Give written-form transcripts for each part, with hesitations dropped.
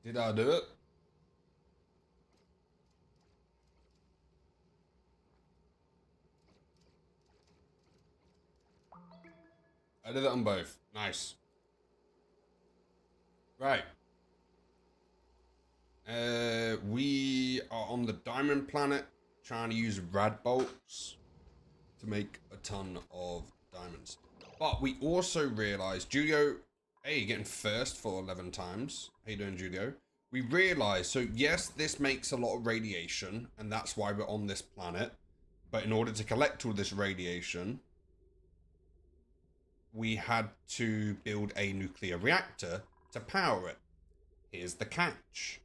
Did I do it? I did it on both. Nice. Right. We are on the Diamond planet trying to use rad bolts to make a ton of diamonds. But we also realized, Julio, hey, you're getting first for 11 times. How you doing, Julio? We realized, so yes, this makes a lot of radiation, and that's why we're on this planet. But in order to collect all this radiation, we had to build a nuclear reactor to power it. Here's the catch.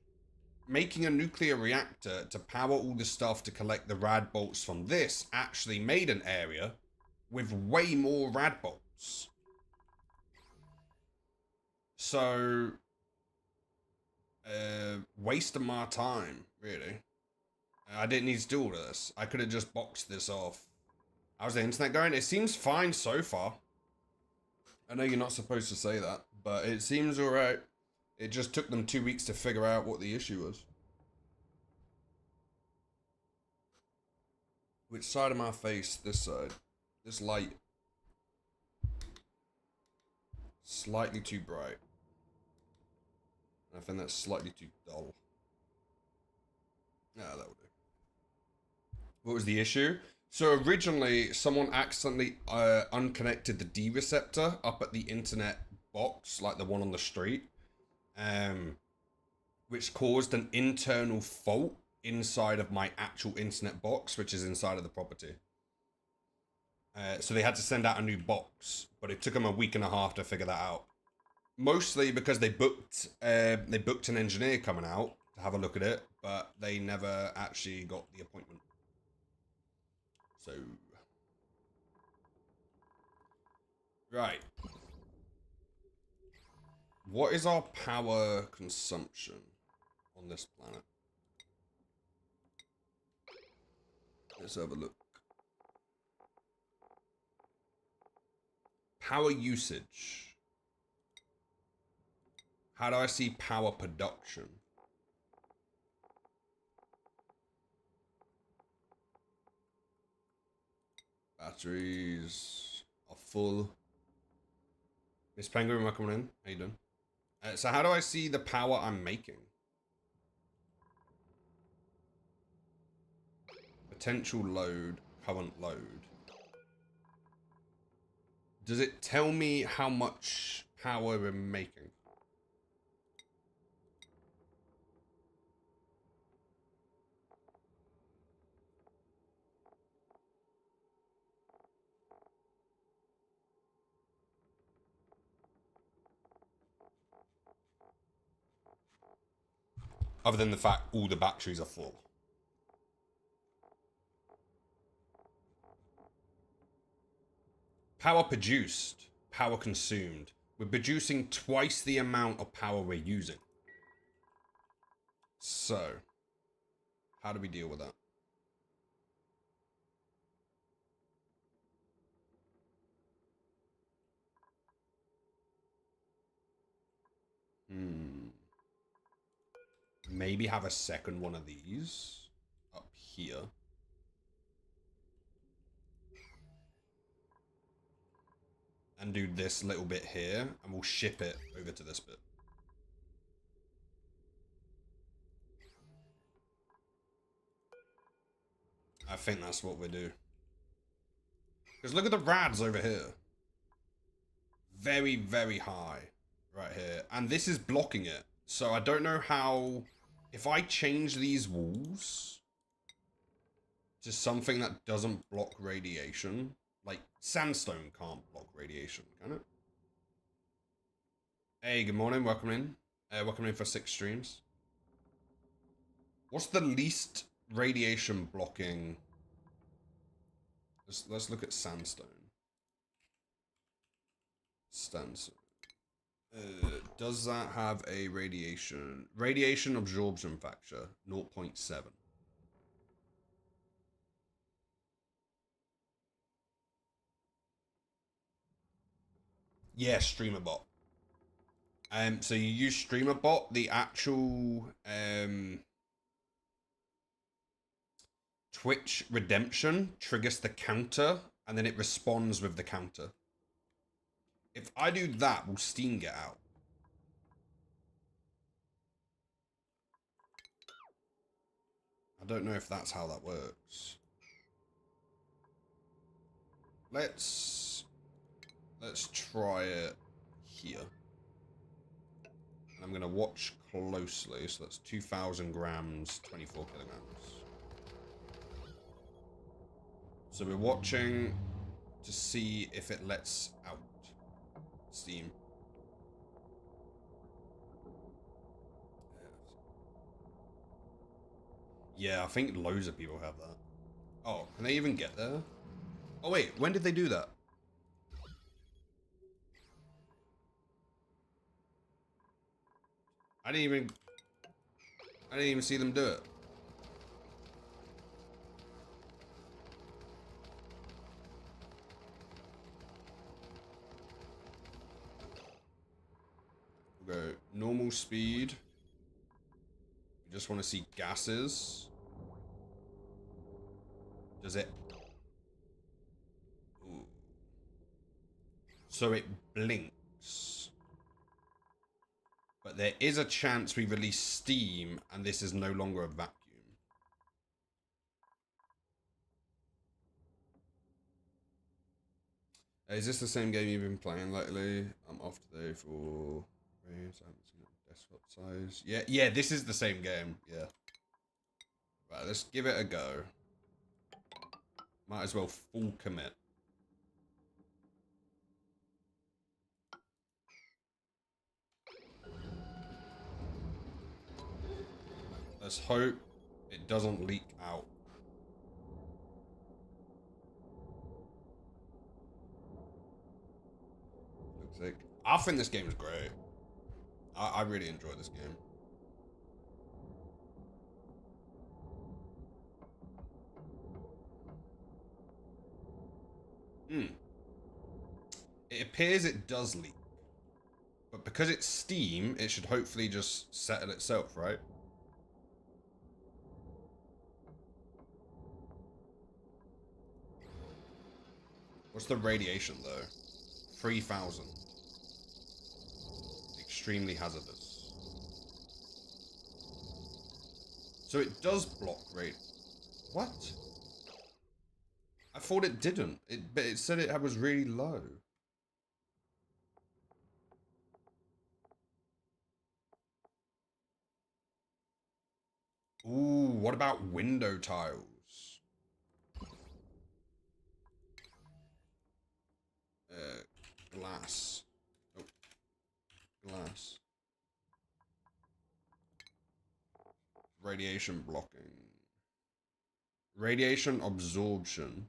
Making a nuclear reactor to power all the stuff to collect the rad bolts from this actually made an area with way more rad bolts. So, waste of my time, really. I didn't need to do all of this. I could have just boxed this off. How's the internet going? It seems fine so far. I know you're not supposed to say that, but it seems alright. It just took them 2 weeks to figure out what the issue was. Which side of my face? This side. This light. Slightly too bright. I think that's slightly too dull. Yeah, that would do. What was the issue? So originally, someone accidentally unconnected the D receptor up at the internet box, like the one on the street, which caused an internal fault inside of my actual internet box, which is inside of the property. So they had to send out a new box, but it took them a week and a half to figure that out. Mostly because they booked an engineer coming out to have a look at it, but they never actually got the appointment. So, right. What is our power consumption on this planet? Let's have a look. Power usage. How do I see power production? Batteries are full. Miss Penguin, welcome in. How you doing? So how do I see the power I'm making? Potential load, current load. Does it tell me how much power we're making? Other than the fact all the batteries are full. Power produced, power consumed. We're producing twice the amount of power we're using. So, how do we deal with that? Maybe have a second one of these up here. And do this little bit here, and we'll ship it over to this bit. I think that's what we do. Because look at the rads over here. Very, very high right here. And this is blocking it. So I don't know how... If I change these walls to something that doesn't block radiation, like sandstone can't block radiation, can it? Hey, good morning. Welcome in. Welcome in for 6 streams. What's the least radiation blocking? Let's look at sandstone. Sandstone. Does that have a radiation absorption factor 0.7? Yeah, streamer bot. So you use StreamerBot, the actual Twitch redemption triggers the counter, and then it responds with the counter. If I do that, will Steam get out? I don't know if that's how that works. Let's try it here. And I'm gonna watch closely. So that's 2,000 grams, 24 kilograms. So we're watching to see if it lets out steam. Yeah, I think loads of people have that. Oh, can they even get there? Oh wait, when did they do that? I didn't even see them do it. We'll go normal speed. We just want to see gases. Does it? Ooh. So it blinks. But there is a chance we release steam and this is no longer a vacuum. Is this the same game you've been playing lately? I'm off today for desktop size. Yeah, this is the same game. Yeah. Right, let's give it a go. Might as well full commit. Let's hope it doesn't leak out. Looks like I think this game is great. I really enjoy this game. It appears it does leak. But because it's steam, it should hopefully just settle itself, right? What's the radiation, though? 3,000. Extremely hazardous. So it does block rate. What? I thought it didn't. But it said it was really low. Ooh, what about window tiles? Glass. Oh, glass. Radiation blocking. Radiation absorption.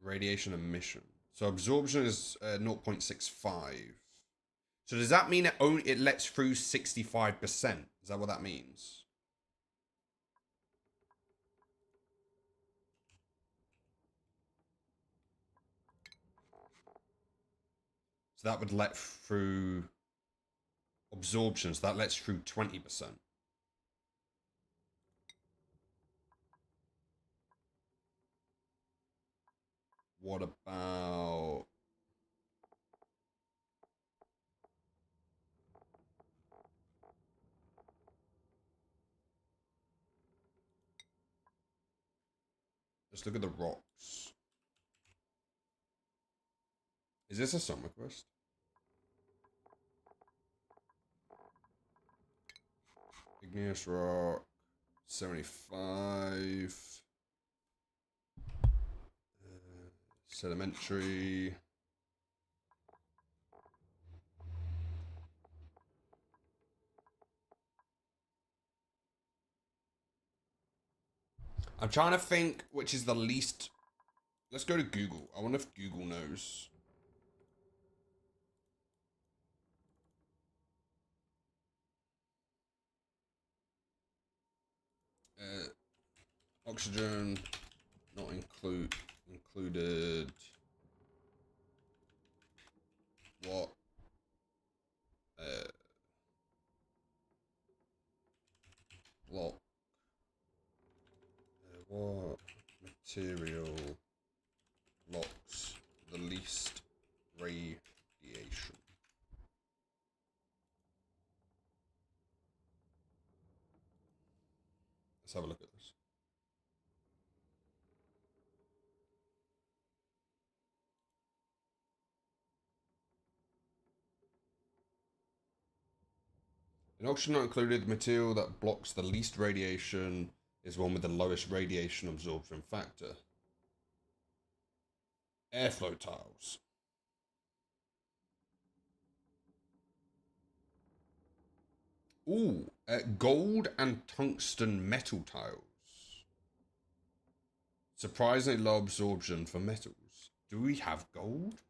Radiation emission. So absorption is 0.65. So does that mean it lets through 65%? Is that what that means? So that would let through absorption. So that lets through 20%. What about... Let's look at the rocks. Is this a summer quest? Igneous rock. 75. Sedimentary. I'm trying to think which is the least... Let's go to Google. I wonder if Google knows. Oxygen not included. What Block. What material blocks the least radiation? Let's have a look at this. In oxygen not included, the material that blocks the least radiation is one with the lowest radiation absorption factor. Airflow tiles. Ooh, gold and tungsten metal tiles. Surprisingly low absorption for metals. Do we have gold?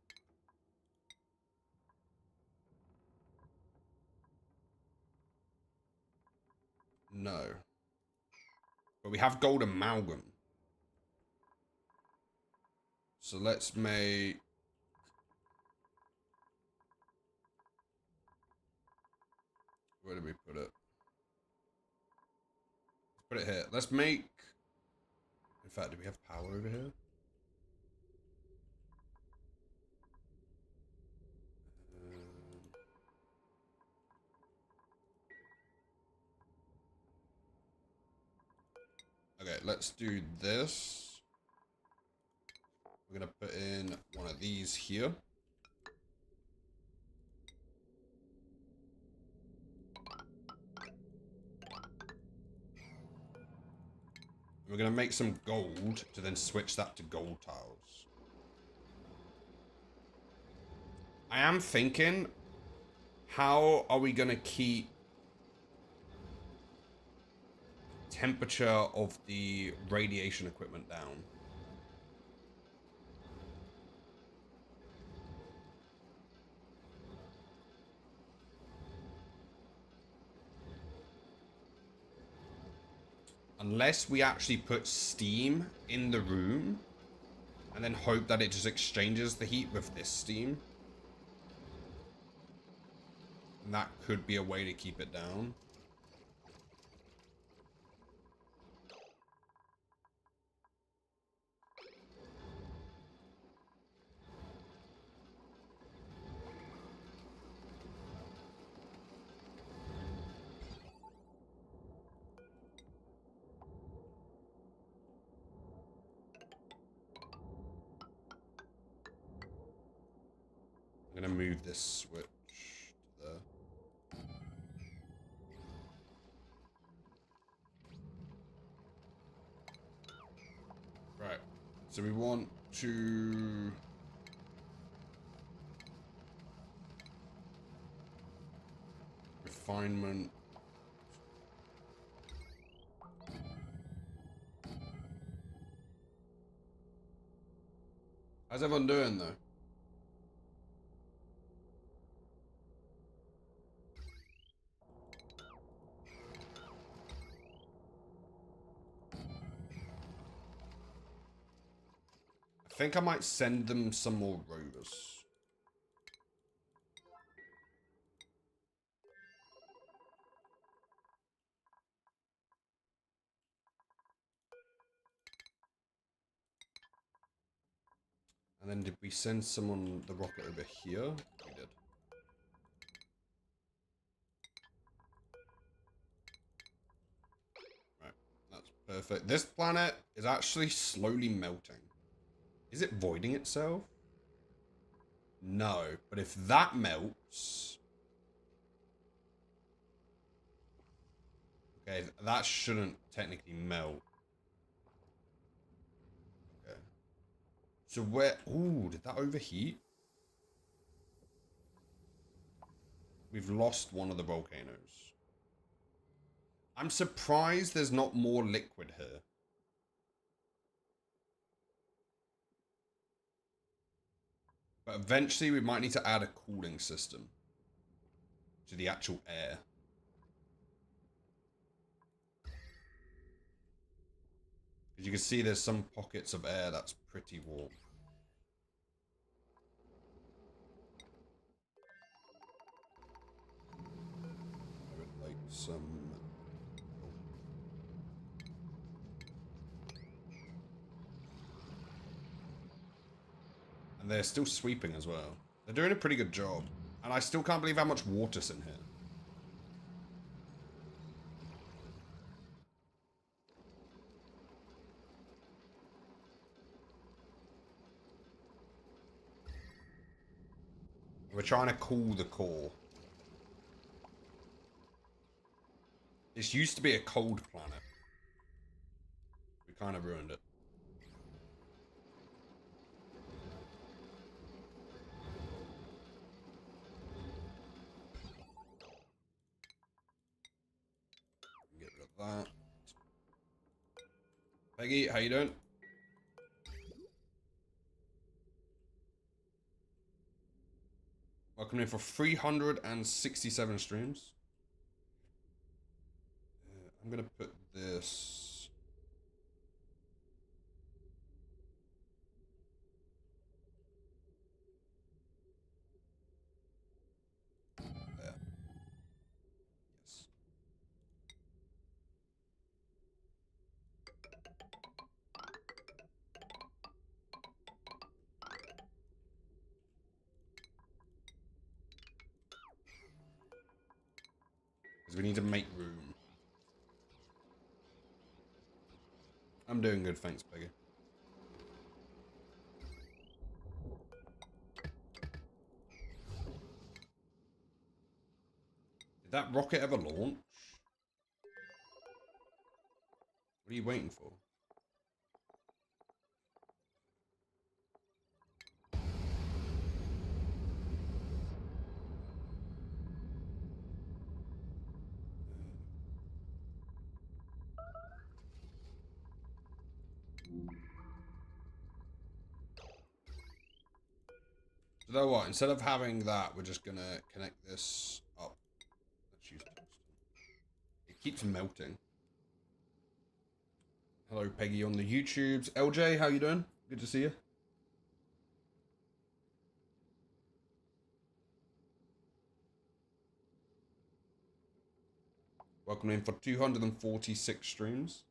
No. But we have gold amalgam. So let's make... Where did we put it? Let's put it here. Let's make... In fact, do we have power over here? Okay, let's do this. We're going to put in one of these here. We're going to make some gold to then switch that to gold tiles. I am thinking, how are we going to keep temperature of the radiation equipment down? Unless we actually put steam in the room and then hope that it just exchanges the heat with this steam. And that could be a way to keep it down. I'm gonna move this switch to there. Right. So we want to... Refinement. How's everyone doing though? I think I might send them some more rovers. And then did we send someone the rocket over here? We did. Right, that's perfect. This planet is actually slowly melting. Is it voiding itself? No, but if that melts... Okay, that shouldn't technically melt. Okay. So where... Ooh, did that overheat? We've lost one of the volcanoes. I'm surprised there's not more liquid here. But eventually we might need to add a cooling system to the actual air. As you can see, there's some pockets of air that's pretty warm. some... And they're still sweeping as well. They're doing a pretty good job. And I still can't believe how much water's in here. We're trying to cool the core. This used to be a cold planet. We kind of ruined it. Get rid of that. Peggy, how you doing? Welcome in for 367 streams. I'm gonna put this. There. Yes. Because we need to make room. I'm doing good, thanks, Peggy. Did that rocket ever launch? What are you waiting for? So you know what? Instead of having that, we're just gonna connect this up. Let's use tungsten. It keeps melting. Hello, Peggy on the YouTubes. LJ, how you doing? Good to see you. Welcome in for 246 streams.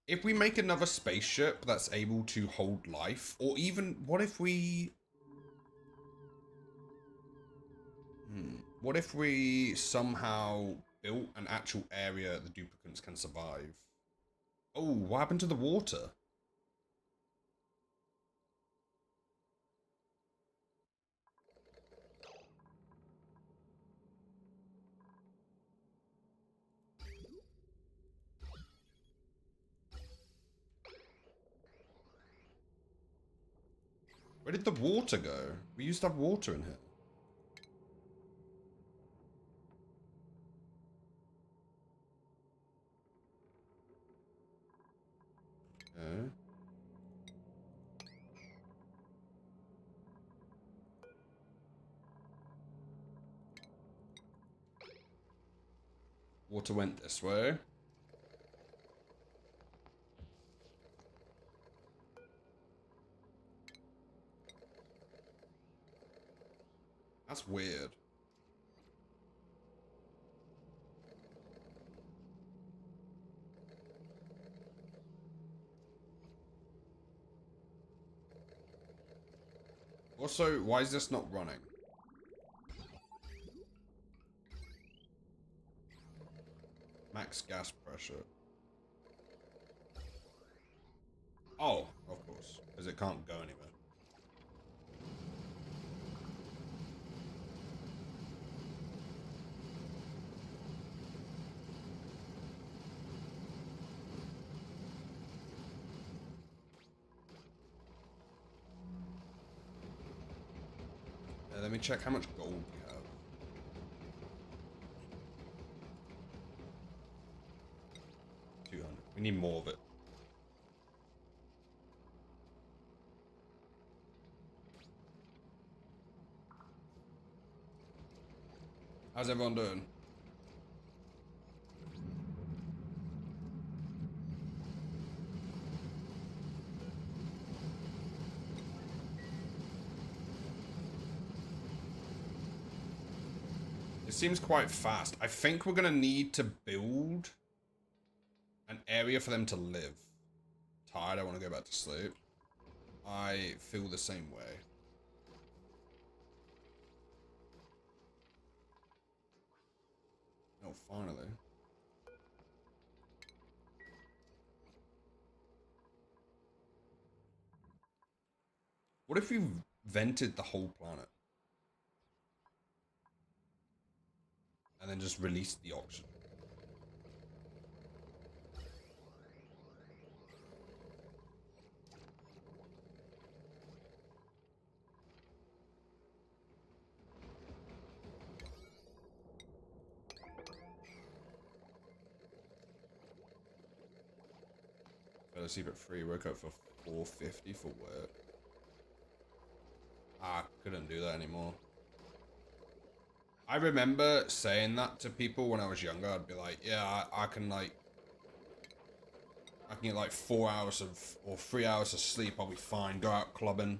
If we make another spaceship that's able to hold life, or even, what if we... What if we somehow built an actual area the duplicants can survive? Oh, what happened to the water? Where did the water go? We used to have water in here. Okay. Water went this way. That's weird. Also, why is this not running? Max gas pressure. Oh, of course, because it can't go anywhere. Let me check how much gold we have. 200. We need more of it. How's everyone doing? It seems quite fast. I think we're going to need to build an area for them to live. Tired, I want to go back to sleep. I feel the same way. Oh, finally. What if you vented the whole planet? And then just released the oxygen? Fell asleep at 3, woke up for 4:50 for work. I couldn't do that anymore. I remember saying that to people when I was younger. I'd be like, yeah, I can get like 4 hours or 3 hours of sleep. I'll be fine. Go out clubbing.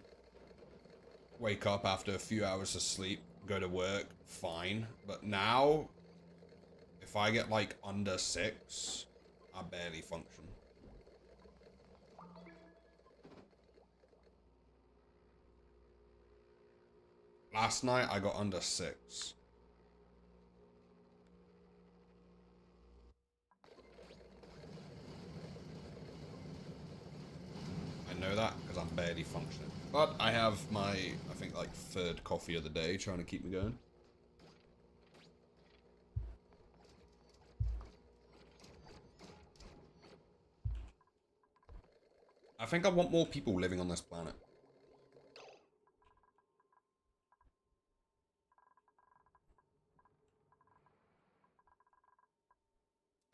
Wake up after a few hours of sleep. Go to work. Fine. But now, if I get like under 6, I barely function. Last night, I got under 6. I know that because I'm barely functioning. But I have my, I think, like, 3rd coffee of the day trying to keep me going. I think I want more people living on this planet.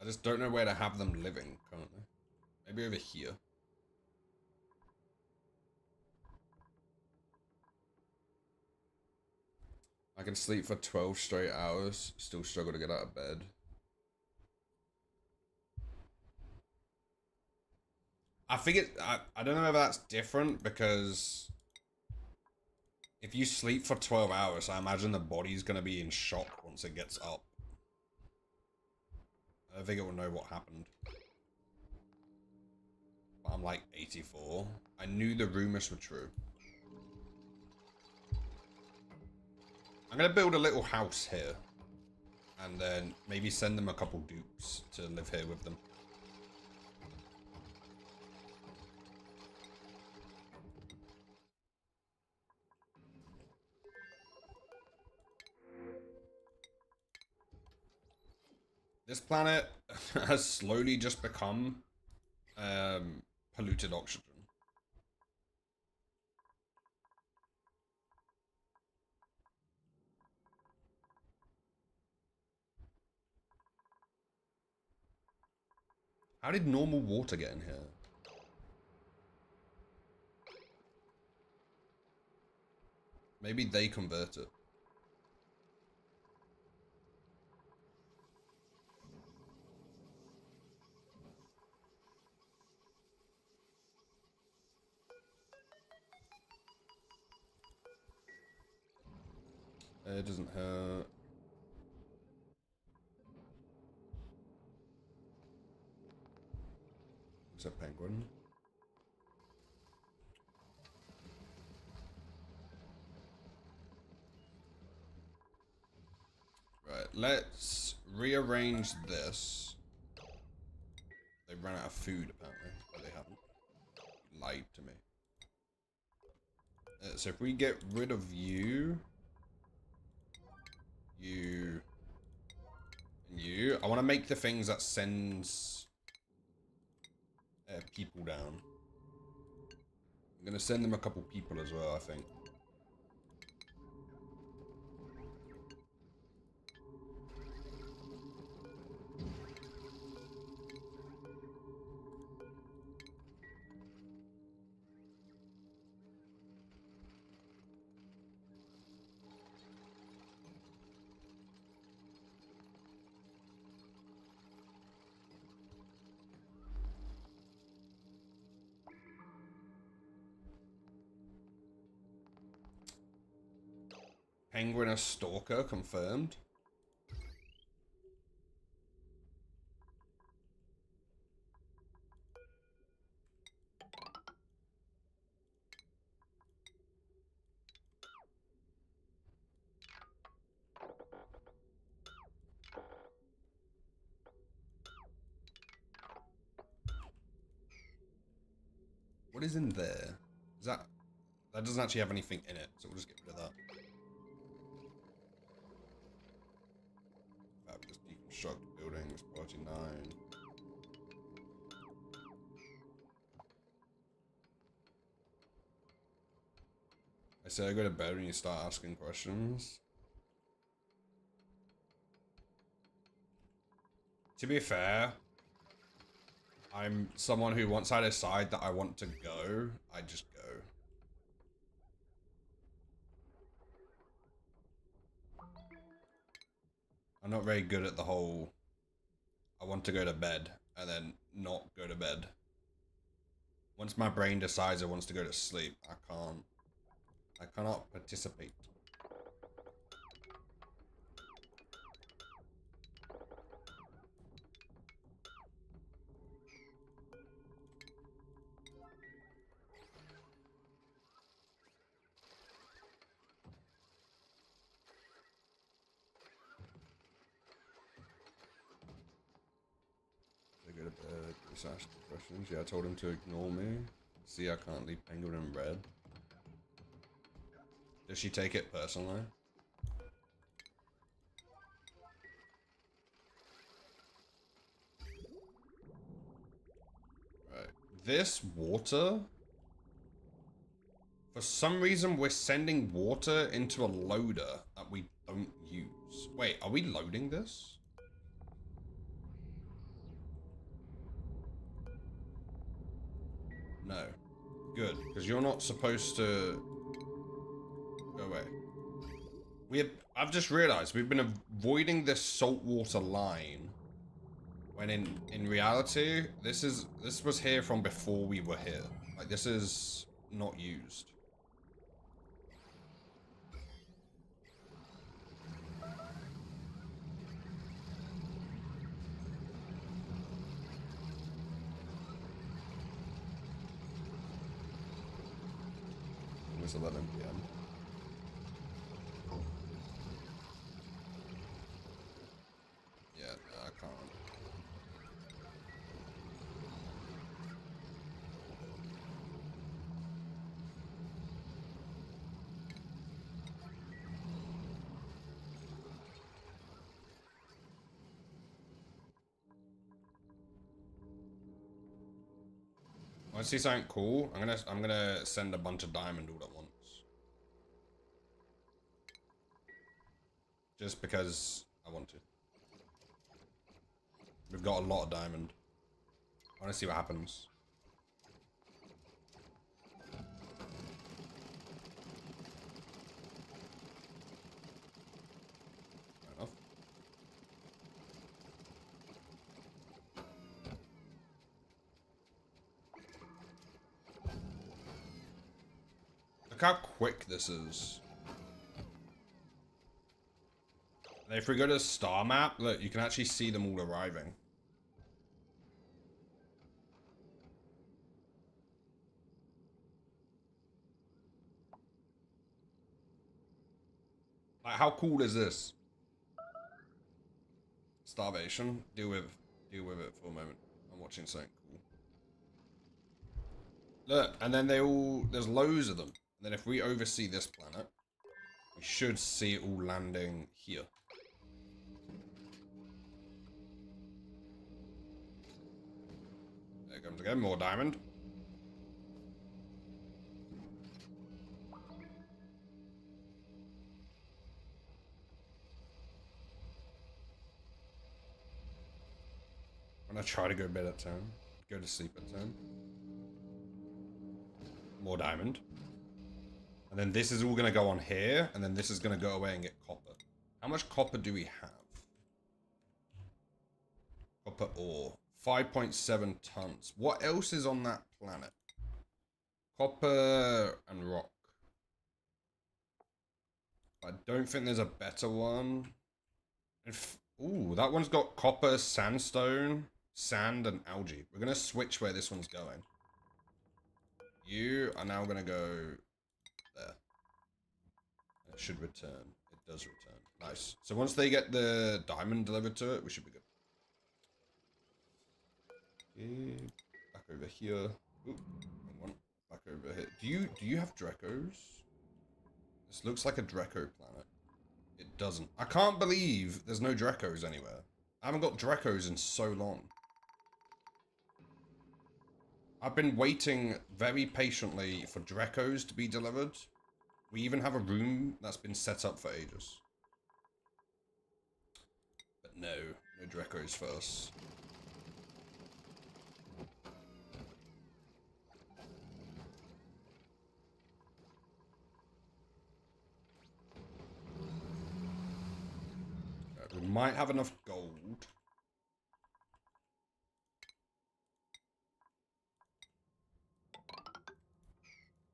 I just don't know where to have them living currently. Maybe over here. I can sleep for 12 straight hours, still struggle to get out of bed. I think I don't know if that's different because if you sleep for 12 hours, I imagine the body's going to be in shock once it gets up. I don't think it will know what happened. But I'm like 84. I knew the rumors were true. I'm going to build a little house here. And then maybe send them a couple dupes to live here with them. This planet has slowly just become polluted oxygen. How did normal water get in here? Maybe they convert it. It doesn't hurt. It's a penguin. Right, let's rearrange this. They ran out of food, apparently. But they haven't. You lied to me. So if we get rid of you... You... And you... I want to make the things that sends... people down. I'm going to send them a couple people as well, I think. Penguin a stalker confirmed. What is in there? Is that doesn't actually have anything in it, so we'll just get rid of that. Just deconstruct buildings, 49. I say I go to bed when you start asking questions. To be fair, I'm someone who once I decide that I want to go, I just go. I'm not very good at the whole I want to go to bed and then not go to bed. Once my brain decides it wants to go to sleep, I cannot participate. Go to bed, just ask questions. Yeah, I told him to ignore me. See, I can't leave Penguin in red. Does she take it personally? Right. This water... For some reason, we're sending water into a loader that we don't use. Wait, are we loading this? No. Good, because you're not supposed to... Go away. I've just realized we've been avoiding this saltwater line. When in reality, this was here from before we were here. Like, this is not used. It's 11 p.m. Yeah, no, I can't. Want to see something cool? I'm gonna send a bunch of diamond all at once. Just because I want to. We've got a lot of diamond. I want to see what happens. Fair enough. Look how quick this is. And if we go to the star map, look, you can actually see them all arriving. Like, how cool is this? Starvation. Deal with it for a moment. I'm watching something cool. Look, and then there's loads of them. And then if we oversee this planet, we should see it all landing here. There comes again, more diamond. I'm gonna try to go to bed at 10. Go to sleep at 10. More diamond. And then this is all gonna go on here, and then this is gonna go away and get copper. How much copper do we have? Copper ore. 5.7 tons. What else is on that planet? Copper and rock. I don't think there's a better one. Ooh, that one's got copper, sandstone, sand, and algae. We're gonna switch where this one's going. You are now gonna go there. It should return. It does return. Nice. So once they get the diamond delivered to it, we should be good. Okay, back over here. Ooh, wrong one. over here. Do you have Drekos? This looks like a Dreco planet. It doesn't. I can't believe there's no Drekos anywhere. I haven't got Drekos in so long. I've been waiting very patiently for Drekos to be delivered. We even have a room that's been set up for ages. But no Drekos first. We might have enough gold.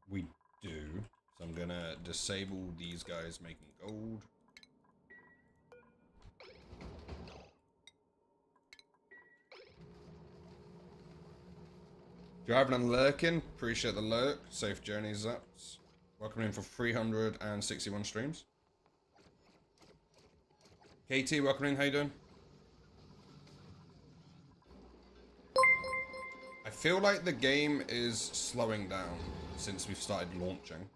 We do. So I'm gonna disable these guys making gold. Driving and lurking. Appreciate the lurk. Safe journeys, Zaps. Welcome in for 361 streams. KT, welcome in. How you doing? I feel like the game is slowing down since we've started launching.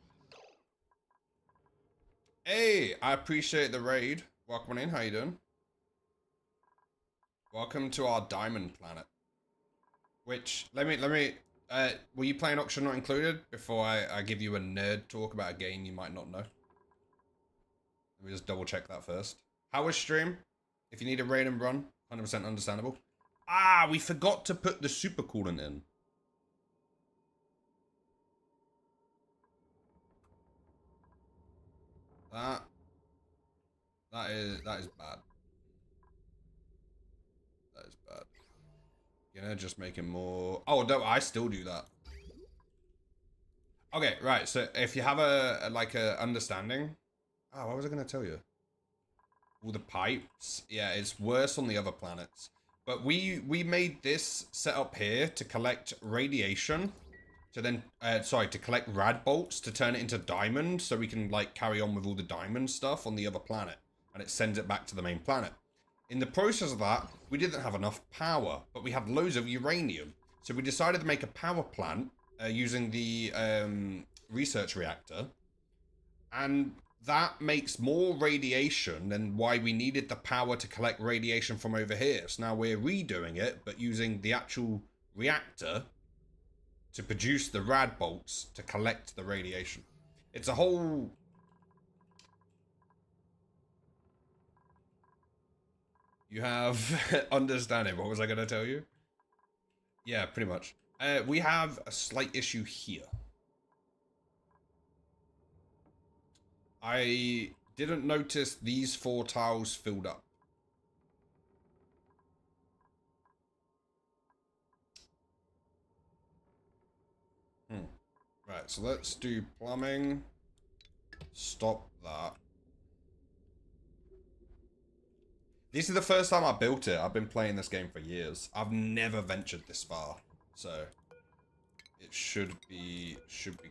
Hey, I appreciate the raid. Welcome in. How you doing? Welcome to our Dimond planet. Which, let me, were you playing Auction Not Included before I give you a nerd talk about a game you might not know? Let me just double check that first. How was stream? If you need a raid and run, 100% understandable. Ah, we forgot to put the super coolant in. That is bad. That is bad. You know, just making more. Oh no, I still do that. Okay, right. So if you have a understanding. Oh, what was I gonna tell you? All the pipes. Yeah, it's worse on the other planets. But we made this setup here to collect radiation. To then, to collect rad bolts to turn it into diamond, so we can like carry on with all the diamond stuff on the other planet, and it sends it back to the main planet. In the process of that, we didn't have enough power, but we had loads of uranium, so we decided to make a power plant using the research reactor, and that makes more radiation than why we needed the power to collect radiation from over here. So now we're redoing it, but using the actual reactor to produce the rad bolts to collect the radiation. It's a whole... You have understanding. What was I going to tell you? Yeah, pretty much. We have a slight issue here. I didn't notice these 4 tiles filled up. Right, so let's do plumbing. Stop that. This is the first time I built it. I've been playing this game for years. I've never ventured this far. So it should be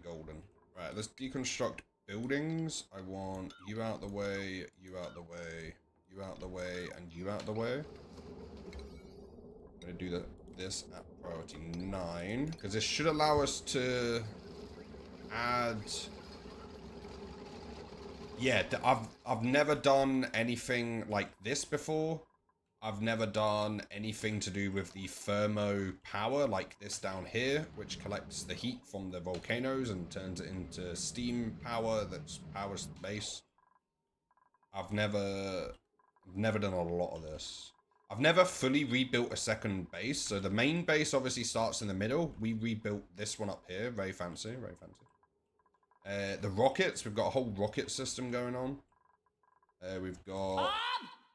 golden. Right, let's deconstruct buildings. I want you out the way, you out the way, you out the way, and you out the way. I'm gonna do this at priority 9, because this should allow us to add... Yeah, I've never done anything like this before. I've never done anything to do with the thermo power like this down here, which collects the heat from the volcanoes and turns it into steam power that powers the base. I've never done a lot of this. I've never fully rebuilt a second base. So the main base obviously starts in the middle. We rebuilt this one up here. Very fancy, very fancy. The rockets, we've got a whole rocket system going on. We've got...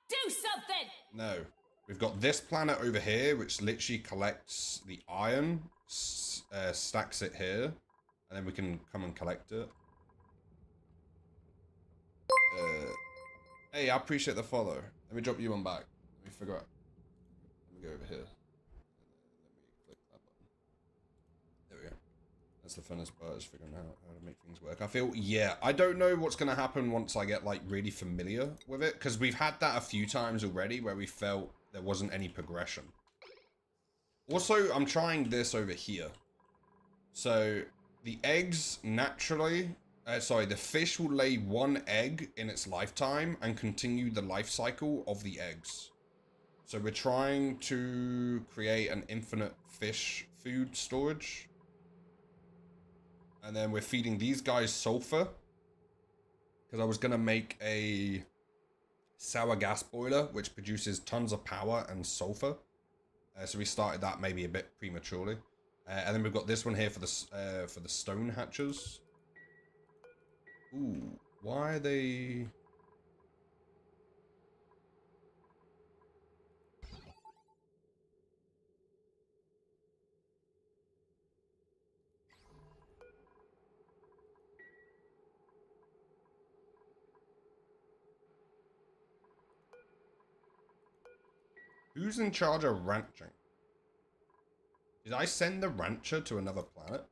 do something! No. We've got this planet over here, which literally collects the iron, stacks it here, and then we can come and collect it. Hey, I appreciate the follow. Let me drop you one back. Let me figure out. Let me go over here. Let me click that button. There we go. That's the funnest part, is figuring out how to make things work. I feel, yeah, I don't know what's going to happen once I get, like, really familiar with it. Because we've had that a few times already where we felt there wasn't any progression. Also, I'm trying this over here. So, the eggs naturally, the fish will lay one egg in its lifetime and continue the life cycle of the eggs. So we're trying to create an infinite fish food storage. And then we're feeding these guys sulfur. Because I was going to make a sour gas boiler, which produces tons of power and sulfur. So we started that maybe a bit prematurely. And then we've got this one here for the stone hatchers. Ooh, why are they... Who's in charge of ranching? Did I send the rancher to another planet?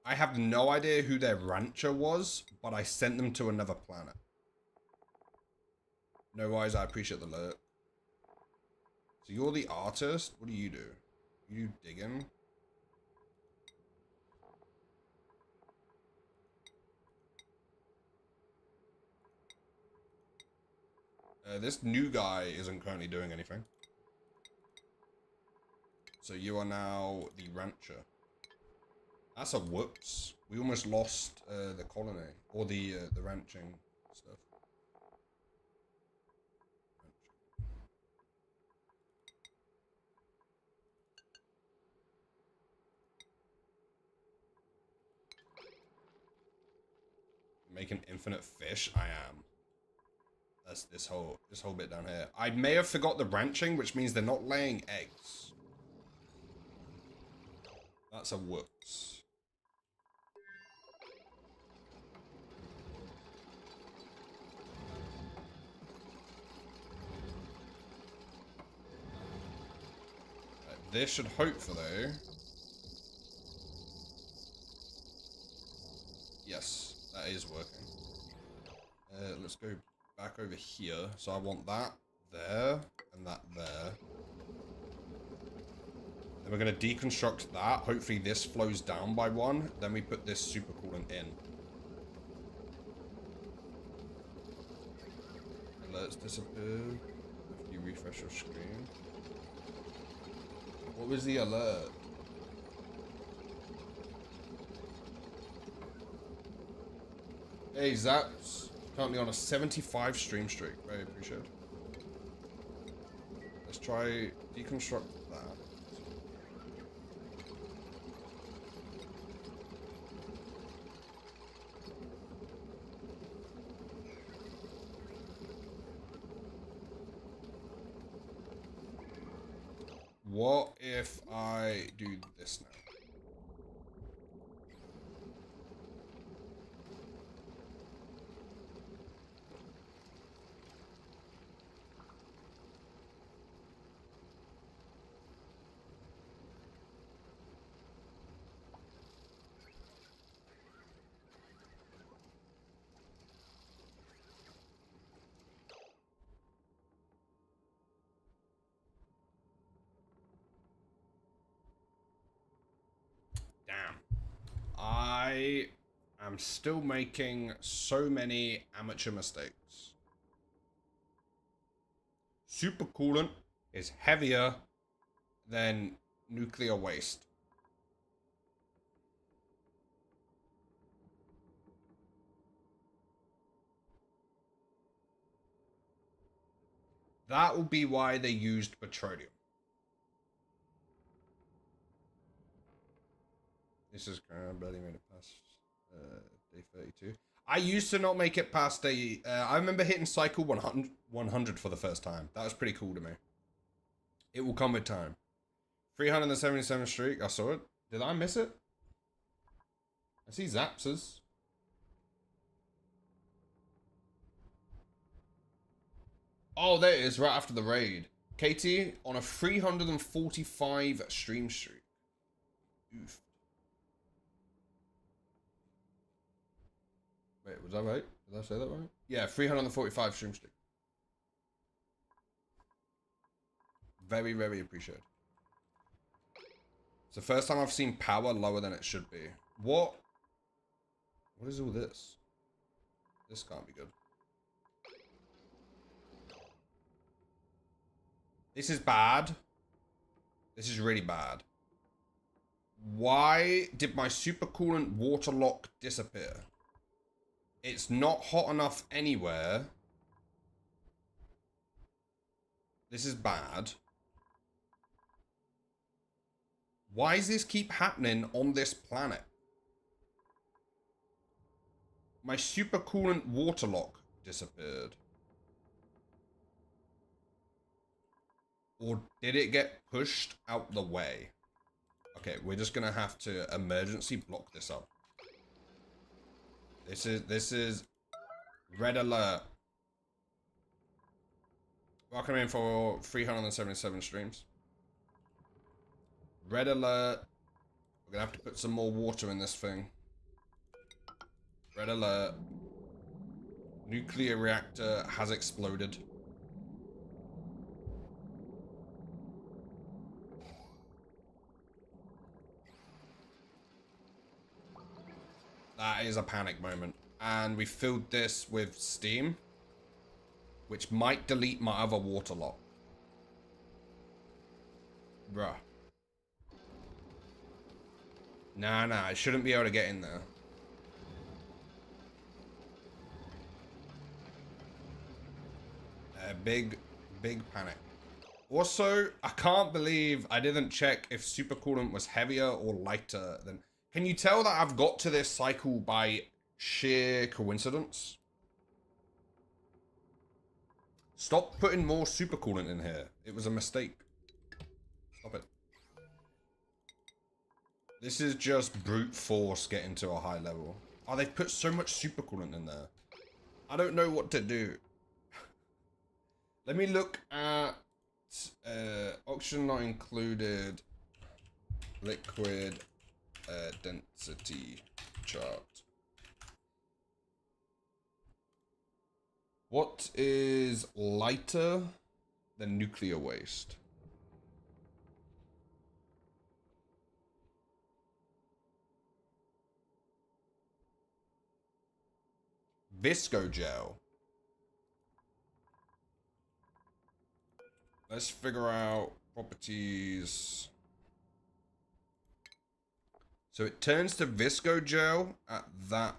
I have no idea who their rancher was, but I sent them to another planet. No worries, I appreciate the alert. So you're the artist? What do? You do digging? This new guy isn't currently doing anything. So you are now the rancher. That's a whoops. We almost lost the colony. Or the ranching stuff. Making infinite fish? I am. That's this whole bit down here. I may have forgot the ranching, which means they're not laying eggs. That's a whoops. This should hopefully... Yes, that is working. Let's go back over here. So I want that there and that there. Then we're going to deconstruct that. Hopefully this flows down by one. Then we put this supercoolant in. Alerts disappear. If you refresh your screen. What was the alert? Hey, Zaps. Currently on a 75 stream streak. Very appreciated. Let's try deconstruct that. What if I do this now? Damn. I am still making so many amateur mistakes. Supercoolant is heavier than nuclear waste. That will be why they used petroleum. This is barely made it past day 32. I used to not make it past day... I remember hitting cycle 100 for the first time. That was pretty cool to me. It will come with time. 377 streak. I saw it. Did I miss it? I see Zaps's. Oh, there it is, right after the raid. Katie on a 345 stream streak. Oof. Wait, was that right? Did I say that right? Yeah, 345 stream stick. Very, very appreciated. It's the first time I've seen power lower than it should be. What? What is all this? This can't be good. This is bad. This is really bad. Why did my supercoolant water lock disappear? It's not hot enough anywhere. This is bad. Why does this keep happening on this planet? My supercoolant water lock disappeared. Or did it get pushed out the way? Okay, we're just gonna have to emergency block this up. This is red alert. Welcome in for 377 streams. Red alert. We're gonna have to put some more water in this thing. Red alert. Nuclear reactor has exploded. That is a panic moment. And we filled this with steam, which might delete my other water lock. Bruh. Nah, I shouldn't be able to get in there. Big panic. Also, I can't believe I didn't check if supercoolant was heavier or lighter than... Can you tell that I've got to this cycle by sheer coincidence? Stop putting more supercoolant in here. It was a mistake. Stop it. This is just brute force getting to a high level. Oh, they've put so much supercoolant in there. I don't know what to do. Let me look at oxygen not included liquid density chart. What is lighter than nuclear waste? Viscogel. Let's figure out properties. So it turns to viscogel at that.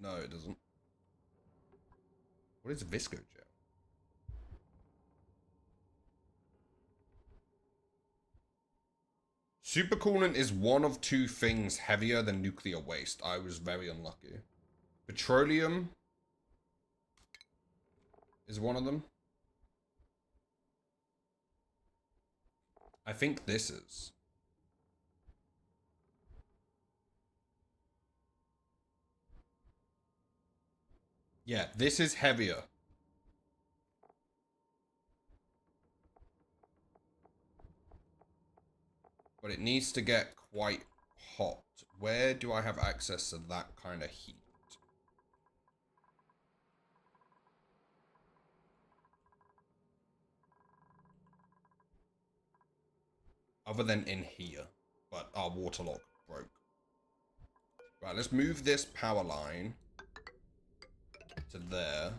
No, it doesn't. What is viscogel? Supercoolant is one of two things heavier than nuclear waste. I was very unlucky. Petroleum is one of them. I think this is. Yeah, this is heavier. But it needs to get quite hot. Where do I have access to that kind of heat? Other than in here. But our water lock broke. Right, let's move this power line to there.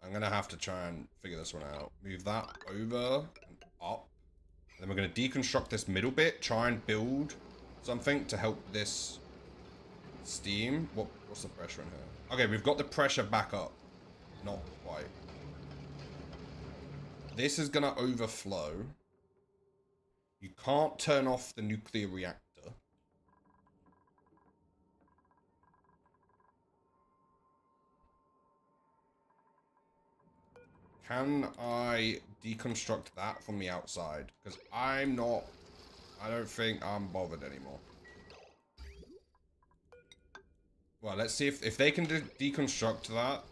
I'm going to have to try and figure this one out. Move that over and up. Then we're going to deconstruct this middle bit. Try and build something to help this steam. What's the pressure in here? Okay, we've got the pressure back up. Not quite. This is going to overflow. You can't turn off the nuclear reactor. Can I deconstruct that from the outside? Because I don't think I'm bothered anymore. Well, let's see if they can deconstruct that.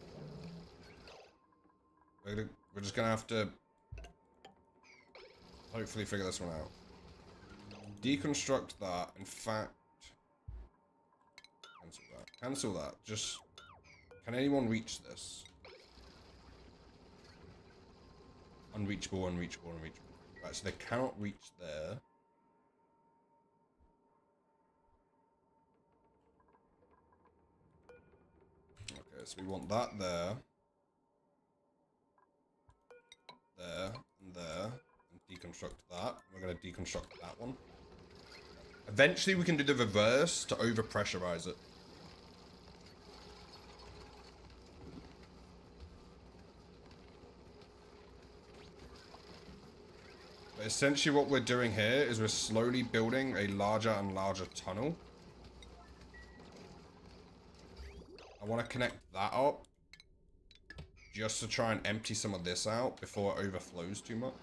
We're just going to have to hopefully figure this one out. Deconstruct that. In fact, cancel that. Just Can anyone reach this? Unreachable, unreachable, unreachable. Right, so they cannot reach there. Okay, so we want that there. There, and there. And deconstruct that. We're going to deconstruct that one. Eventually we can do the reverse to overpressurize it. But essentially what we're doing here is we're slowly building a larger and larger tunnel. I want to connect that up just to try and empty some of this out before it overflows too much.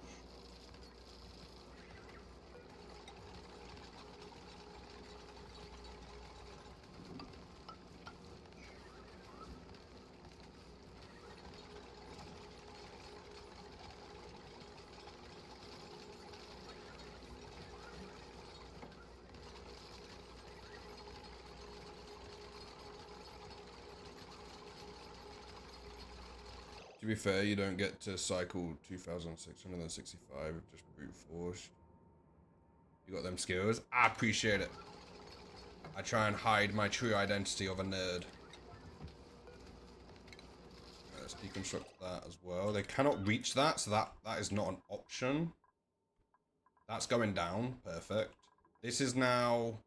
To be fair, you don't get to cycle 2,665 with just brute force. You got them skills. I appreciate it. I try and hide my true identity of a nerd. Let's deconstruct that as well. They cannot reach that, so that is not an option. That's going down. Perfect. This is now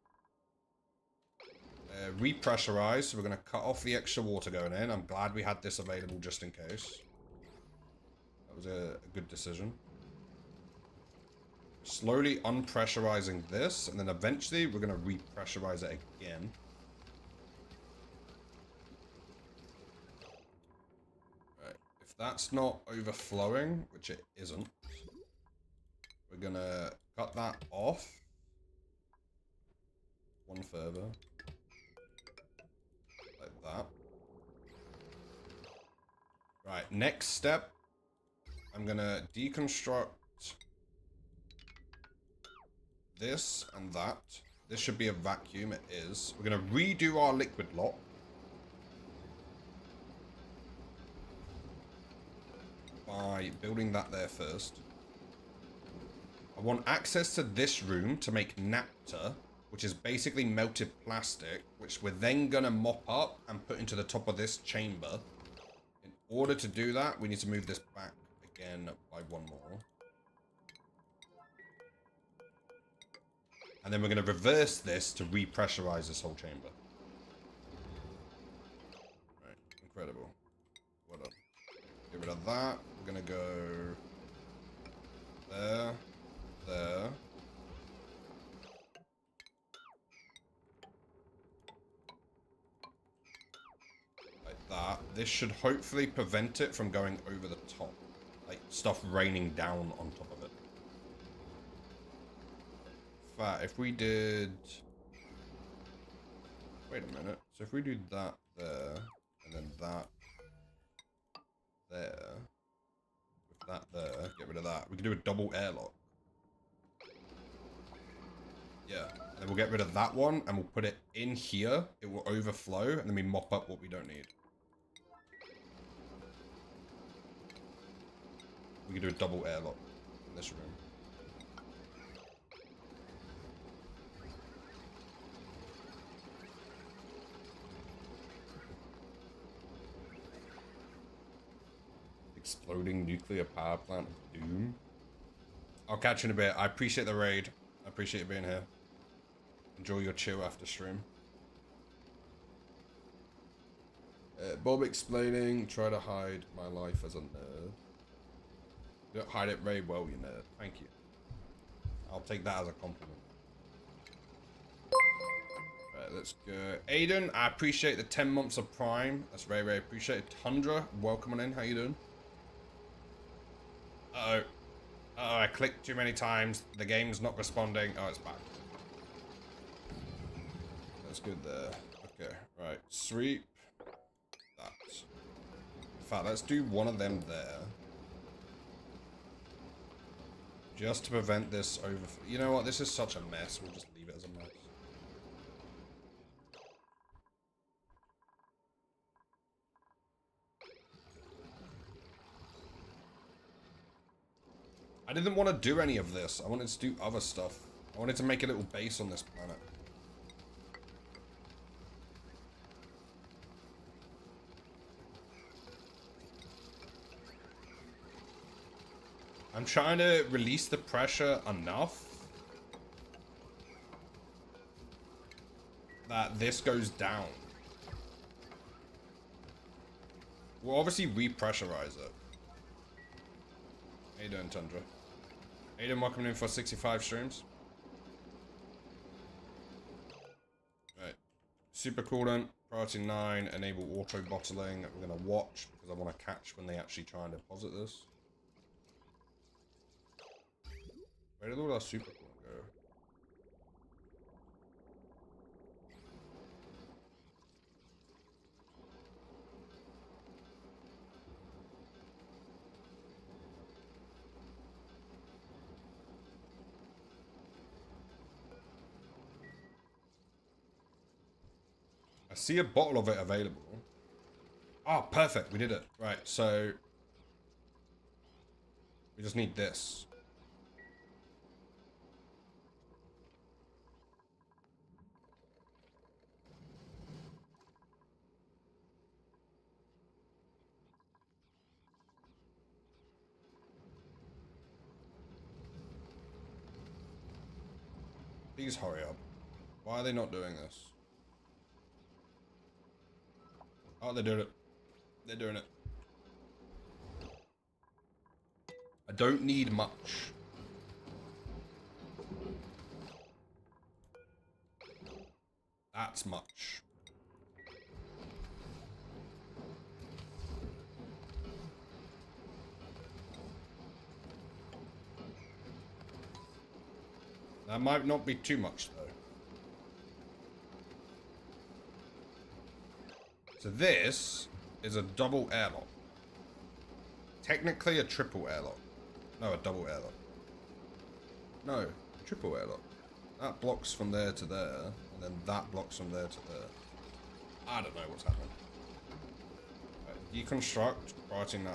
repressurized, so we're going to cut off the extra water going in. I'm glad we had this available just in case. That was a good decision. Slowly unpressurizing this, and then eventually we're going to repressurize it again. Right. If that's not overflowing, which it isn't, we're going to cut that off. One further. Like that. Right, next step. I'm going to deconstruct this and that. This should be a vacuum. It is. We're going to redo our liquid lock. By building that there first. I want access to this room to make napta, which is basically melted plastic, which we're then going to mop up and put into the top of this chamber. In order to do that, we need to move this back again by one more. And then we're going to reverse this to repressurize this whole chamber. Right, incredible. Well done. Get rid of that. We're going to go there, there. Like that. This should hopefully prevent it from going over the top. Like stuff raining down on top of it. In fact, if we did... Wait a minute. So if we do that there, and then that there, with that there, get rid of that. We can do a double airlock. Yeah. And then we'll get rid of that one, and we'll put it in here. It will overflow, and then we mop up what we don't need. We can do a double airlock in this room. Exploding nuclear power plant of doom. I'll catch you in a bit. I appreciate the raid. I appreciate you being here. Enjoy your chill after stream. Bob explaining, try to hide my life as a nerd. You don't hide it very well, you nerd. Thank you. I'll take that as a compliment. Right, let's go. Aiden, I appreciate the 10 months of Prime. That's very, very appreciated. Tundra, welcome on in. How you doing? Uh-oh. Uh-oh, I clicked too many times. The game's not responding. Oh, it's back. That's good there. Okay, right. Sweep. That. In fact, let's do one of them there. Just to prevent this over... You know what? This is such a mess. We'll just leave it as a mess. I didn't want to do any of this. I wanted to do other stuff. I wanted to make a little base on this planet. I'm trying to release the pressure enough that this goes down. We'll obviously repressurize it. How you doing, Tundra? Aiden, welcome in for 65 streams. Right. Super coolant, priority 9, enable auto bottling. We're gonna watch because I want to catch when they actually try and deposit this. Where did all our super coolant go? I see a bottle of it available. Oh, perfect. We did it. Right, so we just need this. Please hurry up. Why are they not doing this? Oh, they're doing it. They're doing it. I don't need much. That's much. That might not be too much, though. So this is a double airlock. Technically a triple airlock. No, a double airlock. No, a triple airlock. That blocks from there to there, and then that blocks from there to there. I don't know what's happening. Right, deconstruct, priority 9.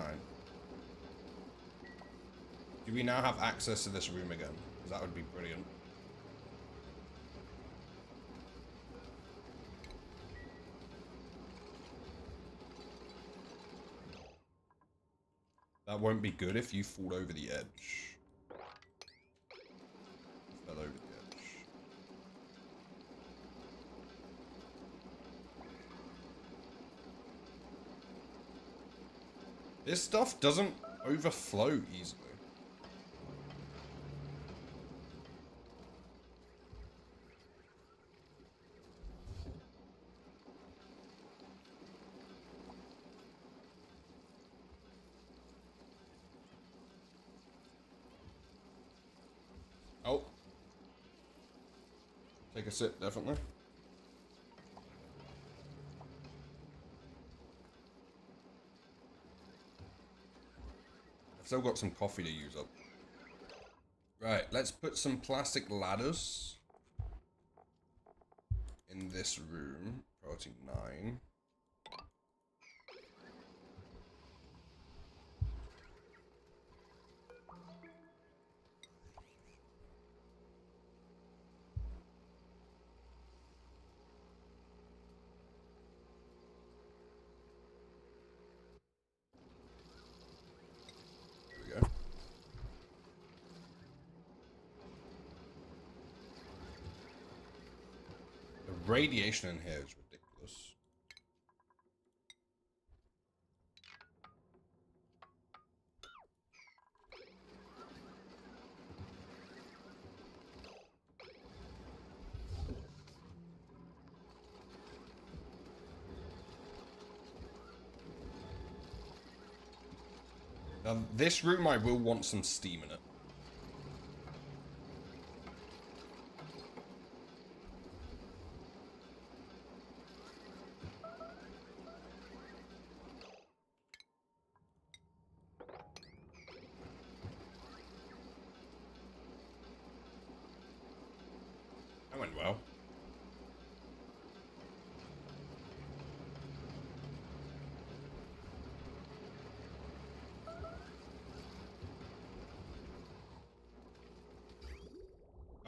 Do we now have access to this room again? Because that would be brilliant. That won't be good if you fall over the edge. Fell over the edge. This stuff doesn't overflow easily. Oh. Take a sip, definitely. I've still got some coffee to use up. Right, let's put some plastic ladders in this room. Priority 9. Radiation in here is ridiculous. Now, this room I will want some steam in it. That went well.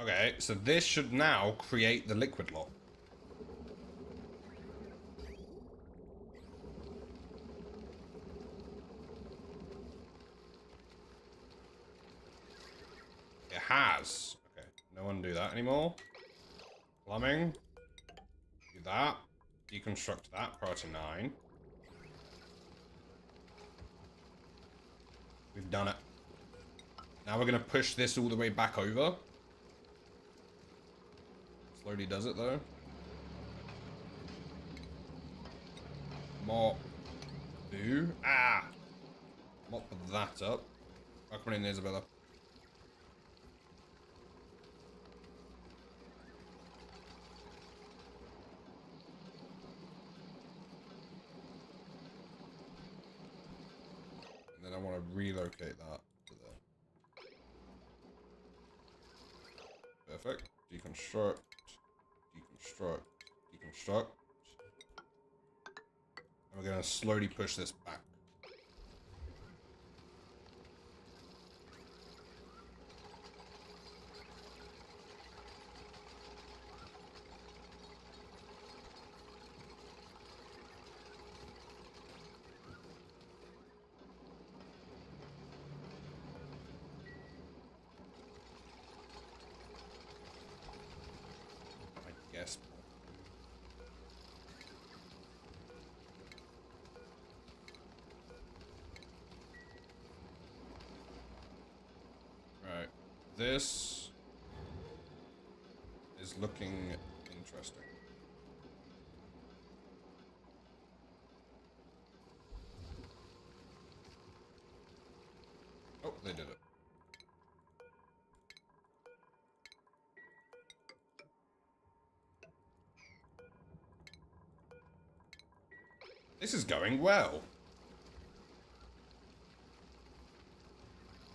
Okay, so this should now create the liquid lock. It has. Okay, no one do that anymore. Plumbing. Do that. Deconstruct that prior to 9. We've done it. Now we're going to push this all the way back over. Slowly does it, though. Mop. Do. Ah! Mop that up. Welcome in, Isabella. And then I want to relocate that to there. Perfect. Deconstruct. Deconstruct. Deconstruct. And we're going to slowly push this back. I guess. Right. This is looking interesting. Oh, they did it. This is going well.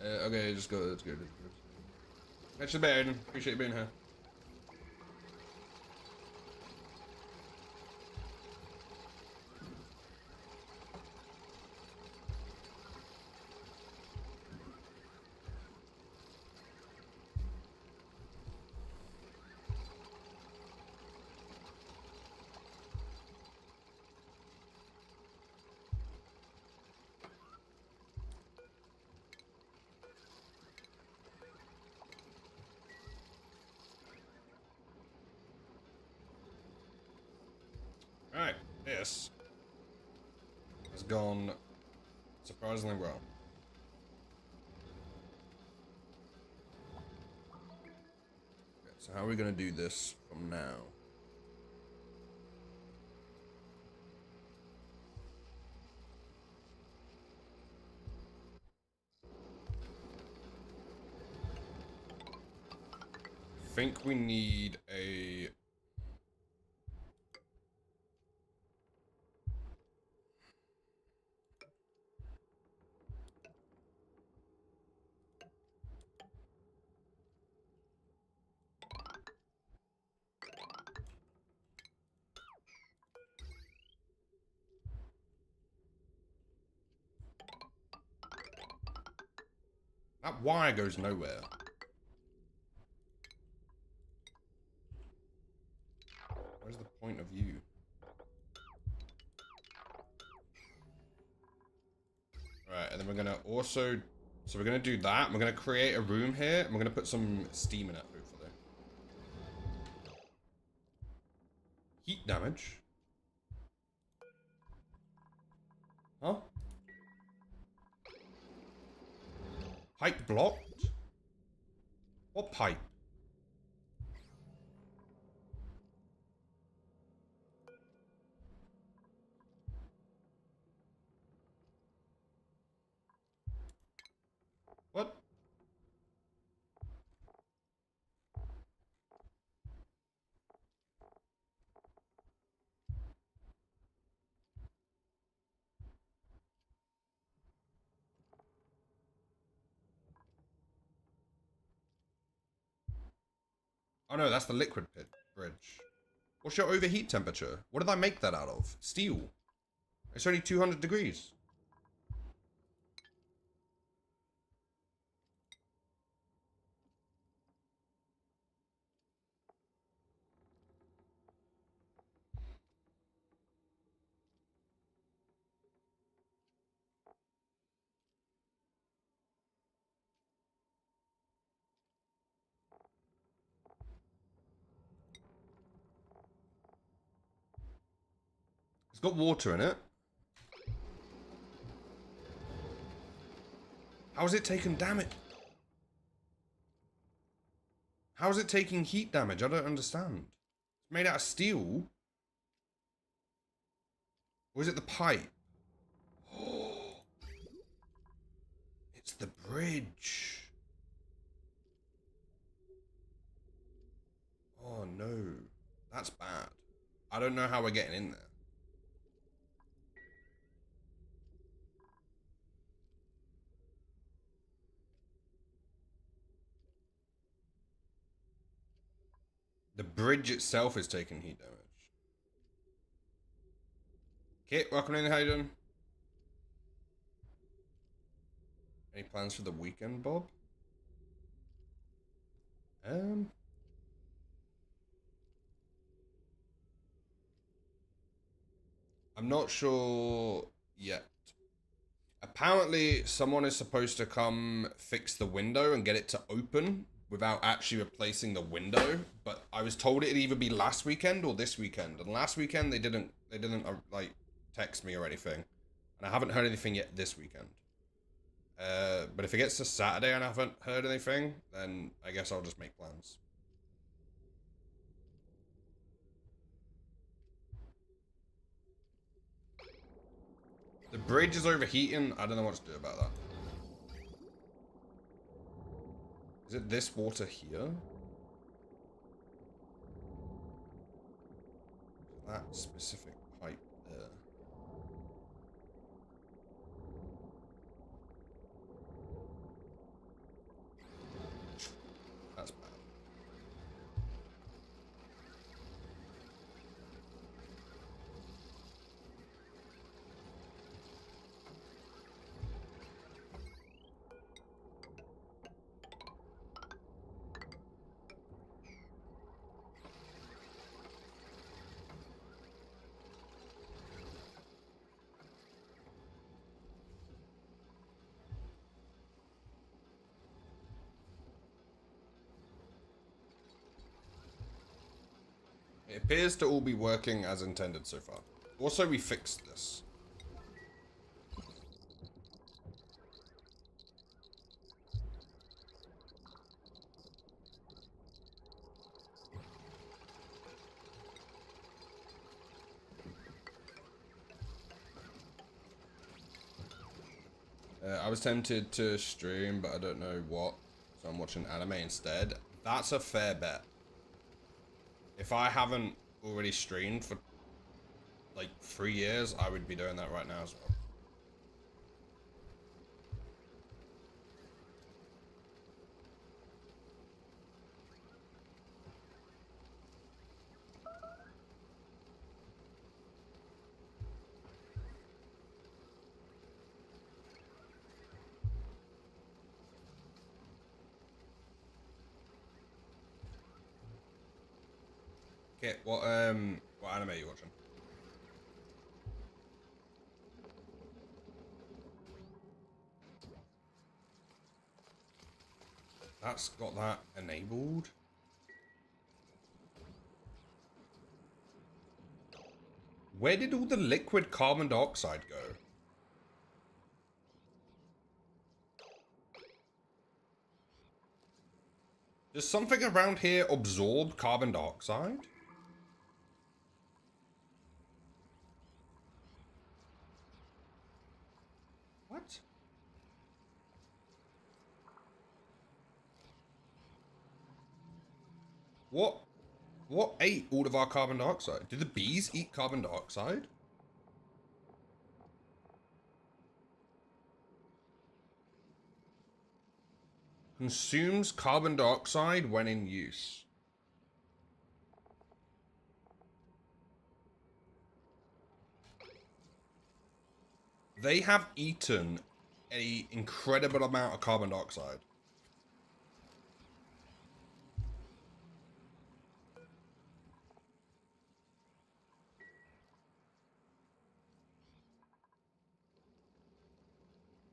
Okay, just go. Let's go. Catch the bed. Appreciate you being here. Alright, this has gone surprisingly well. Okay, so how are we going to do this from now? I think we need a... That wire goes nowhere. Where's the point of view? Right, and then we're gonna also... So we're gonna do that. We're gonna create a room here, and we're gonna put some steam in it, hopefully. Heat damage? Huh? Pipe blocked? What pipe? What? Oh no, that's the liquid pit bridge. What's your overheat temperature? What did I make that out of? Steel. It's only 200 degrees. It's got water in it. How is it taking damage? How is it taking heat damage? I don't understand. It's made out of steel. Or is it the pipe? Oh, it's the bridge. Oh no. That's bad. I don't know how we're getting in there. The bridge itself is taking heat damage. Kit, welcome in. How you doing? Any plans for the weekend, Bob? I'm not sure yet. Apparently, someone is supposed to come fix the window and get it to open without actually replacing the window. But I was told it'd either be last weekend or this weekend. And last weekend they didn't like text me or anything, and I haven't heard anything yet this weekend. But if it gets to Saturday and I haven't heard anything, then I guess I'll just make plans. The bridge is overheating. I don't know what to do about that. Is it this water here? That specific pipe there. That's bad. It appears to all be working as intended so far. Also, we fixed this. I was tempted to stream, but I don't know what, so I'm watching anime instead. That's a fair bet. If I haven't already streamed for like 3 years, I would be doing that right now as well. Okay, what anime are you watching? That's got that enabled. Where did all the liquid carbon dioxide go? Does something around here absorb carbon dioxide? What? What? What ate all of our carbon dioxide? Did the bees eat carbon dioxide? Consumes carbon dioxide when in use. They have eaten an incredible amount of carbon dioxide.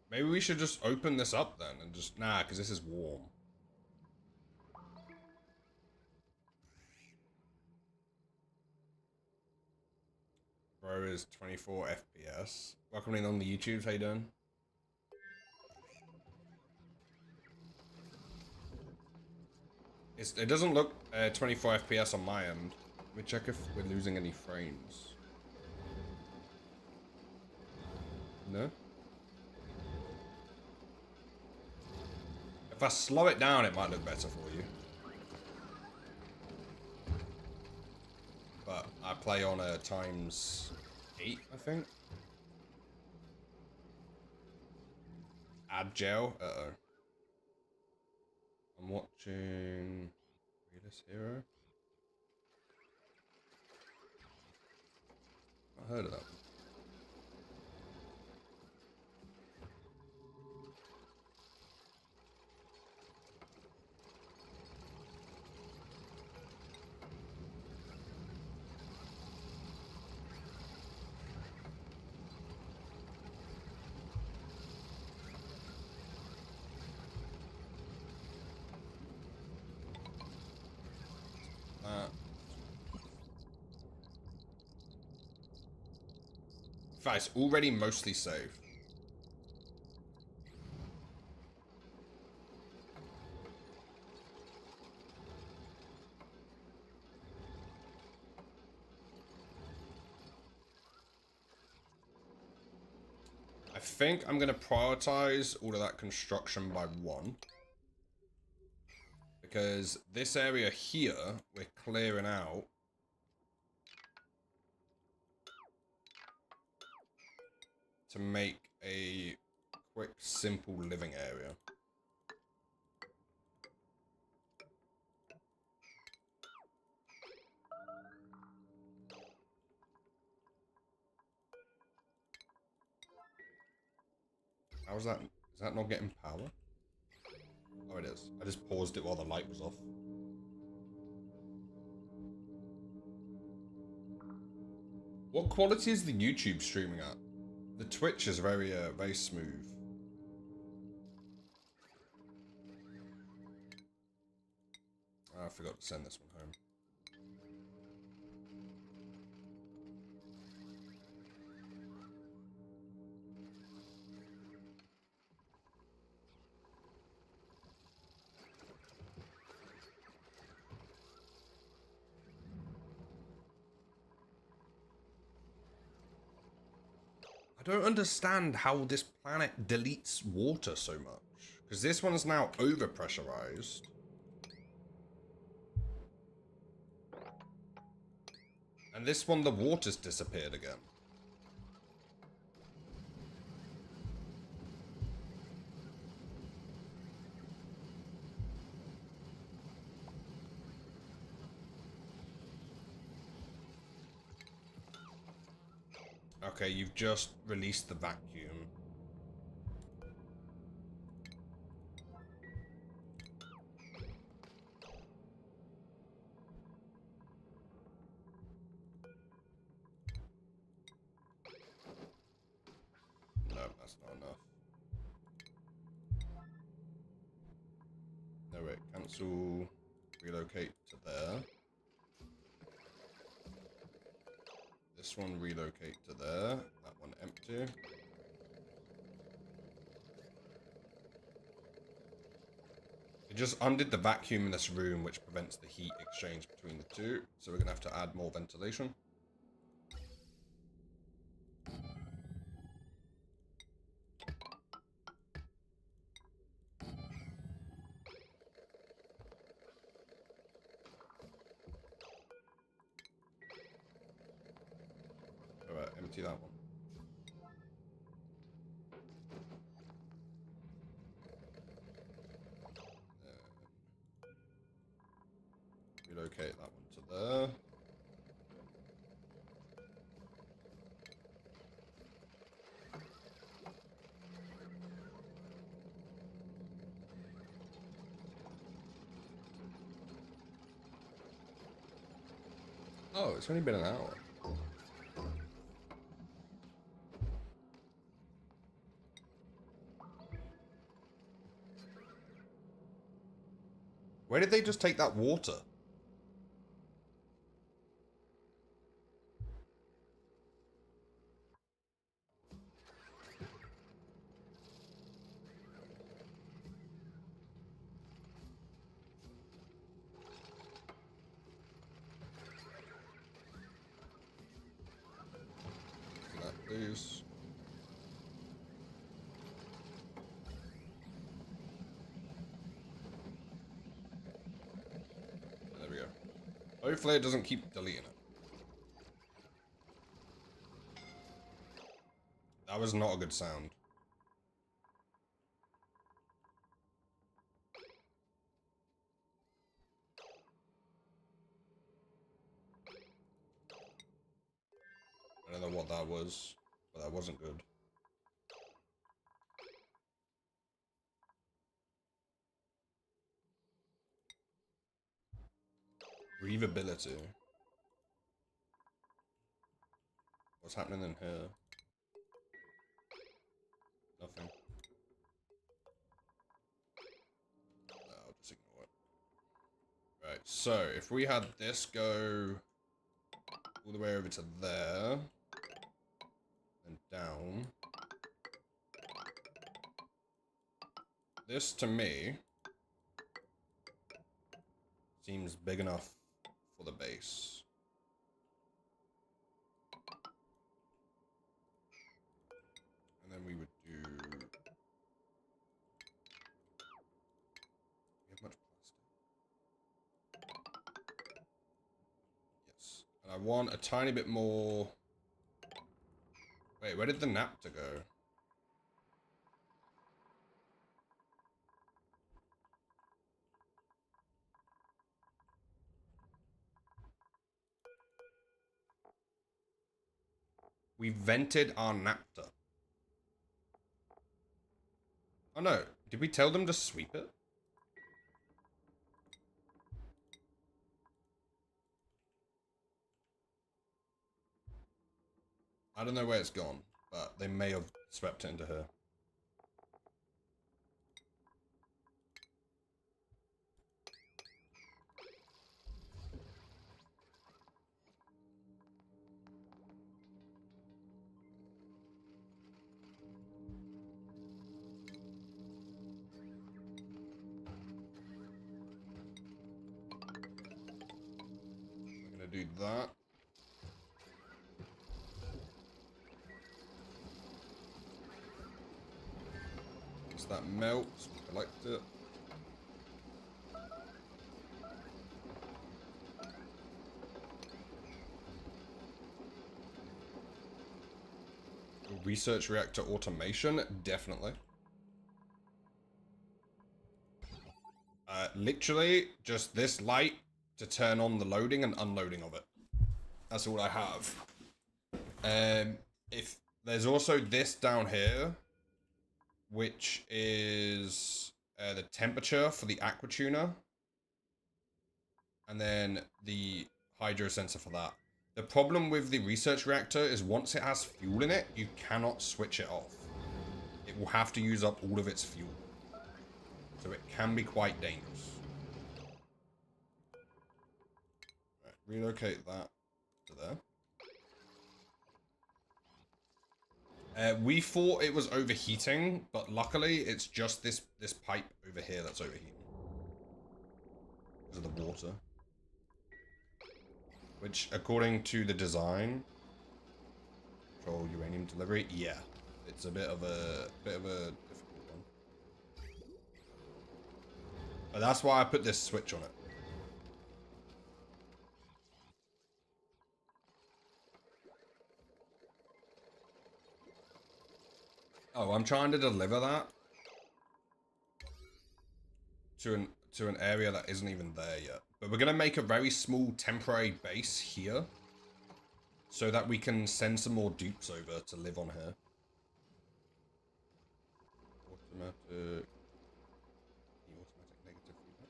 Maybe we should just open this up then and just... Nah, because this is warm. Bro is 24 FPS. Welcome in on the YouTube. How you doing? It doesn't look 24 FPS on my end. Let me check if we're losing any frames. No? If I slow it down, it might look better for you. But I play on a ×8, I think. Add gel. Uh-oh. I'm watching Realist Hero. I heard of that one. In fact, it's already mostly safe. I think I'm going to prioritize all of that construction by 1. Because this area here, we're clearing out. To make a quick, simple living area. How's that? Is that not getting power? Oh, it is. I just paused it while the light was off. What quality is the YouTube streaming at? The Twitch is very smooth. Oh, I forgot to send this one home. I don't understand how this planet deletes water so much. Because this one's now over-pressurized. And this one, the water's disappeared again. Okay, you've just released the vacuum. No, that's not enough. No, wait, cancel, relocate to there. This one relocate to there. That one empty. It just undid the vacuum in this room, which prevents the heat exchange between the two. So we're gonna have to add more ventilation. Alright, empty that one. Relocate that one to there. Oh, it's only been an hour. Where did they just take that water? batteries. There we go. Hopefully it doesn't keep deleting it. That was not a good sound. I don't know what that was, but that wasn't good. Breathability. What's happening in here? Nothing. No, I'll just ignore it. Right, so if we had this go all the way over to there and down, this to me seems big enough for the base. And then we would do... We have much plastic. Yes. And I want a tiny bit more... Wait, where did the napta go? We vented our napta. Oh no, did we tell them to sweep it? I don't know where it's gone, but they may have swept it into her. We're gonna do that. Once that melts, we collect it. Research reactor automation, definitely. Literally, just this light to turn on the loading and unloading of it. That's all I have. If there's also this down here, which is the temperature for the aqua tuner, and then the hydro sensor for that. The problem with the research reactor is once it has fuel in it, you cannot switch it off. It will have to use up all of its fuel. So it can be quite dangerous. Right, relocate that to there. We thought it was overheating, but luckily it's just this pipe over here that's overheating. Because of the water. Which, according to the design, control uranium delivery, yeah, it's a bit of a difficult one. But that's why I put this switch on it. Oh, I'm trying to deliver that to an area that isn't even there yet. But we're gonna make a very small temporary base here, so that we can send some more dupes over to live on here. Automatic negative feedback.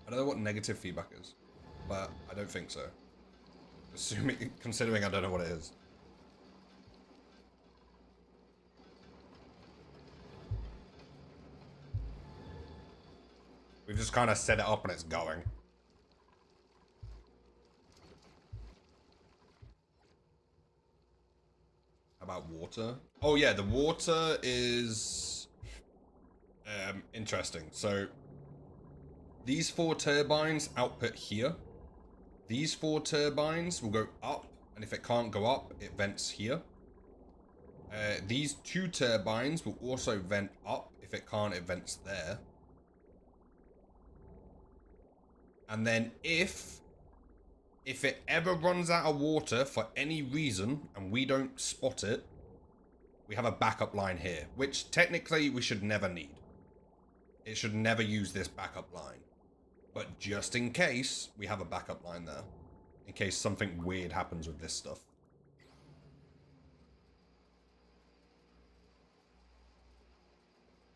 I don't know what negative feedback is, but I don't think so. Considering I don't know what it is. We've just kind of set it up and it's going. How about water? Oh yeah, the water is interesting. So these 4 turbines output here. These 4 turbines will go up, and if it can't go up, it vents here. These 2 turbines will also vent up. If it can't, it vents there. And then if it ever runs out of water for any reason and we don't spot it, we have a backup line here, which technically we should never need. It should never use this backup line. But just in case, we have a backup line there. In case something weird happens with this stuff.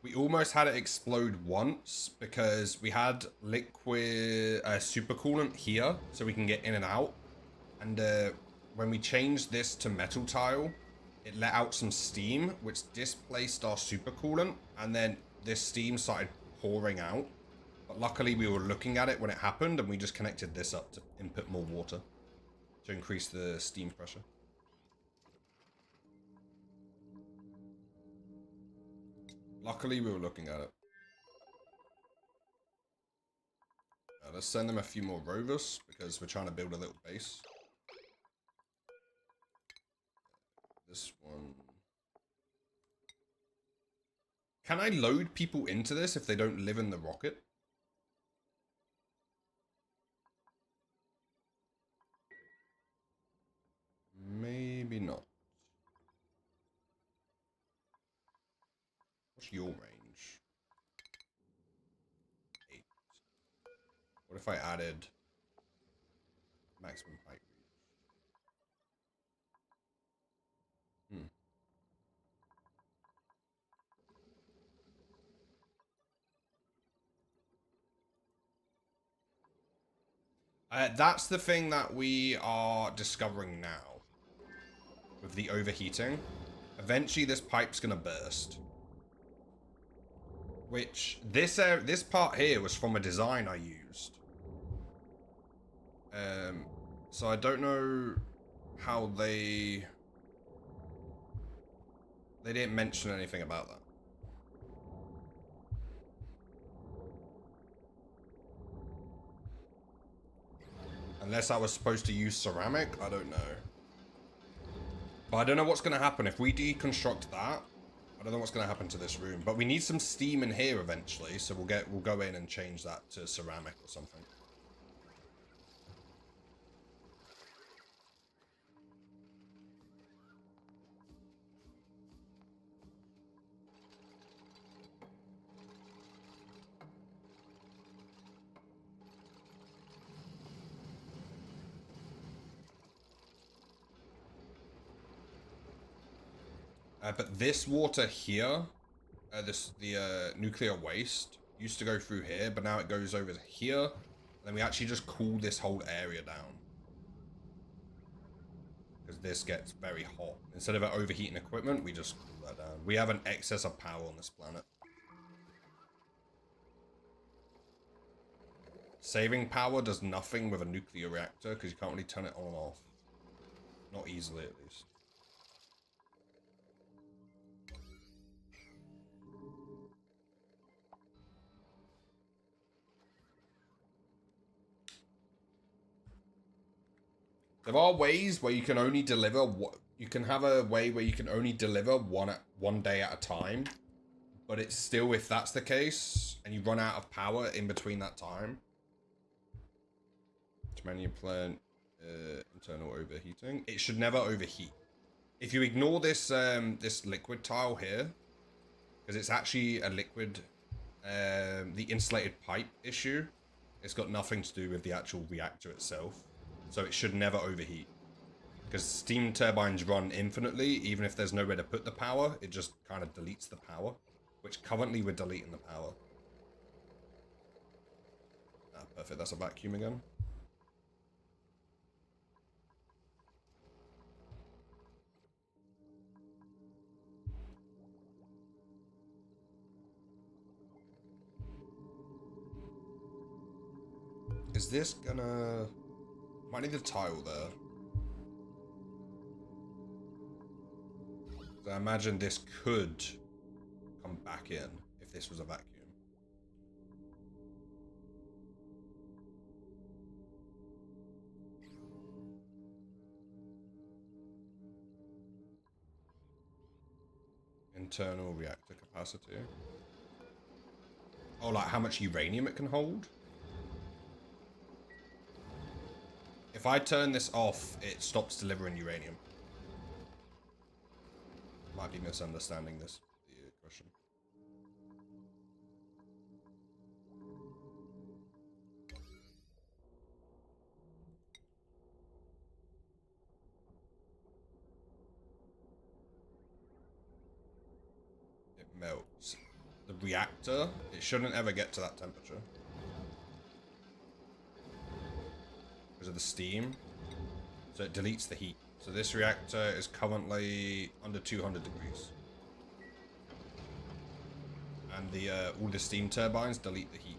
We almost had it explode once because we had liquid supercoolant here so we can get in and out. And when we changed this to metal tile, it let out some steam, which displaced our supercoolant. And then this steam started pouring out. But luckily we were looking at it when it happened and we just connected this up to input more water to increase the steam pressure. Luckily, we were looking at it. Let's send them a few more rovers because we're trying to build a little base. This one. Can I load people into this if they don't live in the rocket? Maybe not. What's your range? 8. What if I added maximum height reach? That's the thing that we are discovering now with the overheating. Eventually this pipe's gonna burst. Which, this part here was from a design I used. So I don't know how they didn't mention anything about that. Unless I was supposed to use ceramic, I don't know. But I don't know what's gonna happen if we deconstruct that. I don't know what's gonna happen to this room, but we need some steam in here eventually, so we'll go in and change that to ceramic or something. But this water here, the nuclear waste used to go through here, but now it goes over here. And then we actually just cool this whole area down. Because this gets very hot. Instead of it overheating equipment, we just cool that down. We have an excess of power on this planet. Saving power does nothing with a nuclear reactor because you can't really turn it on and off. Not easily, at least. There are ways where you can only deliver what you can have a way where you can only deliver one day at a time, but it's still, if that's the case and you run out of power in between that time. Menu plant internal overheating. It should never overheat. If you ignore this this liquid tile here, because it's actually a liquid, the insulated pipe issue, it's got nothing to do with the actual reactor itself. So it should never overheat. Because steam turbines run infinitely, even if there's nowhere to put the power, it just kind of deletes the power. Which currently we're deleting the power. Ah, perfect, that's a vacuum again. Is this gonna... Might need a tile there. So I imagine this could come back in if this was a vacuum. internal reactor capacity. Oh, like how much uranium it can hold? If I turn this off, it stops delivering uranium. Might be misunderstanding this question. It melts. The reactor, it shouldn't ever get to that temperature. Because of the steam. So it deletes the heat. So this reactor is currently under 200 degrees. And the all the steam turbines delete the heat.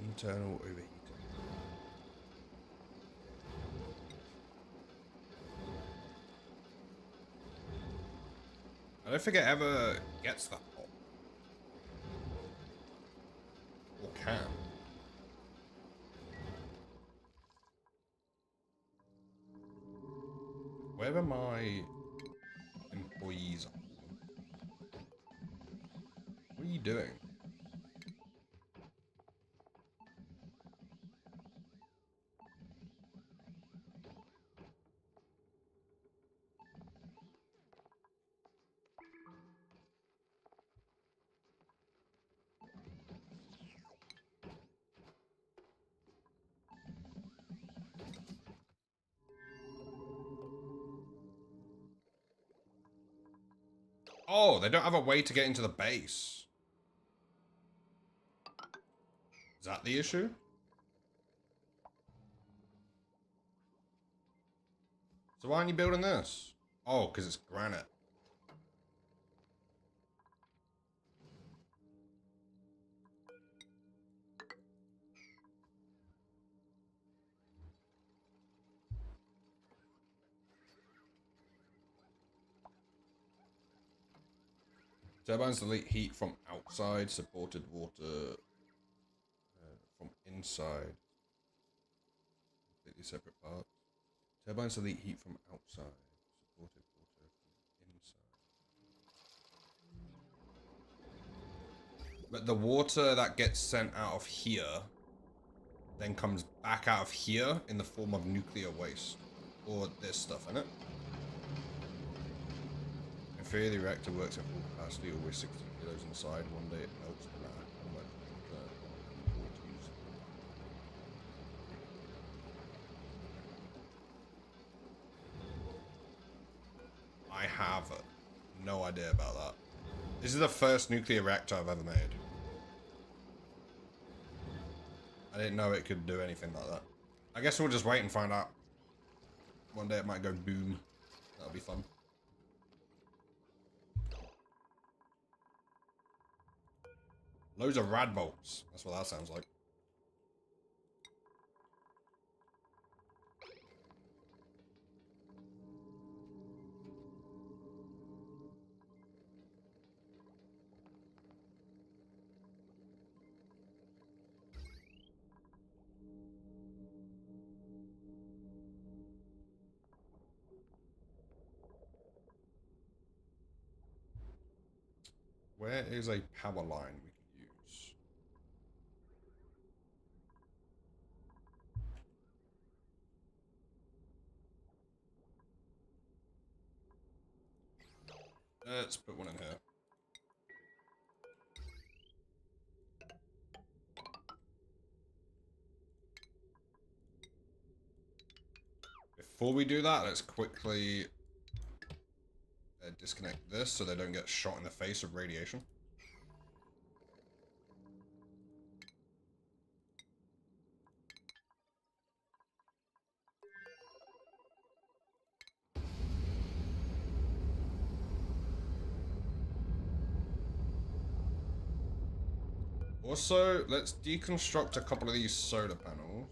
Internal overheating. I don't think it ever gets that hot. Or can. Where are my employees? What are you doing? Oh, they don't have a way to get into the base. Is that the issue? So why aren't you building this? Oh, because it's granite. Turbines delete heat from outside, supported water from inside. Completely separate parts. Turbines delete heat from outside, supported water from inside. But the water that gets sent out of here then comes back out of here in the form of nuclear waste. Or this stuff, innit? In theory, the reactor works at full capacity, always 60 kilos inside. One day it melts back. I have no idea about that. This is the first nuclear reactor I've ever made. I didn't know it could do anything like that. I guess we'll just wait and find out. One day it might go boom. That'll be fun. Loads of rad bolts. That's what that sounds like. Where is a power line we can use? Let's put one in here. Before we do that, let's quickly disconnect this so they don't get shot in the face of radiation. Also, let's deconstruct a couple of these solar panels.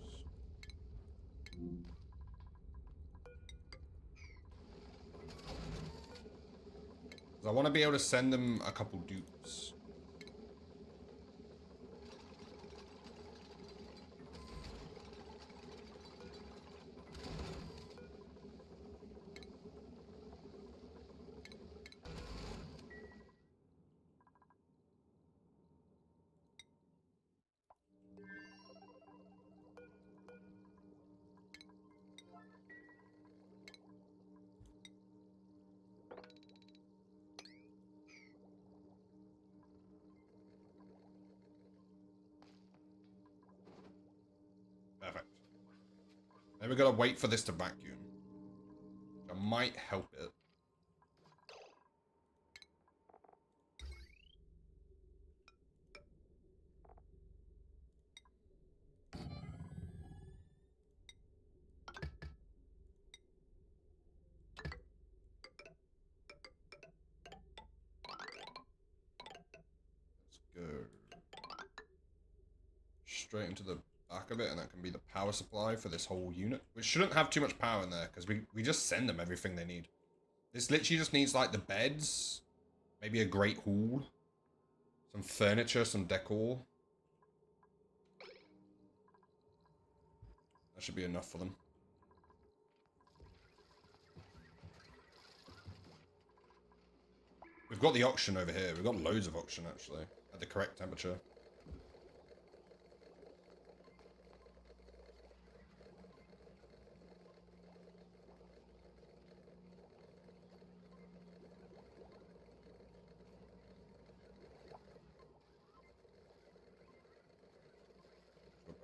I want to be able to send them a couple dupes. Then we gotta wait for this to vacuum. I might help it. Go straight into the back of it, and that can be the power supply for this whole unit, which shouldn't have too much power in there because we just send them everything they need. This literally just needs like the beds, maybe a great hall, some furniture, some decor. That should be enough for them. We've got the oxygen over here. We've got loads of oxygen actually at the correct temperature.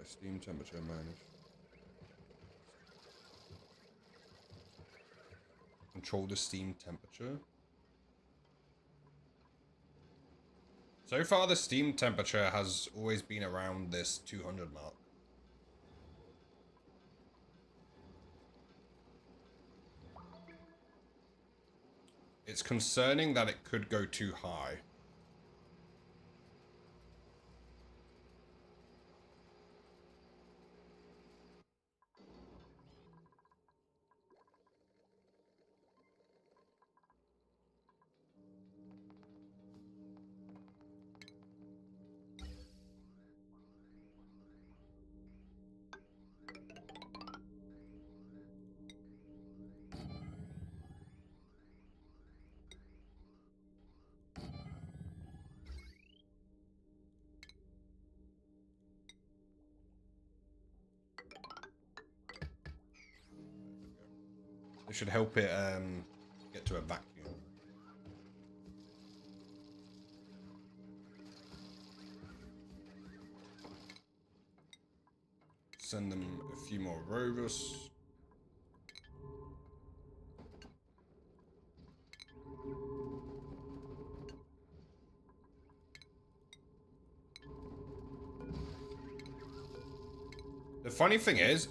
By steam temperature managed. Control the steam temperature. So far, the steam temperature has always been around this 200 mark. It's concerning that it could go too high. It should help it get to a vacuum. Send them a few more rovers. The funny thing is,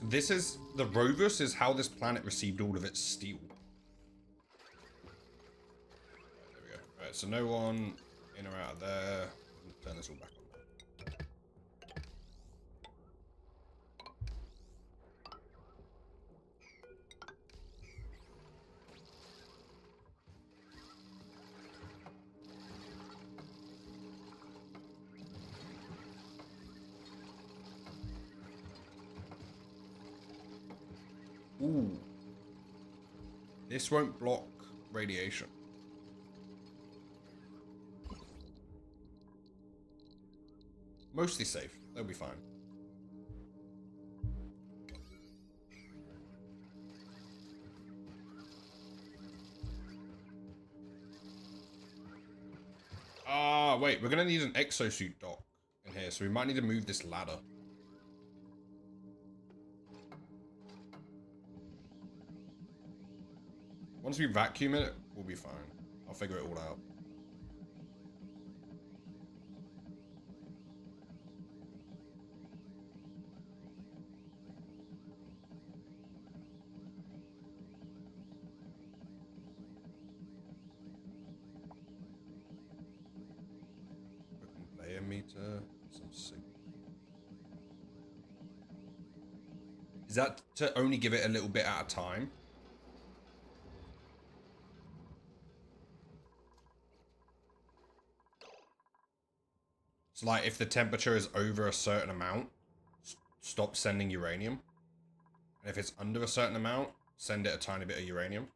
the rovers is how this planet received all of its steel. There we go. Alright, so no one in or out of there. Turn this all back on. Ooh. This won't block radiation. Mostly safe. They'll be fine. Ah, wait. We're going to need an exosuit dock in here, so we might need to move this ladder. Once we vacuum it, we'll be fine. I'll figure it all out. Layer meter, some signal. Is that to only give it a little bit at a time? So like if the temperature is over a certain amount, stop sending uranium. And if it's under a certain amount, send it a tiny bit of uranium.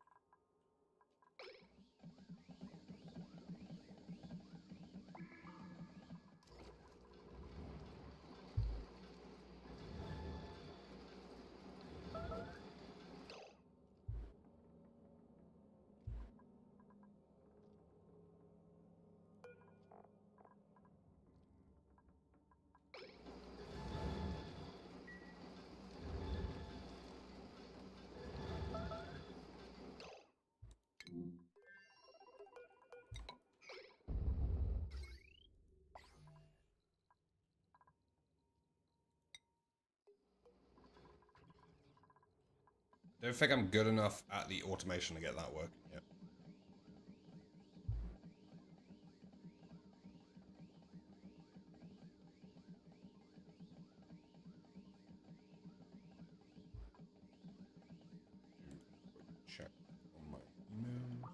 don't think I'm good enough at the automation to get that working yet. Check on my emails.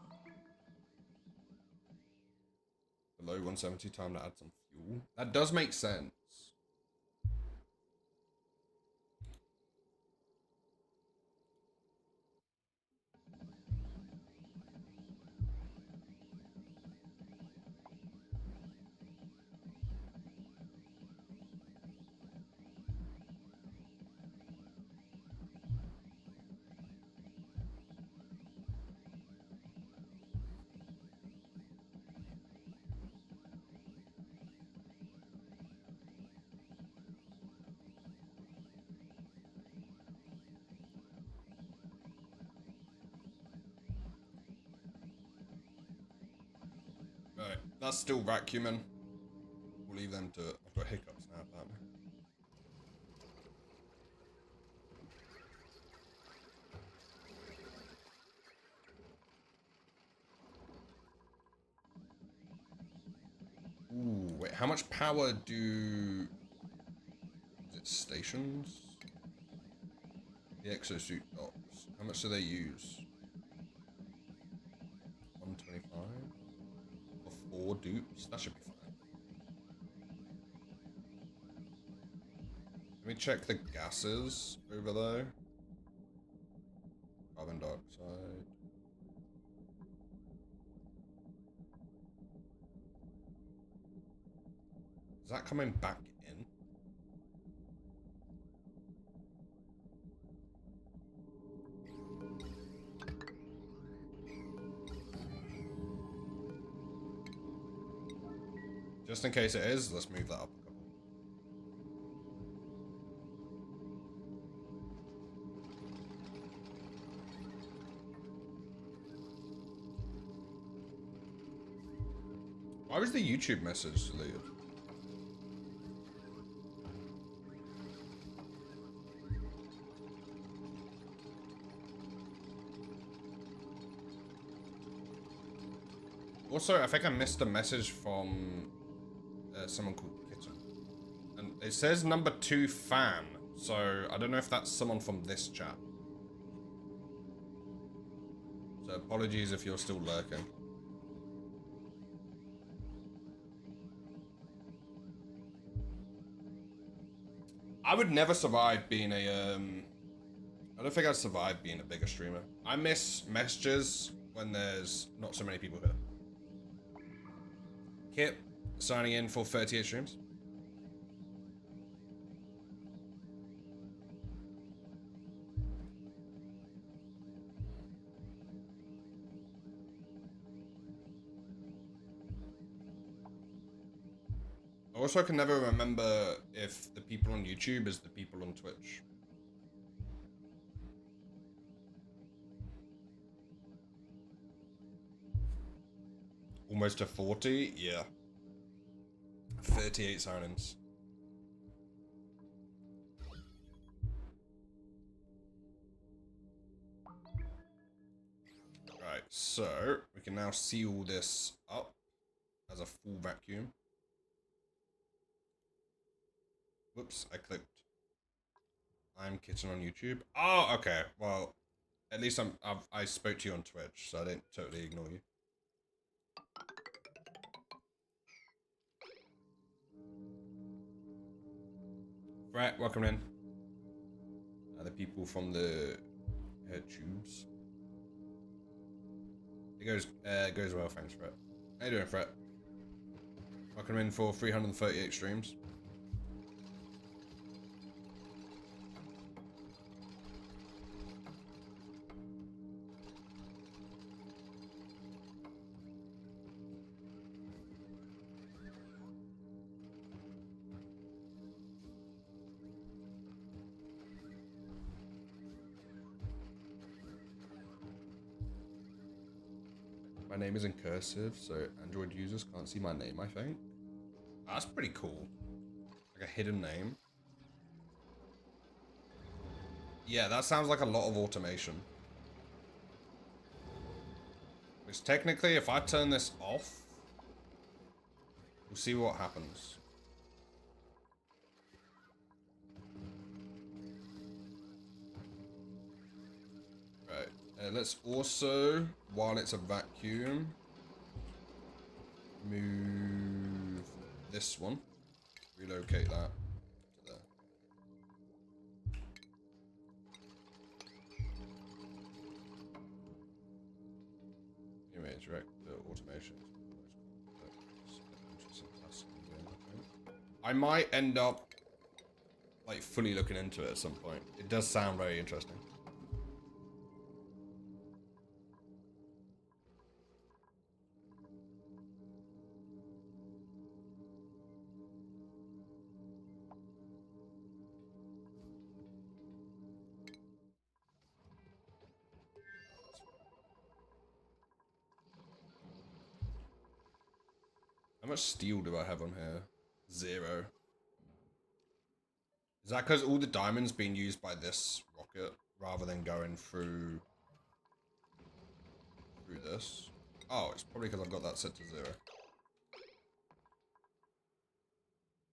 Below 170, time to add some fuel. That does make sense. Right, that's still vacuuming. We'll leave them to it. I've got hiccups now, apparently. Ooh, wait, how much power do... Is it stations? The exosuit docks. How much do they use? 125? For 4 dupes? That should be fine. Let me check the gases over there. Carbon dioxide. Is that coming back in? Just in case it is, let's move that up a couple. Why was the YouTube message deleted? Also, I think I missed a message from someone called Kitten. And it says number 2 fan, so I don't know if that's someone from this chat. So apologies if you're still lurking. I would never survive being a, I don't think I'd survive being a bigger streamer. I miss messages when there's not so many people here. Kit, signing in for 38 streams. Also, I can never remember if the people on YouTube is the people on Twitch. Almost to 40? Yeah. 38 sign-ins. Right, so we can now seal this up as a full vacuum. Whoops, I clicked. I'm Kitten on YouTube. Oh, okay. Well, at least I spoke to you on Twitch, so I didn't totally ignore you. Right, welcome in. The people from the tubes. It goes well, thanks, Fred. How you doing, Fred? Welcome in for 338 streams. My name is in cursive, so Android users can't see my name, I think. That's pretty cool. Like a hidden name. Yeah, that sounds like a lot of automation. Which technically, if I turn this off, we'll see what happens. Right. Let's also, while it's a vacuum, move this one. Relocate that to there. Anyway, direct automation. I might end up like fully looking into it at some point. It does sound very interesting. How much steel do I have on here? 0. Is that because all the diamonds being used by this rocket rather than going through this? Oh, it's probably because I've got that set to 0.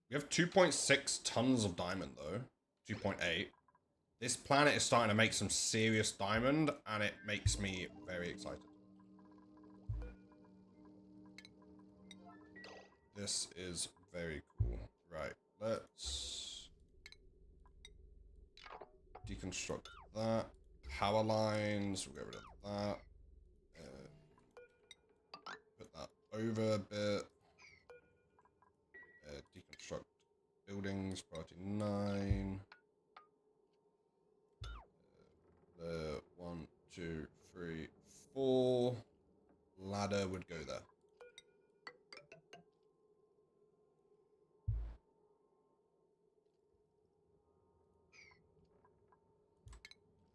We have 2.6 tons of diamond though. 2.8. This planet is starting to make some serious diamond, and it makes me very excited. This is very cool. Right, let's deconstruct that. Power lines, we'll get rid of that. Put that over a bit. Deconstruct buildings, priority 9. The 1, 2, 3, 4. Ladder would go there.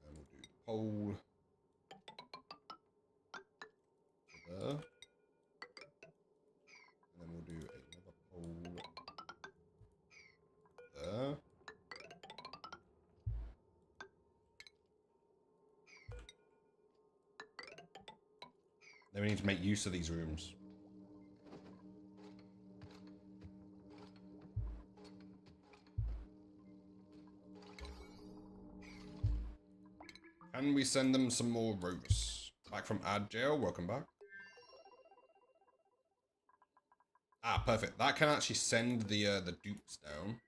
And we'll do the pole there. And then we'll do another pole there. Then we need to make use of these rooms. Can we send them some more ropes? Back from ad jail, welcome back. Ah, perfect. That can actually send the dupes down.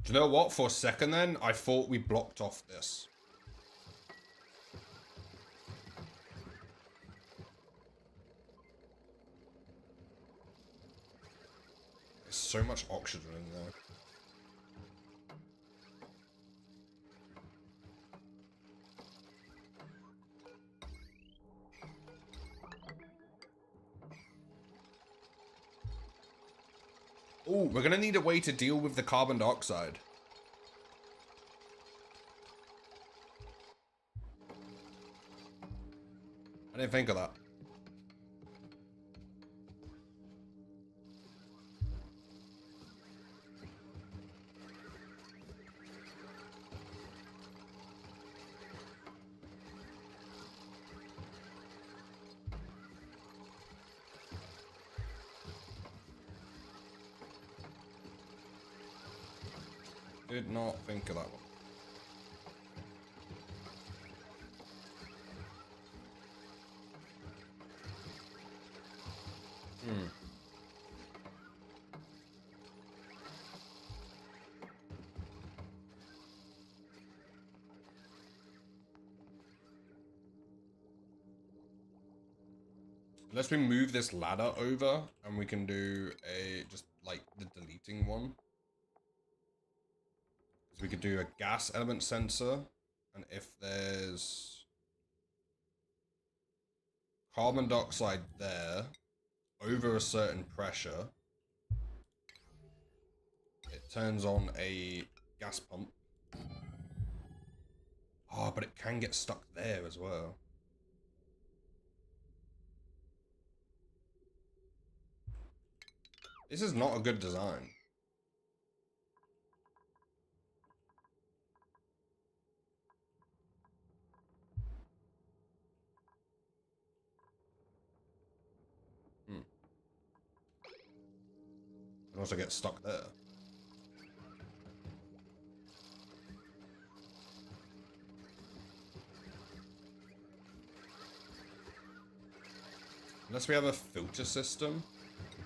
Do you know what? For a second then, I thought we blocked off this. There's so much oxygen in there. Oh, we're gonna need a way to deal with the carbon dioxide. I didn't think of that. Did not think of that one. Let's move this ladder over, and we can do a, just like the deleting one. Because we could do a gas element sensor, and if there's carbon dioxide there, over a certain pressure, it turns on a gas pump. Oh, but it can get stuck there as well. This is not a good design. And also get stuck there. Unless we have a filter system.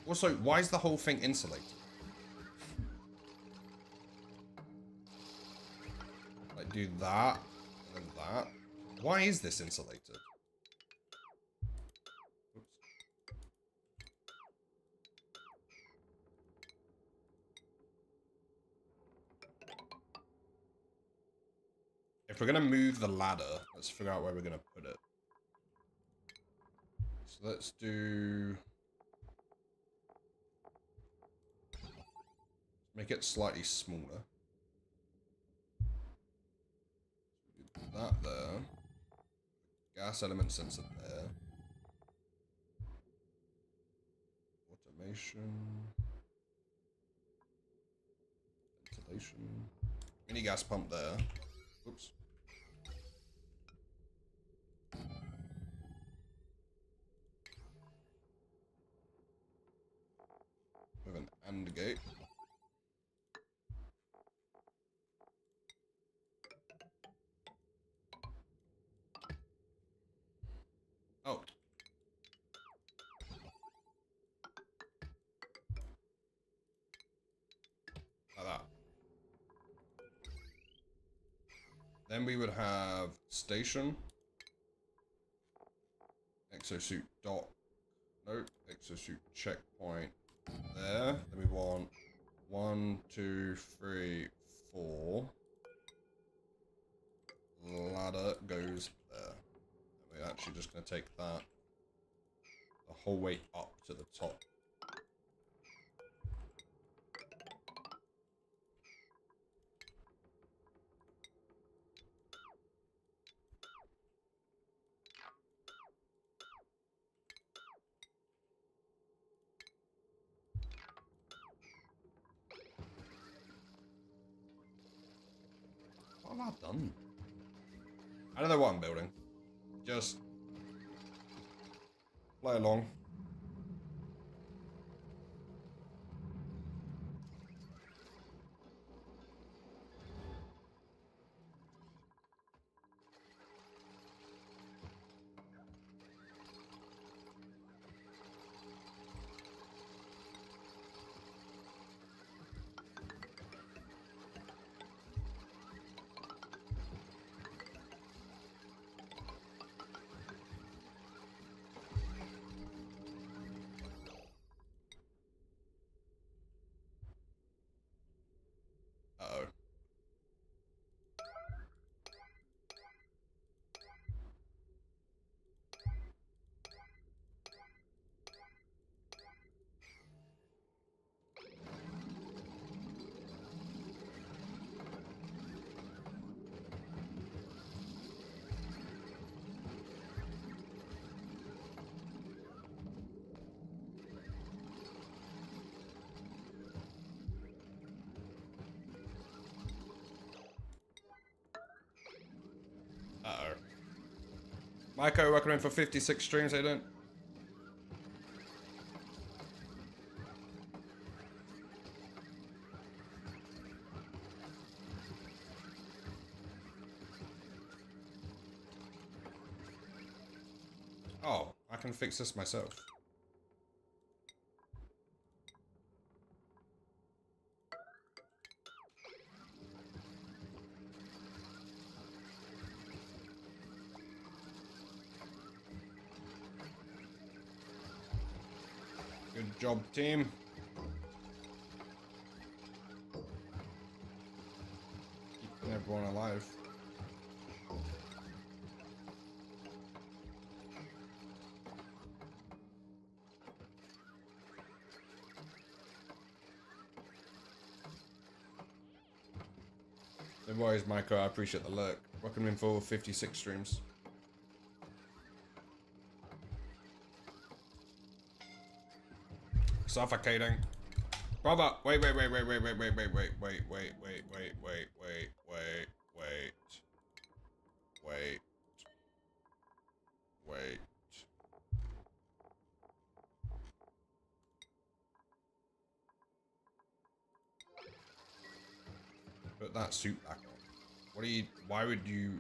Also, why is the whole thing insulated? Like, do that, and that. Why is this insulated? Oops. If we're gonna move the ladder, let's figure out where we're gonna put it. So let's do... Make it slightly smaller. That there. Gas element sensor there. Automation. Ventilation. Mini gas pump there. Oops. With an AND gate. Oh. Like that. Then we would have station. Exosuit dock. Nope. Exosuit checkpoint. There. Then we want 1, 2, 3, 4. Ladder goes there. And we're actually just going to take that the whole way up to the top. What have I done? I don't know what I'm building. Just play along. Uh-oh. Uh-oh. Maiko, welcome in for 56 streams, how you doing? Oh, I can fix this myself. Good job, team. Keeping everyone alive. No worries, Michael. I appreciate the lurk. Welcome in for 56 streams. Suffocating. Brother, wait, wait, wait, wait, wait, wait, wait, wait, wait, wait, wait, wait, wait, wait, wait, wait, wait, wait. Put that suit back on. What are you, why would you?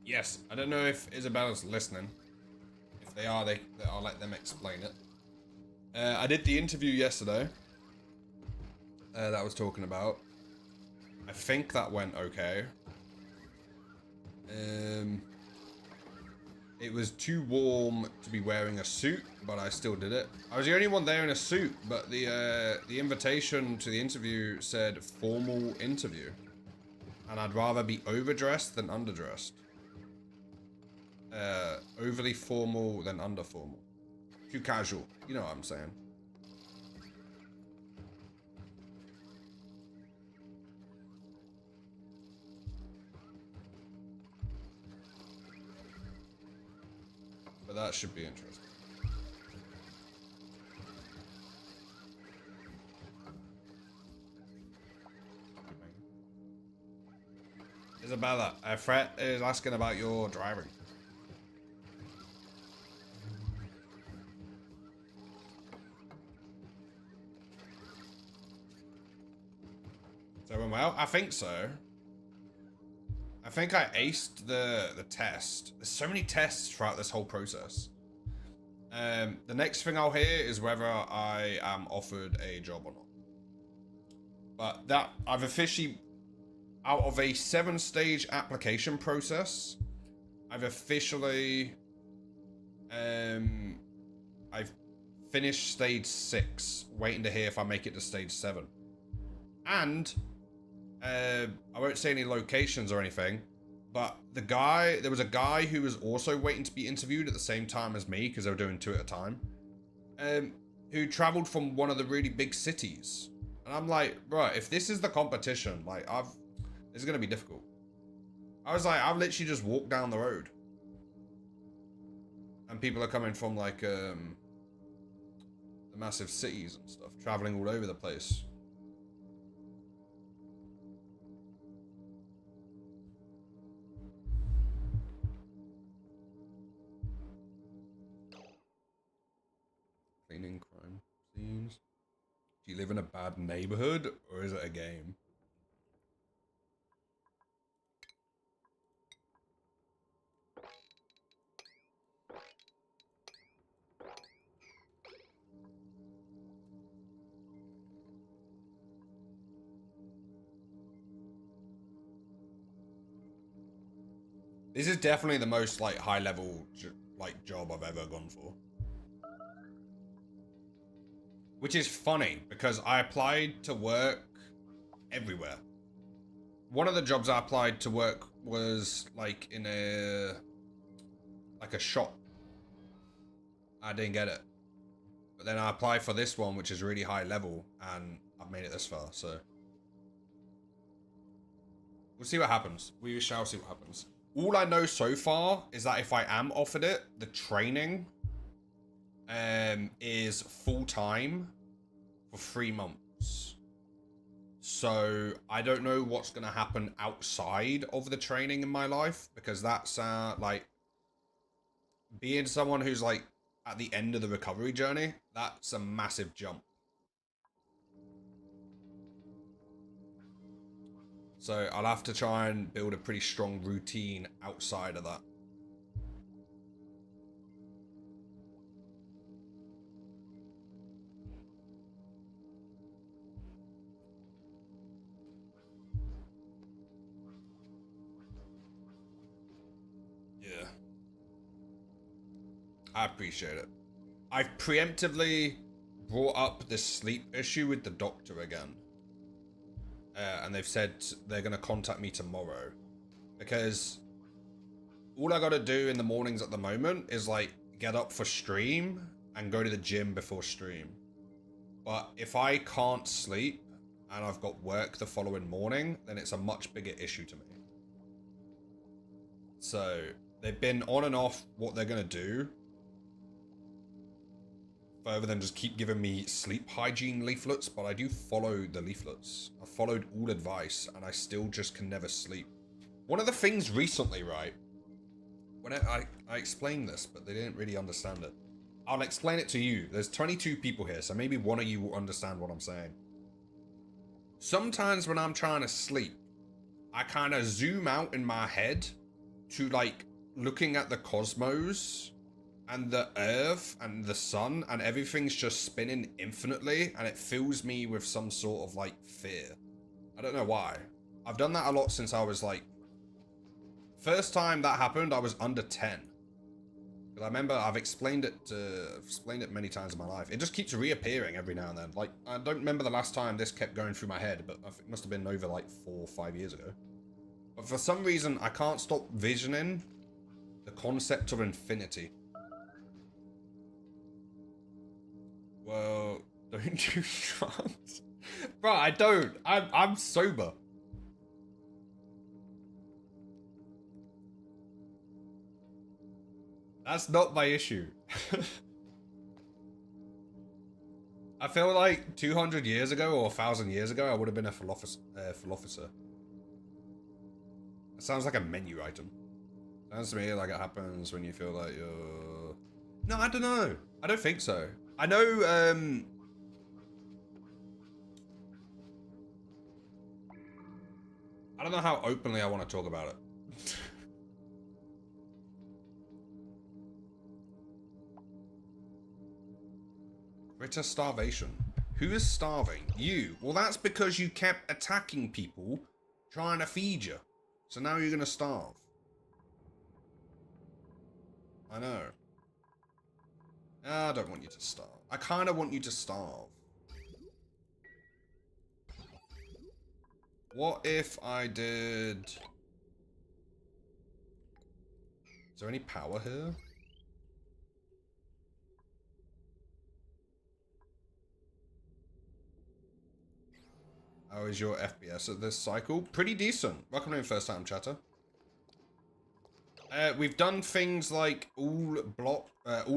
Yes, I don't know if Isabella's listening. If they are, I'll let them explain it. I did the interview yesterday that I was talking about. I think that went okay. It was too warm to be wearing a suit, but I still did it. I was the only one there in a suit, but the invitation to the interview said formal interview. And I'd rather be overdressed than underdressed. Overly formal than under formal. Too casual. You know what I'm saying. But that should be interesting. Isabella, Fred is asking about your driving. So it went well? I think so. I think I aced the test. There's so many tests throughout this whole process. The next thing I'll hear is whether I am offered a job or not. But that, I've officially, out of a 7-stage application process, I've officially, I've finished stage 6, waiting to hear if I make it to stage 7. And I won't say any locations or anything, but there was a guy who was also waiting to be interviewed at the same time as me, because they were doing 2 at a time, who traveled from one of the really big cities. And I'm like, bro, if this is the competition, like, this is going to be difficult. I was like, I've literally just walked down the road. And people are coming from, like, the massive cities and stuff, traveling all over the place. Cleaning crime scenes. Do you live in a bad neighborhood, or is it a game? This is definitely the most, like, high-level, like, job I've ever gone for. Which is funny, because I applied to work everywhere. One of the jobs I applied to work was, like, in a shop. I didn't get it. But then I applied for this one, which is really high level, and I've made it this far, so. We'll see what happens. We shall see what happens. All I know so far is that if I am offered it, the training is full-time for 3 months. So I don't know what's going to happen outside of the training in my life, because that's like, being someone who's like at the end of the recovery journey, that's a massive jump. So I'll have to try and build a pretty strong routine outside of that. Yeah. I appreciate it. I've preemptively brought up this sleep issue with the doctor again. And they've said they're going to contact me tomorrow. Because all I got to do in the mornings at the moment is, like, get up for stream and go to the gym before stream. But if I can't sleep and I've got work the following morning, then it's a much bigger issue to me. So they've been on and off what they're going to do, further than just keep giving me sleep hygiene leaflets, but I do follow the leaflets. I've followed all advice, and I still just can never sleep. One of the things recently, right, when I explained this, but they didn't really understand it. I'll explain it to you. There's 22 people here, so maybe one of you will understand what I'm saying. Sometimes when I'm trying to sleep, I kind of zoom out in my head to like looking at the cosmos and the earth and the sun, and everything's just spinning infinitely, and it fills me with some sort of like fear. I don't know why. I've done that a lot since I was like, first time that happened, I was under 10. Because I remember I've explained it many times in my life. It just keeps reappearing every now and then. Like, I don't remember the last time this kept going through my head, but I think it must have been over like 4 or 5 years ago. But for some reason, I can't stop visioning the concept of infinity. Well, don't you drugs? Bro, I don't. I'm sober. That's not my issue. I feel like 200 years ago or 1,000 years ago, I would have been a philosopher. It sounds like a menu item. Sounds to me like it happens when you feel like you're... No, I don't know. I don't think so. I know, I don't know how openly I want to talk about it. Critter starvation. Who is starving? You. Well, that's because you kept attacking people trying to feed you. So now you're going to starve. I know. I don't want you to starve. I kind of want you to starve. What if I did... Is there any power here? How is your FPS at this cycle? Pretty decent. Welcome in first time chatter. We've done things like all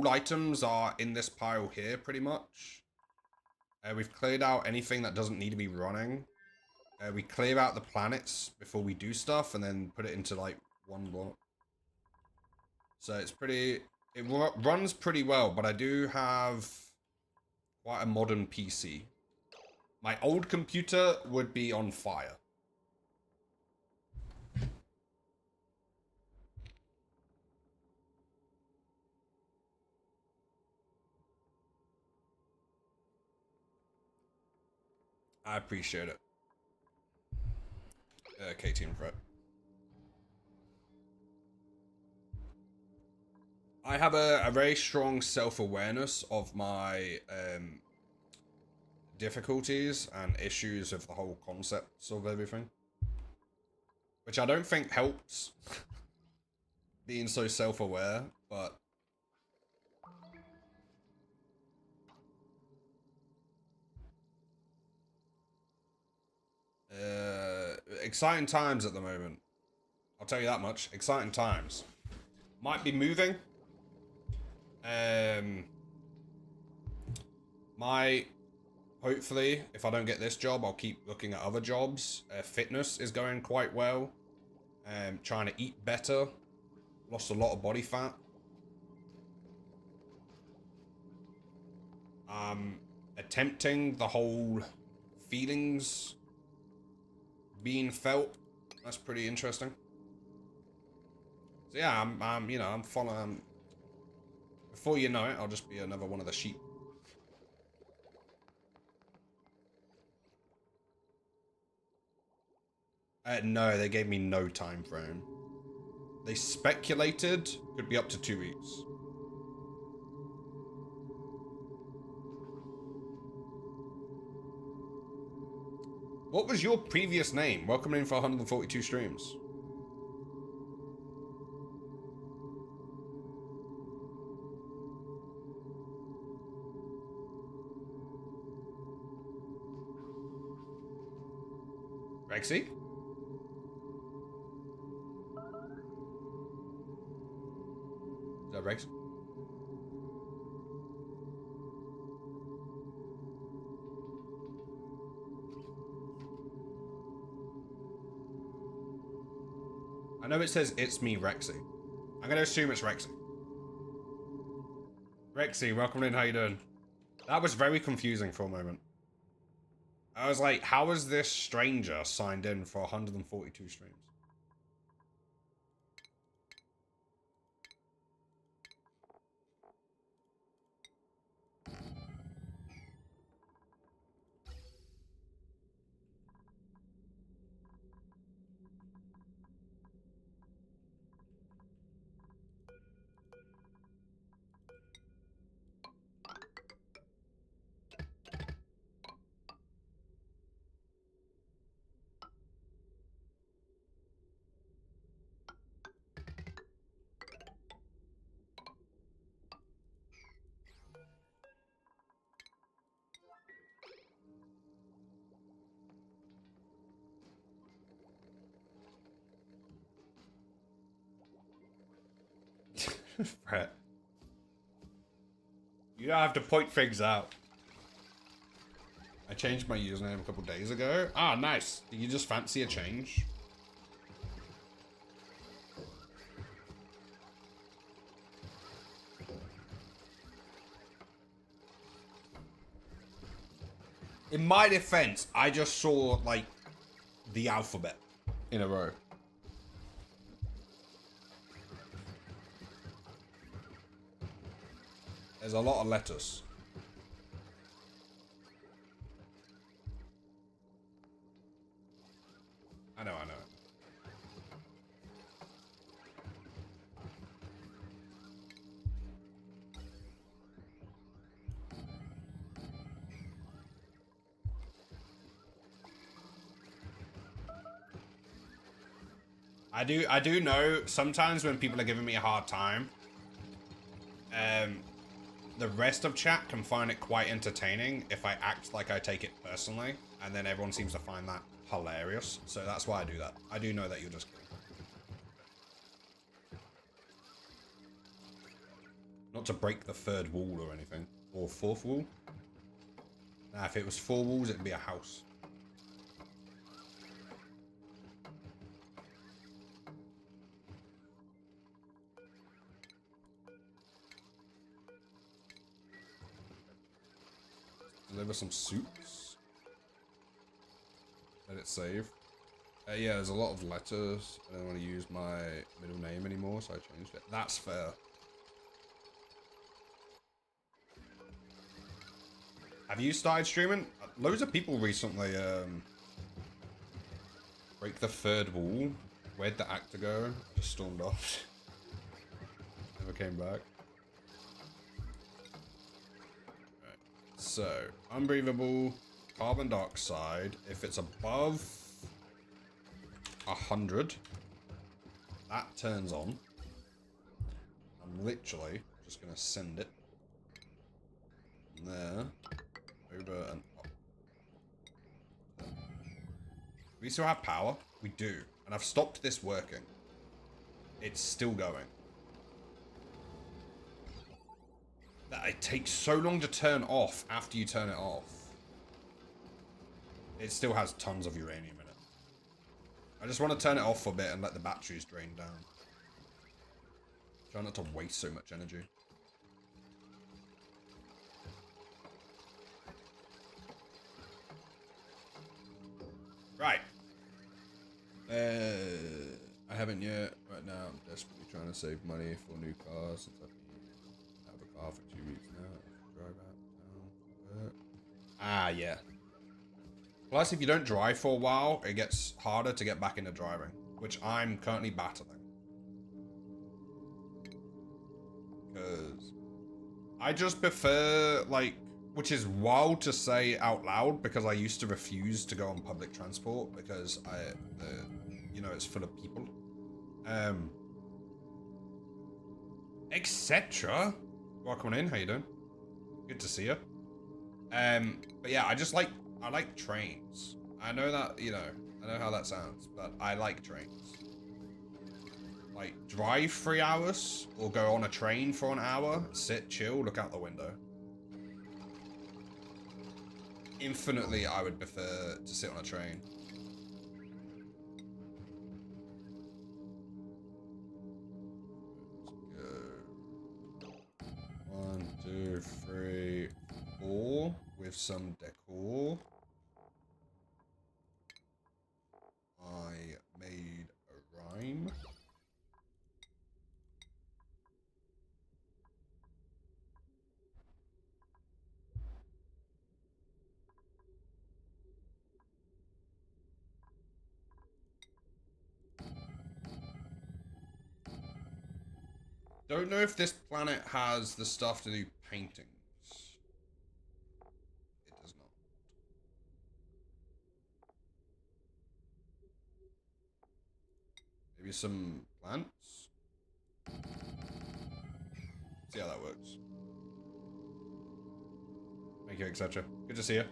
items are in this pile here, pretty much. We've cleared out anything that doesn't need to be running. We clear out the planets before we do stuff, and then put it into like one block. So it's pretty. It runs pretty well, but I do have quite a modern PC. My old computer would be on fire. I appreciate it. K-Team Fret. I have a very strong self-awareness of my difficulties and issues with the whole concepts of everything. Which I don't think helps being so self-aware, but... exciting times at the moment. I'll tell you that much. Exciting times. Might be moving. Hopefully, if I don't get this job, I'll keep looking at other jobs. Fitness is going quite well. Trying to eat better. Lost a lot of body fat. Attempting the whole feelings being felt. That's pretty interesting. So yeah, I'm following. Before you know it, I'll just be another one of the sheep. No, they gave me no time frame. They speculated could be up to 2 weeks. What was your previous name? Welcome in for 142 streams. Rexy? Is that Rex? I know it says it's me, Rexy. I'm gonna assume it's Rexy. Rexy, welcome in, how you doing? That was very confusing for a moment. I was like, how is this stranger signed in for 142 streams? Brett. You don't have to point things out. I changed my username a couple days ago. Ah, nice. Do you just fancy a change? In my defense, I just saw, like, the alphabet in a row. There's a lot of letters. I know. I do know sometimes when people are giving me a hard time, the rest of chat can find it quite entertaining if I act like I take it personally, and then everyone seems to find that hilarious. So that's why I do that. I do know that you're just kidding. Not to break the third wall or anything. Or fourth wall. Nah, if it was 4 walls, it'd be a house. Deliver some soups. Let it save. Yeah, there's a lot of letters. I don't want to use my middle name anymore, so I changed it. That's fair. Have you started streaming? Loads of people recently break the third wall. Where'd the actor go? Just stormed off. Never came back. Right. So, unbreathable carbon dioxide. If it's above 100, that turns on. I'm literally just gonna send it from there over and up. We still have power? We do. And I've stopped this working. It's still going. That it takes so long to turn off after you turn it off. It still has tons of uranium in it. I just want to turn it off for a bit and let the batteries drain down. Try not to waste so much energy. Right. I haven't yet. Right now, I'm desperately trying to save money for new cars since I've been out of a car for 2 weeks now. Drive out town. Ah, yeah. Plus, if you don't drive for a while, it gets harder to get back into driving, which I'm currently battling. Because I just prefer, like, which is wild to say out loud because I used to refuse to go on public transport because you know, it's full of people. Etc. Welcome in, how you doing? Good to see you. But yeah, I like trains. I know that, you know, I know how that sounds, but I like trains. Like, drive 3 hours, or go on a train for an hour, sit, chill, look out the window. Infinitely, I would prefer to sit on a train. Let's go. 1, 2, 3, 4, with some decor. I made a rhyme. Don't know if this planet has the stuff to do paintings. It does not. Maybe some plants? See how that works. Thank you, etc. Good to see you.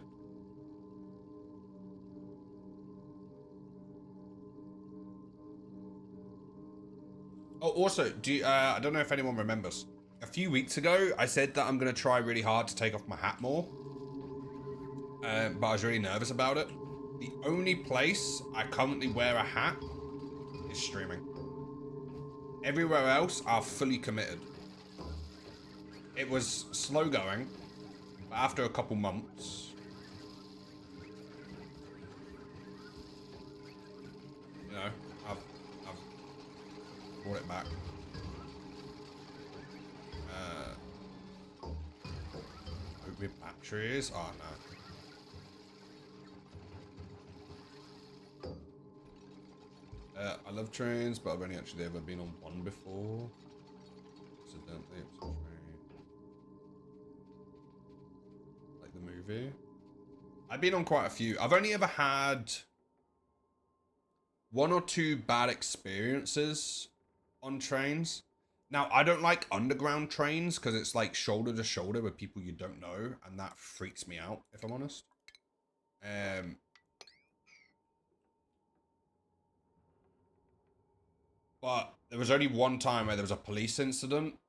Oh, also, I don't know if anyone remembers. A few weeks ago, I said that I'm going to try really hard to take off my hat more. But I was really nervous about it. The only place I currently wear a hat is streaming. Everywhere else, I've fully committed. It was slow going, but after a couple months, you know, I've brought it back. With batteries? Oh no. I love trains, but I've only actually ever been on one before. Accidentally, it was a train. Like the movie. I've been on quite a few. I've only ever had 1 or 2 bad experiences on trains. Now, I don't like underground trains because it's like shoulder to shoulder with people you don't know, and that freaks me out, if I'm honest. But there was only one time where there was a police incident.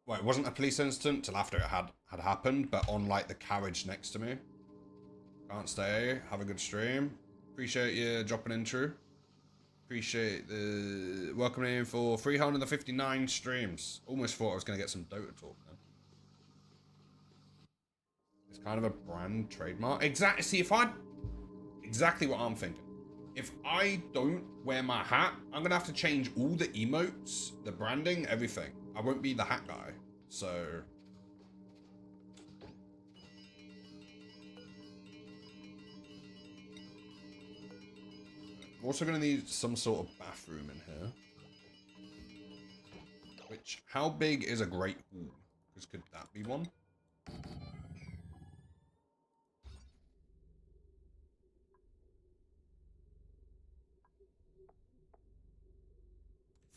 Well, it wasn't a police incident till after it had happened, but on like the carriage next to me. Can't stay. Have a good stream. Appreciate you dropping in, True. Appreciate the welcoming in for 359 streams. Almost thought I was going to get some Dota talk then. It's kind of a brand trademark. Exactly. See, exactly what I'm thinking. If I don't wear my hat, I'm going to have to change all the emotes, the branding, everything. I won't be the hat guy. So... I'm also going to need some sort of bathroom in here. Which, how big is a great hall? Because could that be one?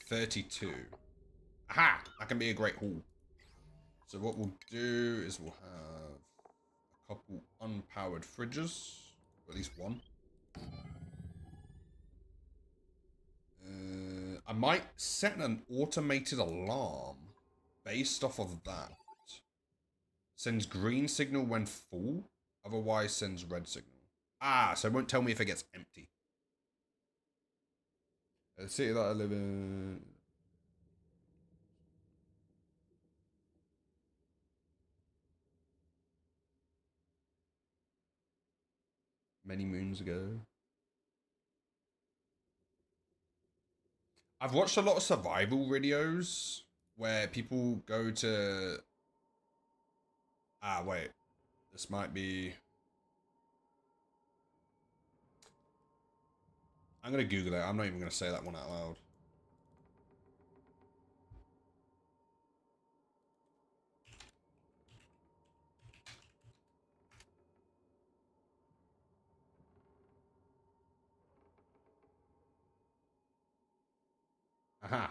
$32. Aha! That can be a great hall. So what we'll do is we'll have a couple unpowered fridges. Or at least one. I might set an automated alarm based off of that. Sends green signal when full, otherwise sends red signal. Ah, so it won't tell me if it gets empty. The city that I live in... many moons ago. I've watched a lot of survival videos where people go to... Ah, wait. This might be... I'm going to Google it. I'm not even going to say that one out loud. Aha.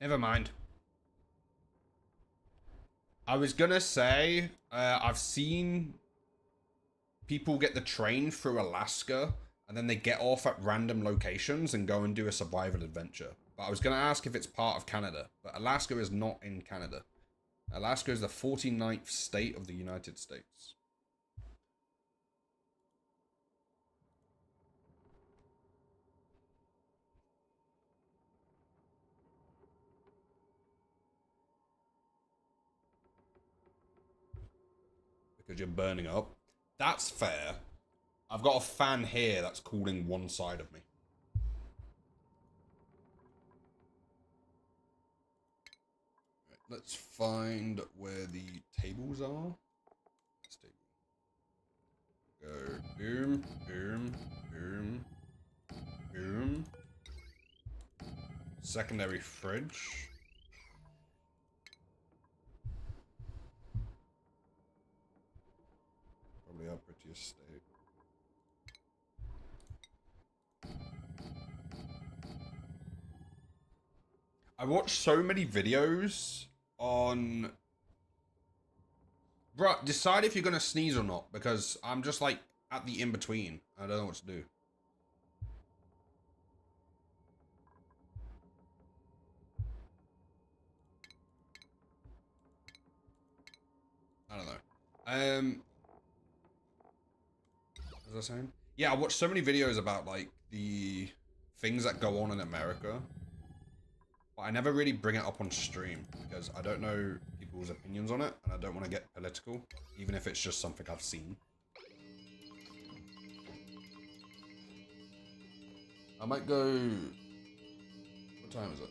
Never mind. I was going to say, I've seen people get the train through Alaska and then they get off at random locations and go and do a survival adventure. But I was going to ask if it's part of Canada, but Alaska is not in Canada. Alaska is the 49th state of the United States. Because you're burning up. That's fair. I've got a fan here that's cooling one side of me. Right, let's find where the tables are. This table. Go boom, boom, boom, boom. Secondary fridge. Probably our prettiest state. I watched so many videos on... Bruh, decide if you're gonna sneeze or not, because I'm just like at the in-between. I don't know what to do. I don't know. What was I saying? Yeah, I watched so many videos about like the things that go on in America, but I never really bring it up on stream because I don't know people's opinions on it, and I don't want to get political, even if it's just something I've seen. I might go... What time is it?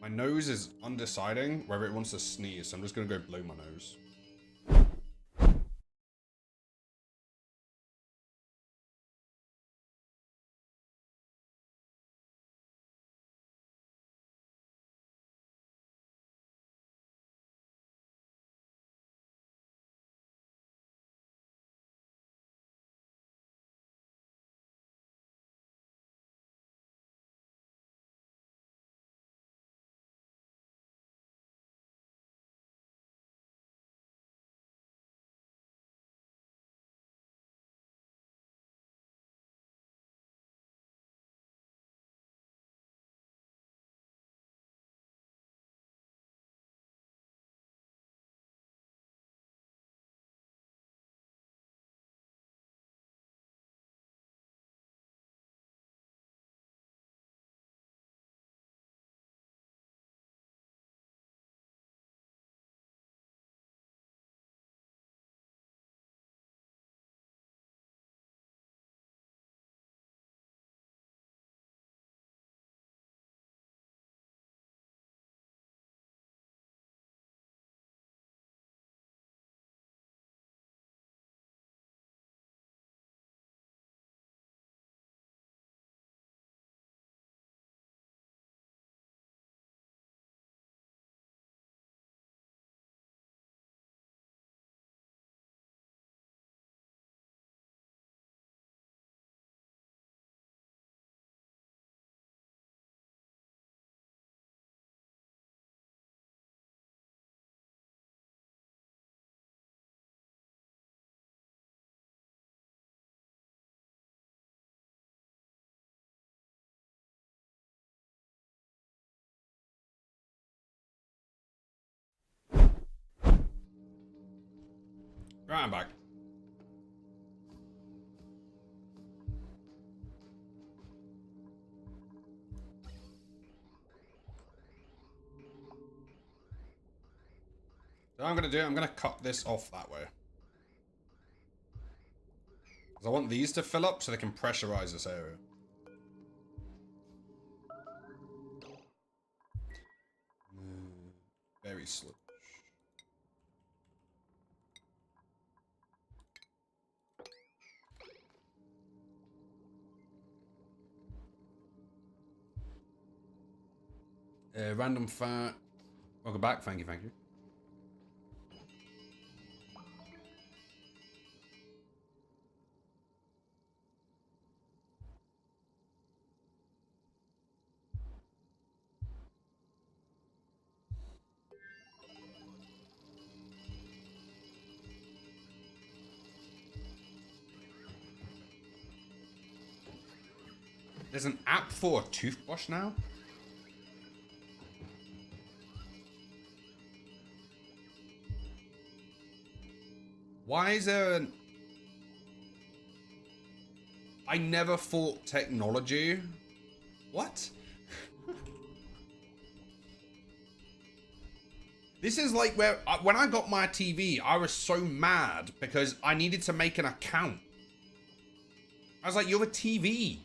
My nose is undeciding whether it wants to sneeze, so I'm just gonna go blow my nose. Right, I'm back. So what I'm gonna do, I'm gonna cut this off that way. Because I want these to fill up so they can pressurize this area. Very slow. Random fat. Welcome back. Thank you, thank you. There's an app for a toothbrush now? Why is there an... I never thought technology... What? This is like where... when I got my TV, I was so mad because I needed to make an account. I was like, you're a TV.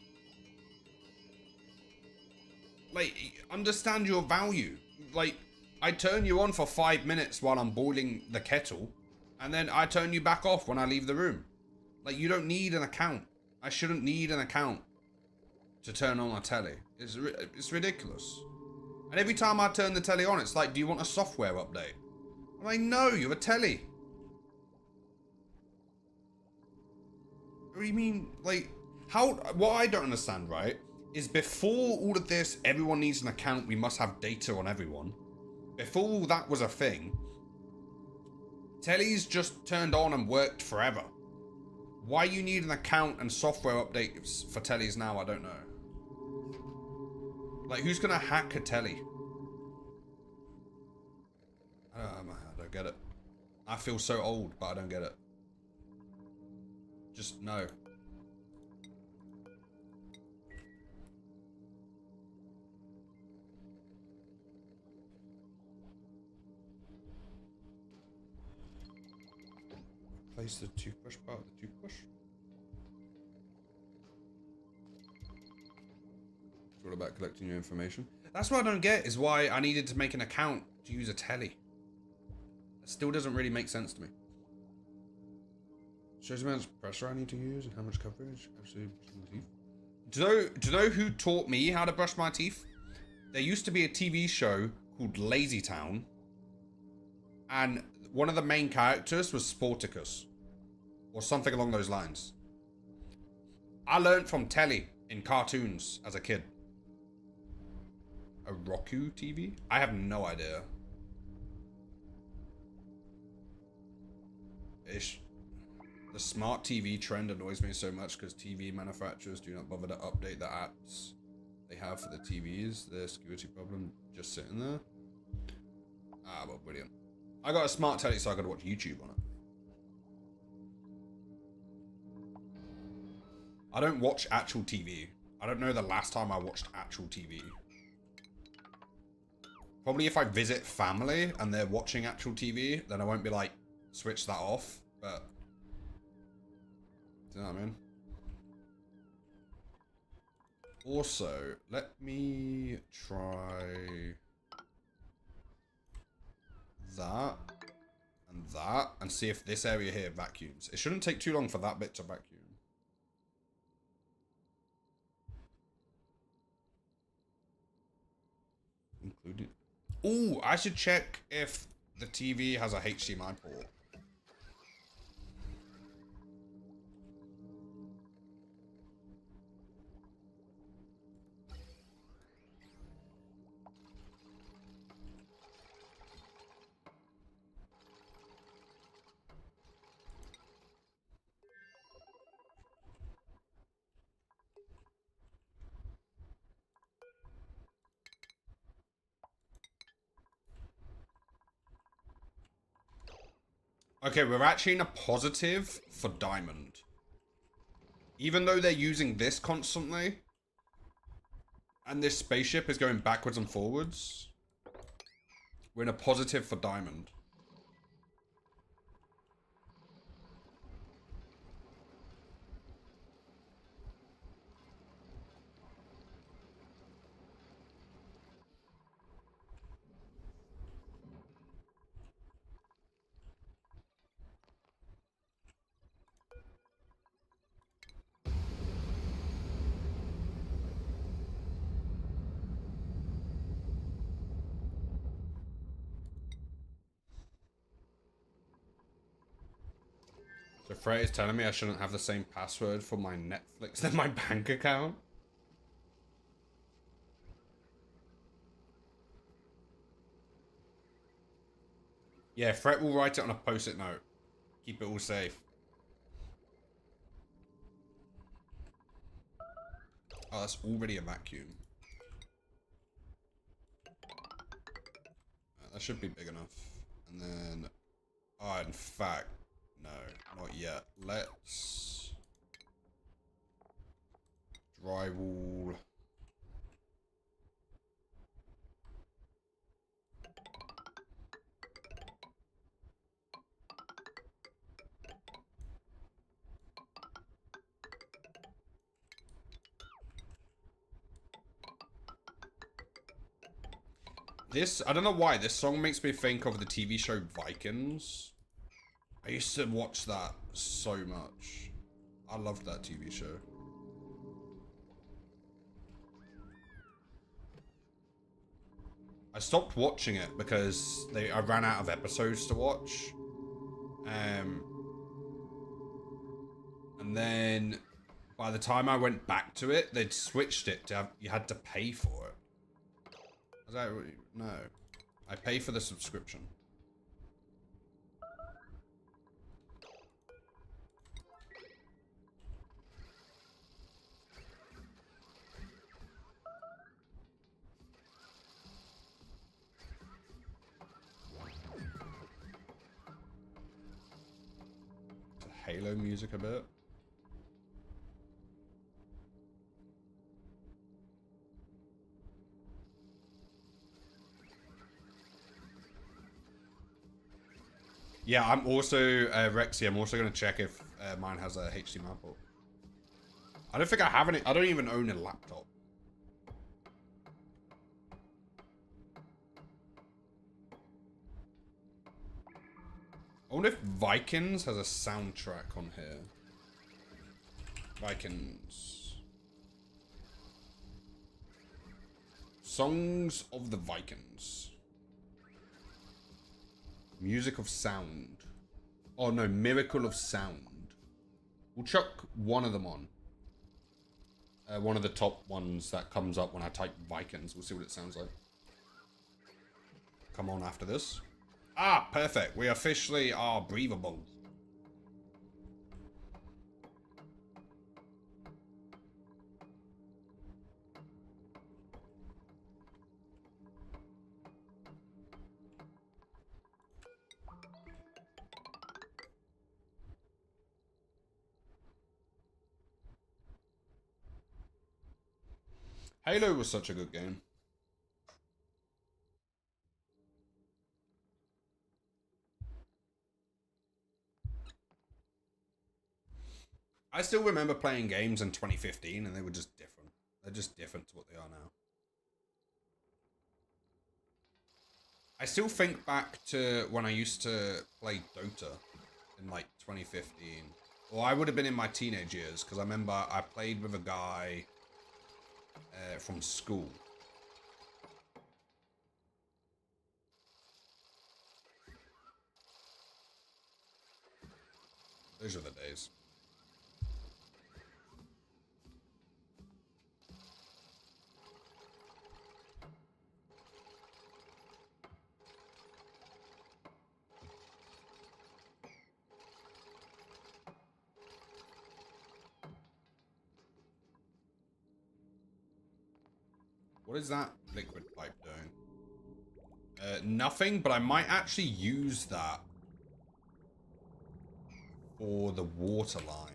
Like, understand your value. Like, I turn you on for 5 minutes while I'm boiling the kettle, and then I turn you back off when I leave the room. Like, you don't need an account. I shouldn't need an account to turn on a telly. It's ridiculous. And every time I turn the telly on, it's like, do you want a software update? I'm like, no, you're a telly. What do you mean? Like, how... What I don't understand, right, is before all of this, everyone needs an account, we must have data on everyone. Before all that was a thing, tellies just turned on and worked forever. Why you need an account and software updates for tellies now, I don't know. Like, who's gonna hack a telly? I don't get it. I feel so old, but I don't get it. Just no. Place the toothbrush part of the toothbrush. It's all about collecting your information. That's what I don't get, is why I needed to make an account to use a telly. That still doesn't really make sense to me. Shows me how much pressure I need to use and how much coverage. Do you know who taught me how to brush my teeth? There used to be a TV show called Lazy Town, and one of the main characters was Sporticus, or something along those lines. I learned from telly in cartoons as a kid. A Roku TV? I have no idea. The smart TV trend annoys me so much because TV manufacturers do not bother to update the apps they have for the TVs. Their security problem just sitting there. Ah, well, brilliant. I got a smart telly, so I got to watch YouTube on it. I don't watch actual TV. I don't know the last time I watched actual TV. Probably if I visit family and they're watching actual TV, then I won't be like, switch that off, but... Do you know what I mean? Also, let me try... that, and see if this area here vacuums. It shouldn't take too long for that bit to vacuum. Including... Ooh, I should check if the TV has a HDMI port. Okay, we're actually in a positive for Dimond. Even though they're using this constantly, and this spaceship is going backwards and forwards, we're in a positive for Dimond. So Fred is telling me I shouldn't have the same password for my Netflix than my bank account. Yeah, Fred will write it on a post-it note. Keep it all safe. Oh, that's already a vacuum. That should be big enough. And then... Oh, in fact, no, not yet. Let's... drywall... This, I don't know why, this song makes me think of the TV show Vikings. I used to watch that so much. I loved that TV show. I stopped watching it because I ran out of episodes to watch. And then by the time I went back to it, they'd switched it to you had to pay for it. Was that, no. I pay for the subscription. Halo music a bit. Yeah, I'm also, Rexy, I'm also going to check if mine has a HDMI port. I don't think I have any, I don't even own a laptop. I wonder if Vikings has a soundtrack on here. Vikings. Songs of the Vikings. Music of Sound. Oh no, Miracle of Sound. We'll chuck one of them on. One of the top ones that comes up when I type Vikings. We'll see what it sounds like. Come on after this. Ah, perfect. We officially are breathable. Halo was such a good game. I still remember playing games in 2015 and they were just different. They're just different to what they are now. I still think back to when I used to play Dota in like 2015. Or I would have been in my teenage years because I remember I played with a guy from school. Those are the days. What is that liquid pipe doing? Nothing, but I might actually use that for the water line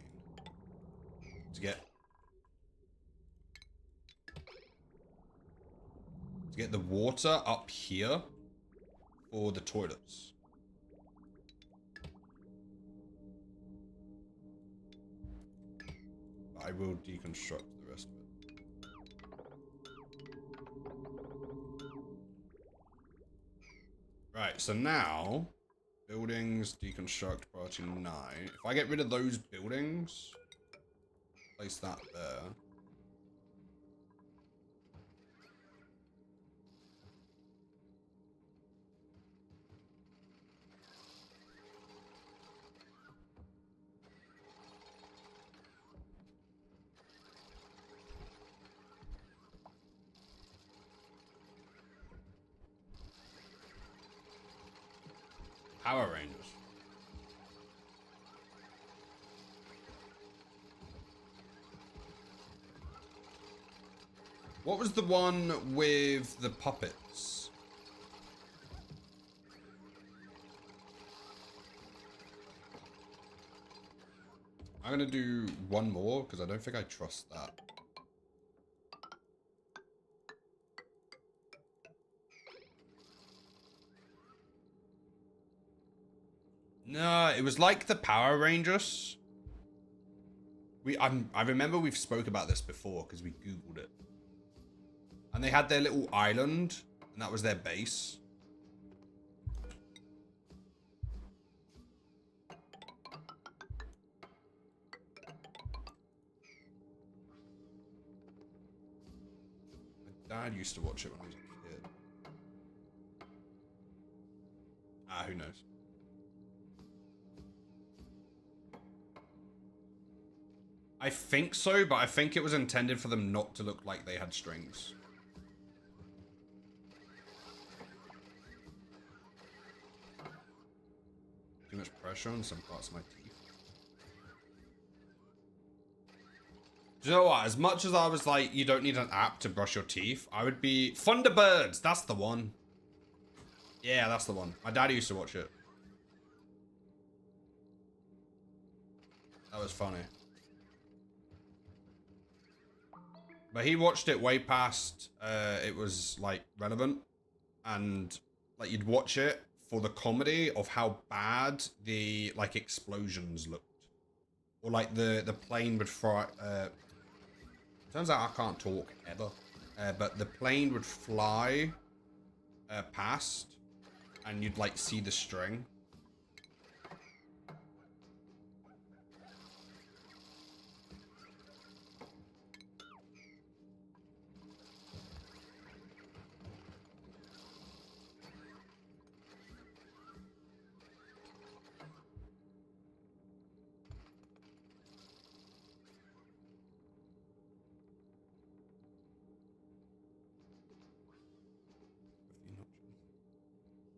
to get the water up here for the toilets. I will deconstruct the rest of it. Right, so now, buildings, deconstruct, priority 9. If I get rid of those buildings, place that there. Power Rangers. What was the one with the puppets? I'm gonna do one more because I don't think I trust that. No, it was like the Power Rangers. I remember we've spoke about this before because we Googled it. And they had their little island, and that was their base. My dad used to watch it when I was a kid. Ah, who knows? I think so, but I think it was intended for them not to look like they had strings. Too much pressure on some parts of my teeth. Do you know what? As much as I was like, you don't need an app to brush your teeth, I would be... Thunderbirds! That's the one. Yeah, that's the one. My dad used to watch it. That was funny. But he watched it way past it was like relevant, and like you'd watch it for the comedy of how bad the like explosions looked, or like the plane would fly. Turns out I can't talk ever, but the plane would fly past, and you'd like see the string.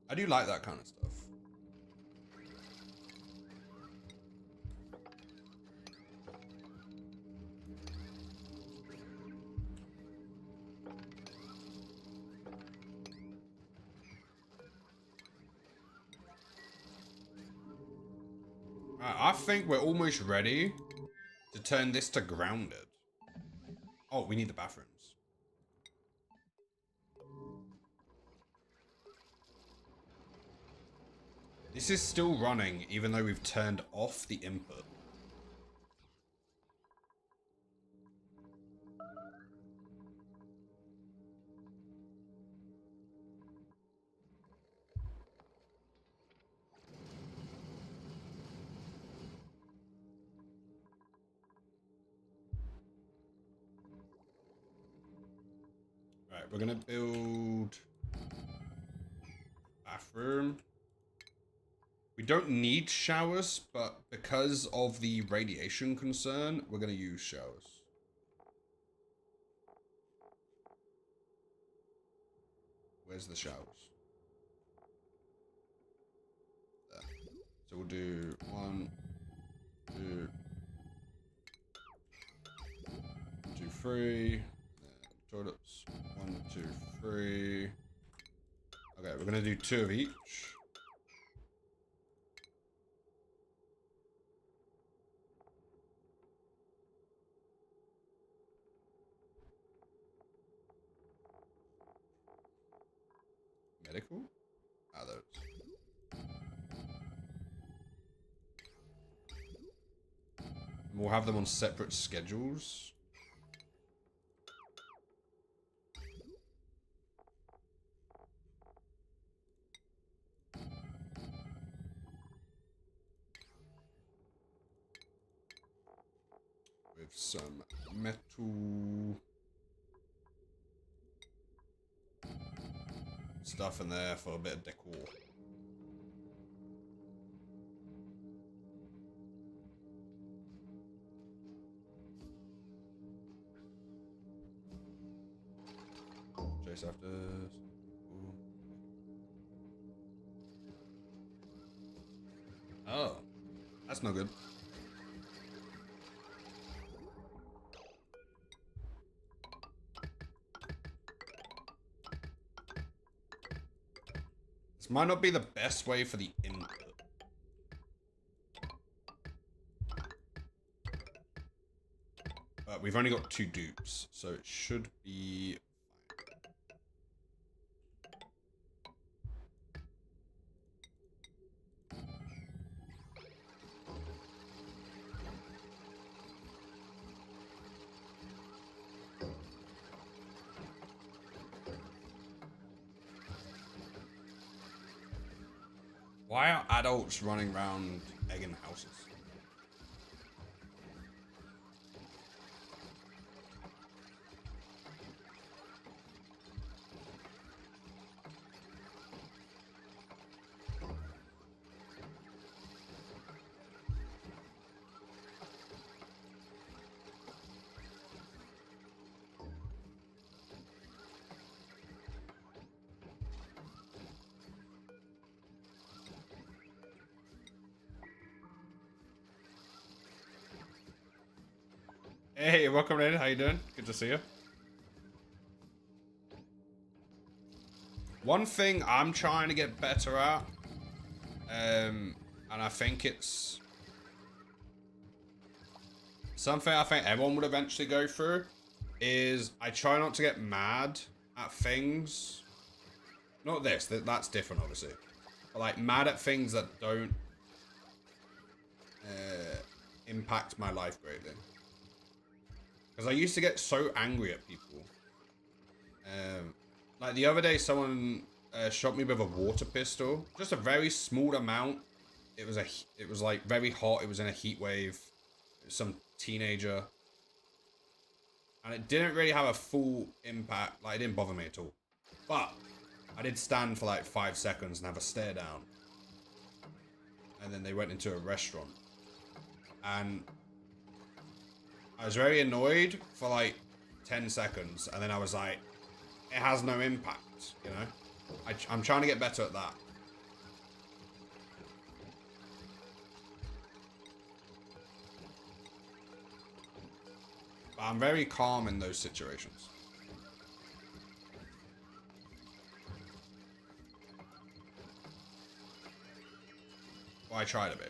I do like that kind of stuff. I think we're almost ready to turn this to grounded. Oh, we need the bathrooms. This is still running, even though we've turned off the input. Right, we're gonna build bathroom. We don't need showers, but because of the radiation concern, we're gonna use showers. Where's the showers? There. So we'll do 1, 2, 2, 3. Toilets. 1, 2, 3. Okay, we're gonna do 2 of each. Medical? Ah, those. We'll have them on separate schedules. With some metal stuff in there for a bit of decor. Chase after. Ooh. Oh, that's no good. This might not be the best way for the input. But we've only got 2 dupes, so it should be why are adults running around egging houses? Hey, welcome in. How you doing? Good to see you. One thing I'm trying to get better at, and I think it's something I think everyone would eventually go through, is I try not to get mad at things. Not this, that's different obviously. But like mad at things that don't impact my life greatly. Because I used to get so angry at people. Like the other day, someone shot me with a water pistol. Just a very small amount. It was like very hot. It was in a heat wave. It was some teenager. And it didn't really have a full impact. Like, it didn't bother me at all. But I did stand for like 5 seconds and have a stare down. And then they went into a restaurant. And I was very annoyed for like 10 seconds, and then I was like, it has no impact, you know? I'm trying to get better at that. But I'm very calm in those situations. Well, I try to be.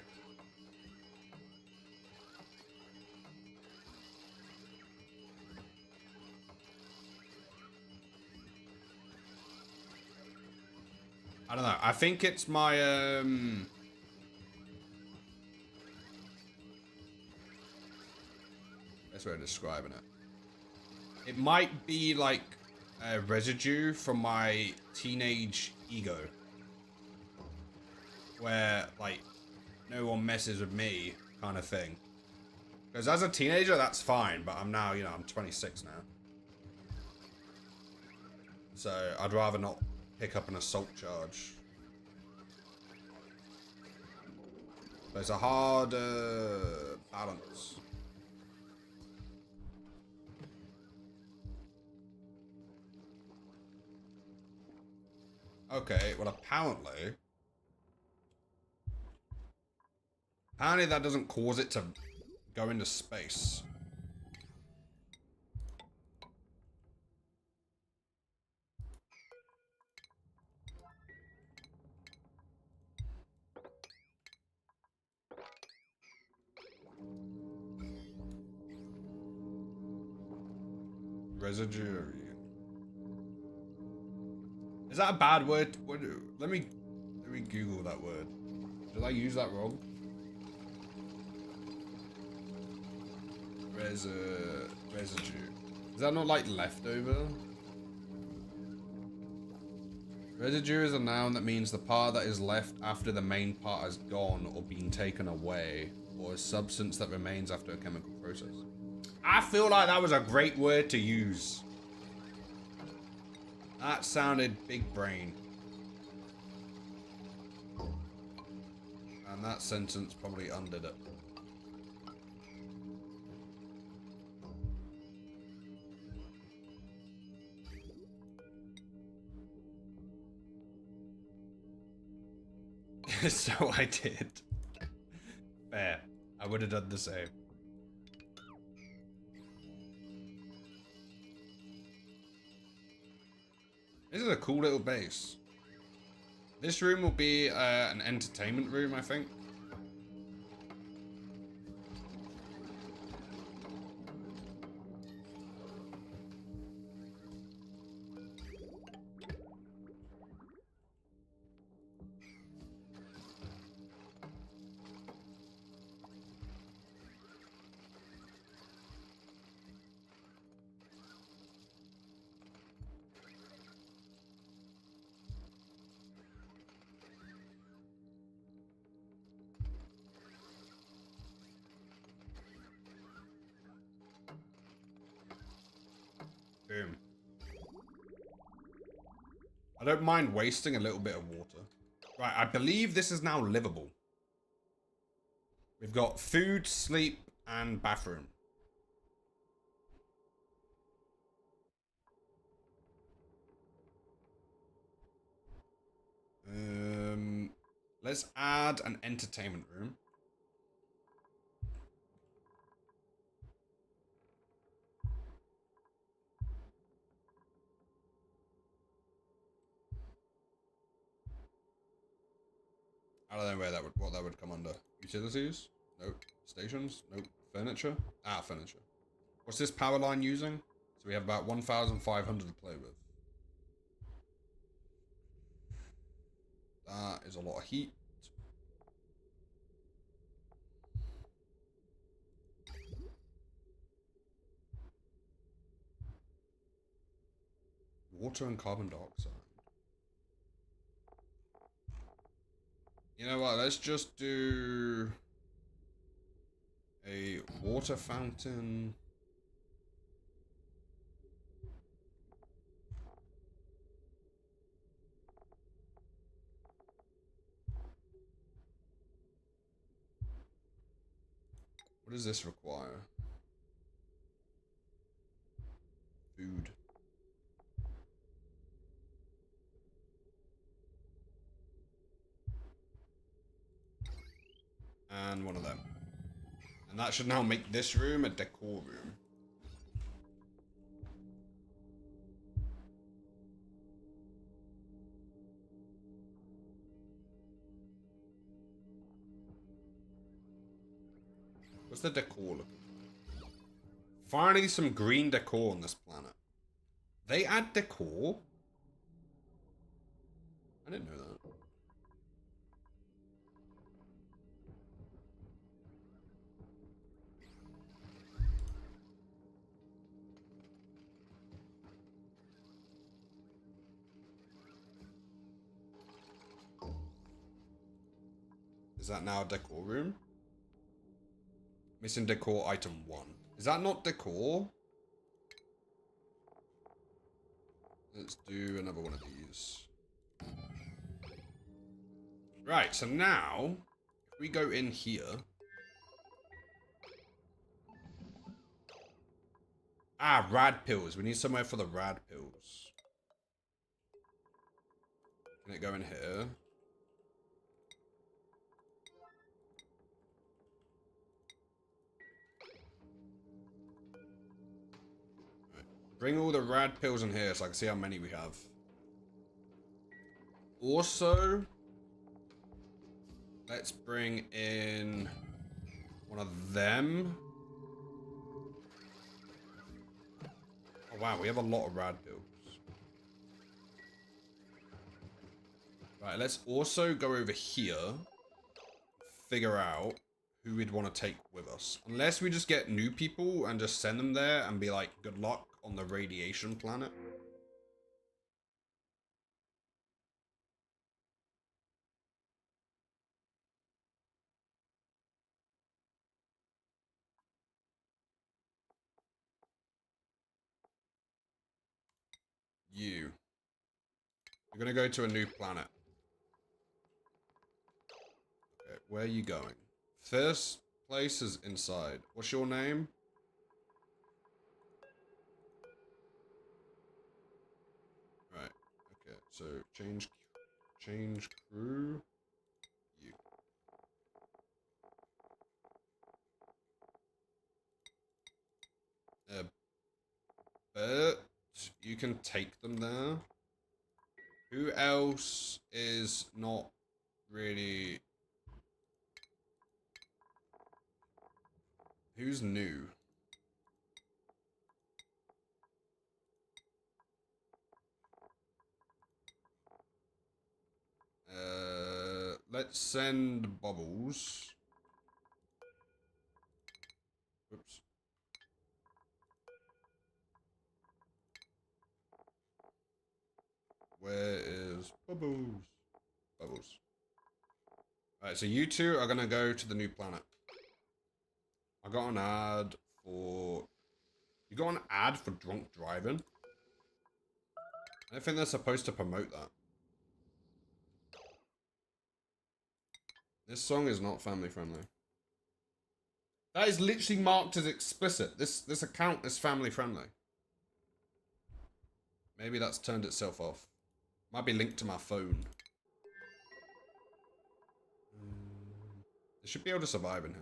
I don't know. I think it's my, best way of describing it. It might be like a residue from my teenage ego. Where, like, no one messes with me kind of thing. Because as a teenager, that's fine. But I'm now, you know, I'm 26 now. So I'd rather not pick up an assault charge. There's a hard balance. Okay, well apparently that doesn't cause it to go into space. Residue. Is that a bad word? Let me Google that word. Did I use that wrong? Residue. Is that not like leftover? Residue is a noun that means the part that is left after the main part has gone or been taken away, or a substance that remains after a chemical process. I feel like that was a great word to use. That sounded big brain. And that sentence probably undid it. So I did. Fair. I would have done the same. This is a cool little base. This room will be an entertainment room, I think. Boom. I don't mind wasting a little bit of water. Right, I believe this is now livable. We've got food, sleep, and bathroom. Let's add an entertainment room. I don't know what that would come under. Utilities? Nope. Stations? Nope. Furniture? Ah, furniture. What's this power line using? So we have about 1,500 to play with. That is a lot of heat. Water and carbon dioxide. You know what? Let's just do a water fountain. What does this require? Food. And one of them. And that should now make this room a decor room. What's the decor looking like? Finally some green decor on this planet. They add decor? I didn't know that. Is that now a decor room? Missing decor item 1. Is that not decor? Let's do another one of these. Right, so now, if we go in here. Ah, rad pills. We need somewhere for the rad pills. Can it go in here? Bring all the rad pills in here so I can see how many we have. Also, let's bring in one of them. Oh wow, we have a lot of rad pills. Right, let's also go over here. Figure out who we'd want to take with us. Unless we just get new people and just send them there and be like, good luck on the radiation planet. You're gonna go to a new planet. Okay, where are you going? First place is inside. What's your name? Right. Okay. So change crew. You. But you can take them there. Who else is not really... Who's new? Let's send Bubbles. Oops. Where is Bubbles? Bubbles. Alright, so you two are gonna go to the new planet. I got an ad for... You got an ad for drunk driving? I don't think they're supposed to promote that. This song is not family friendly. That is literally marked as explicit. This account is family friendly. Maybe that's turned itself off. Might be linked to my phone. They should be able to survive in here.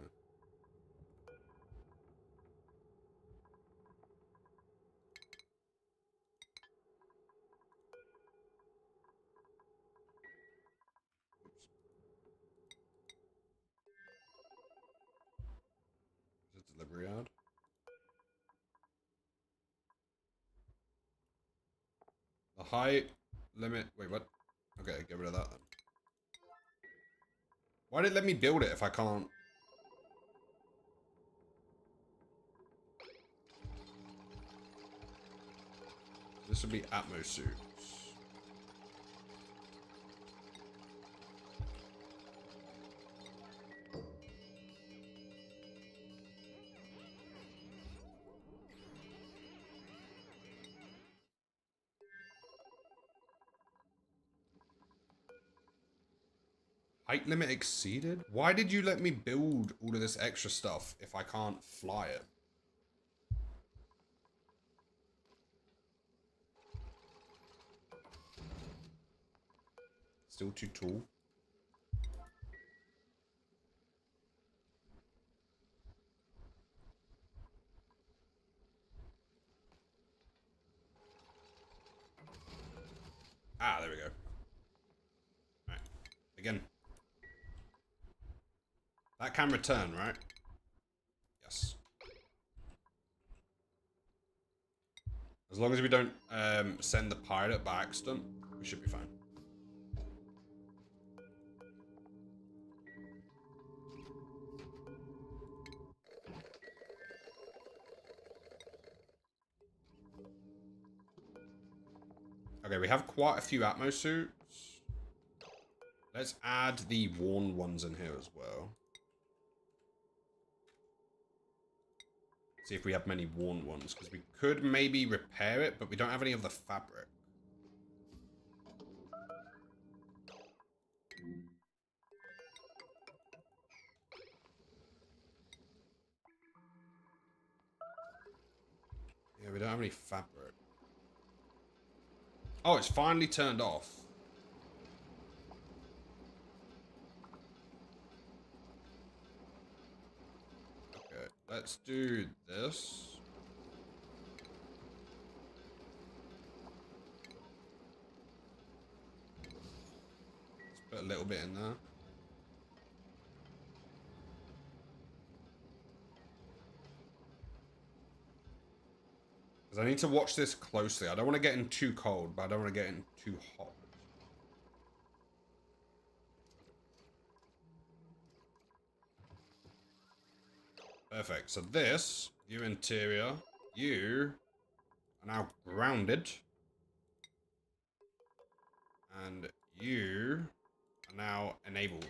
Is it delivery ad? The height limit. Wait, what? Okay, get rid of that then. Why did it let me build it if I can't? This would be Atmo suits. Height limit exceeded? Why did you let me build all of this extra stuff if I can't fly it? Still too tall. Ah, there we go. Alright. Again. That can return, right? Yes. As long as we don't send the pilot by accident, we should be fine. Okay, we have quite a few Atmo suits. Let's add the worn ones in here as well. See if we have many worn ones, because we could maybe repair it, but we don't have any of the fabric. Yeah, we don't have any fabric. Oh, it's finally turned off. Okay, let's do this. Let's put a little bit in there. Because I need to watch this closely. I don't want to get in too cold, but I don't want to get in too hot. Perfect. So this, you interior, you are now grounded. And you are now enabled.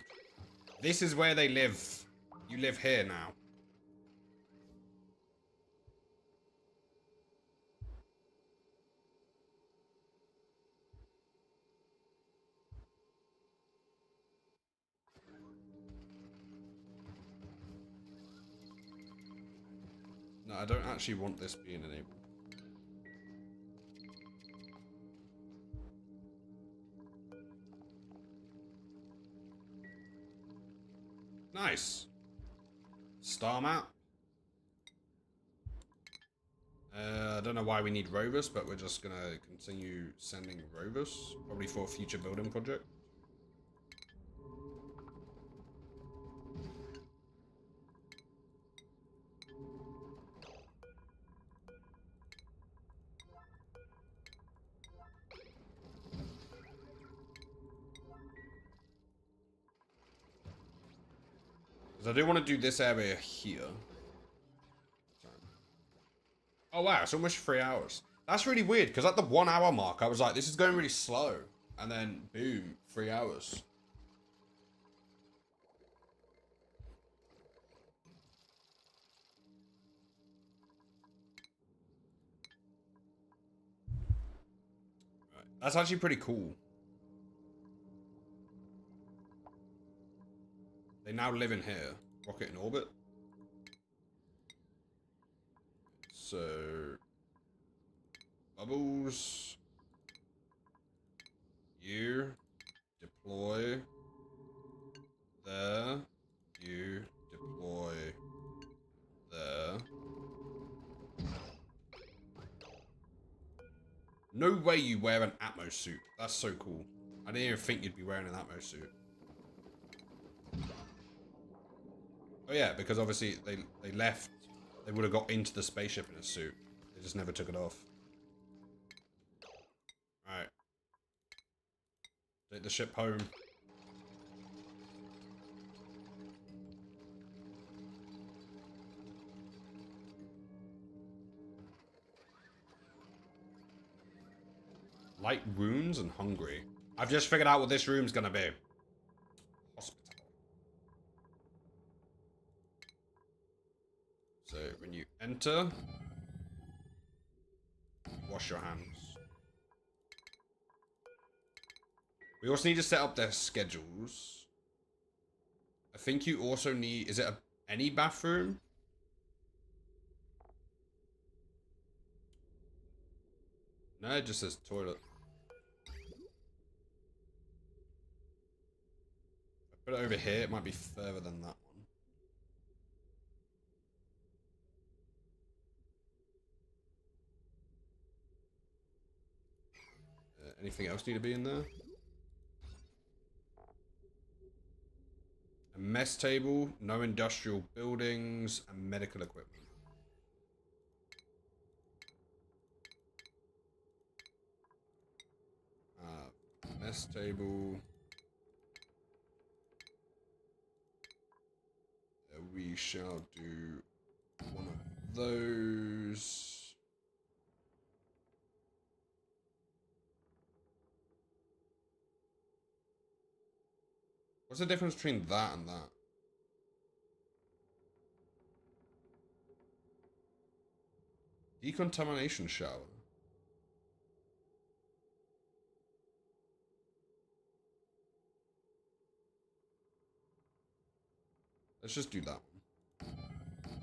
This is where they live. You live here now. No, I don't actually want this being enabled. Nice. Star map. I don't know why we need rovers, but we're just gonna continue sending rovers, probably for a future building project. Because I do want to do this area here. Oh wow, it's almost 3 hours. That's really weird, because at the 1 hour mark, I was like, this is going really slow. And then, boom, 3 hours. Right. That's actually pretty cool. They now live in here. Rocket in orbit. So... Bubbles. You. Deploy. There. You. Deploy. There. No way you wear an Atmos suit. That's so cool. I didn't even think you'd be wearing an Atmos suit. Oh yeah, because obviously they left. They would have got into the spaceship in a suit. They just never took it off. Alright. Take the ship home. Light wounds and hungry. I've just figured out what this room's gonna be. Hospital. So when you enter, wash your hands. We also need to set up their schedules. I think you also need, is it any bathroom? No, it just says toilet. If I put it over here, it might be further than that one. Anything else need to be in there? A mess table, no industrial buildings, and medical equipment. Mess table. We shall do one of those. What's the difference between that and that? Decontamination shower. Let's just do that one.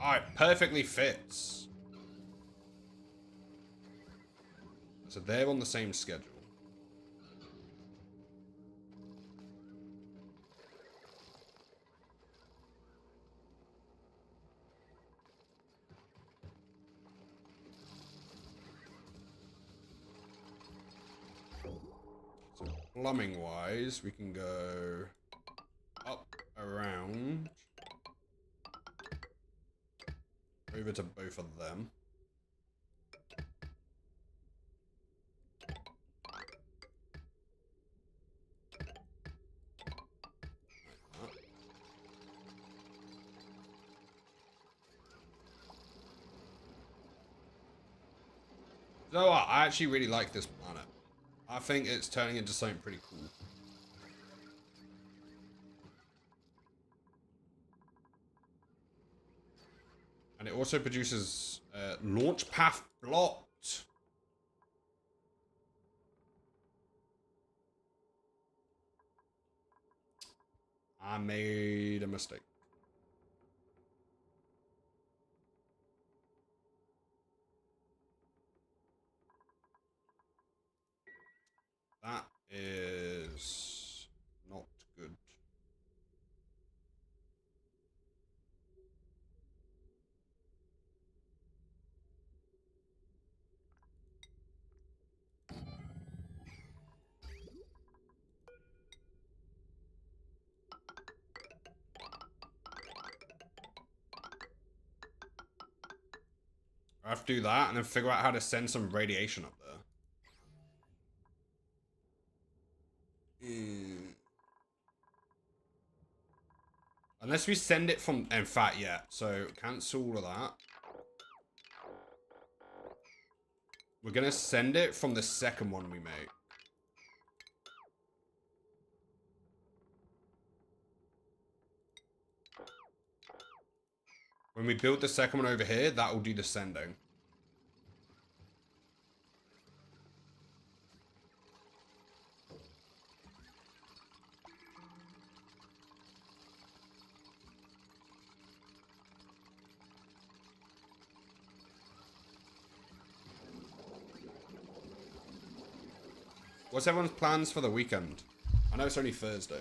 Alright, perfectly fits. So they're on the same schedule. So plumbing wise, we can go up, around, over to both of them. You know what? I actually really like this planet. I think it's turning into something pretty cool. And it also produces launch path blocked. I made a mistake. That is not good. have to do that and then figure out how to send some radiation up there. Unless we send it from... In fact, yeah. So, cancel all of that. We're going to send it from the second one we make. When we build the second one over here, that will do the sending. What's everyone's plans for the weekend? I know it's only Thursday.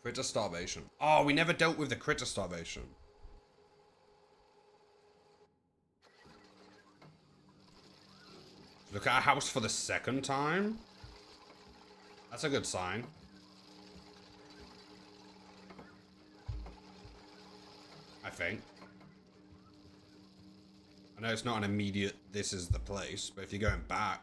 Critter starvation. Oh, we never dealt with the critter starvation. Look at our house for the second time. That's a good sign. I think. I know it's not an immediate, this is the place, but if you're going back.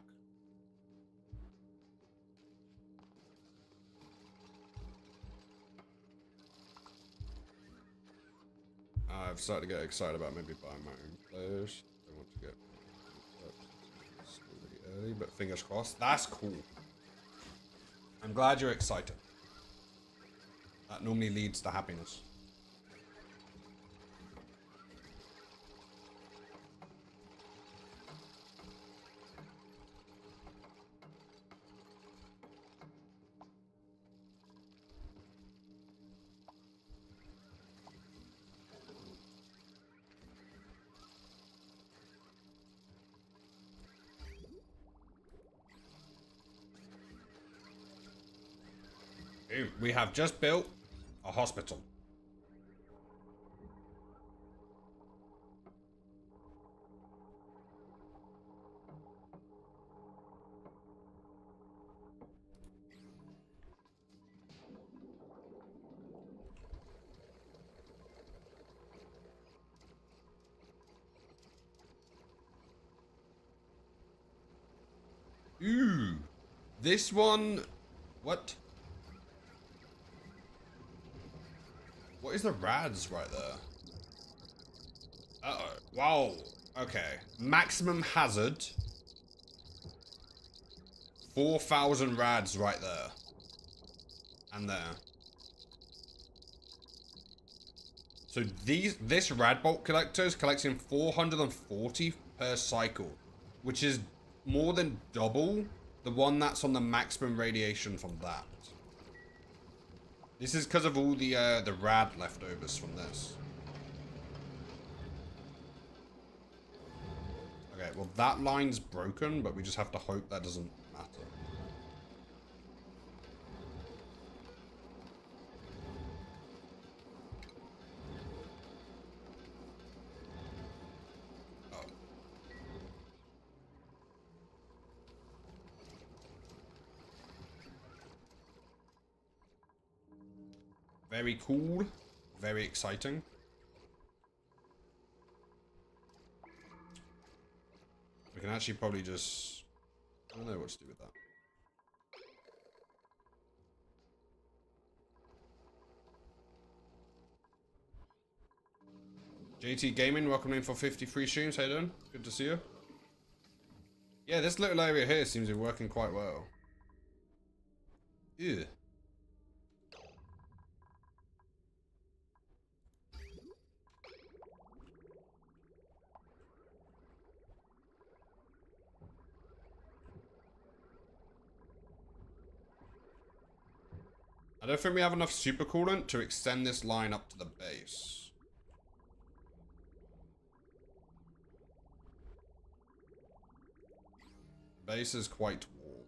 I've started to get excited about maybe buying my own place. I want to get still really early, but fingers crossed. That's cool. I'm glad you're excited. That normally leads to happiness. We have just built a hospital. Ooh. This one... What? What is the rads right there? Uh-oh. Wow. Okay. Maximum hazard. 4,000 rads right there. And there. So this rad bolt collector is collecting 440 per cycle. Which is more than double the one that's on the maximum radiation from that. This is because of all the rad leftovers from this. Okay, well that line's broken, but we just have to hope that doesn't matter. Oh. Very cool. Very exciting. We can actually probably just... I don't know what to do with that. JT Gaming, welcome in for 53 streams. How you doing? Good to see you. Yeah, this little area here seems to be working quite well. Ew. I don't think we have enough supercoolant to extend this line up to the base. The base is quite warm.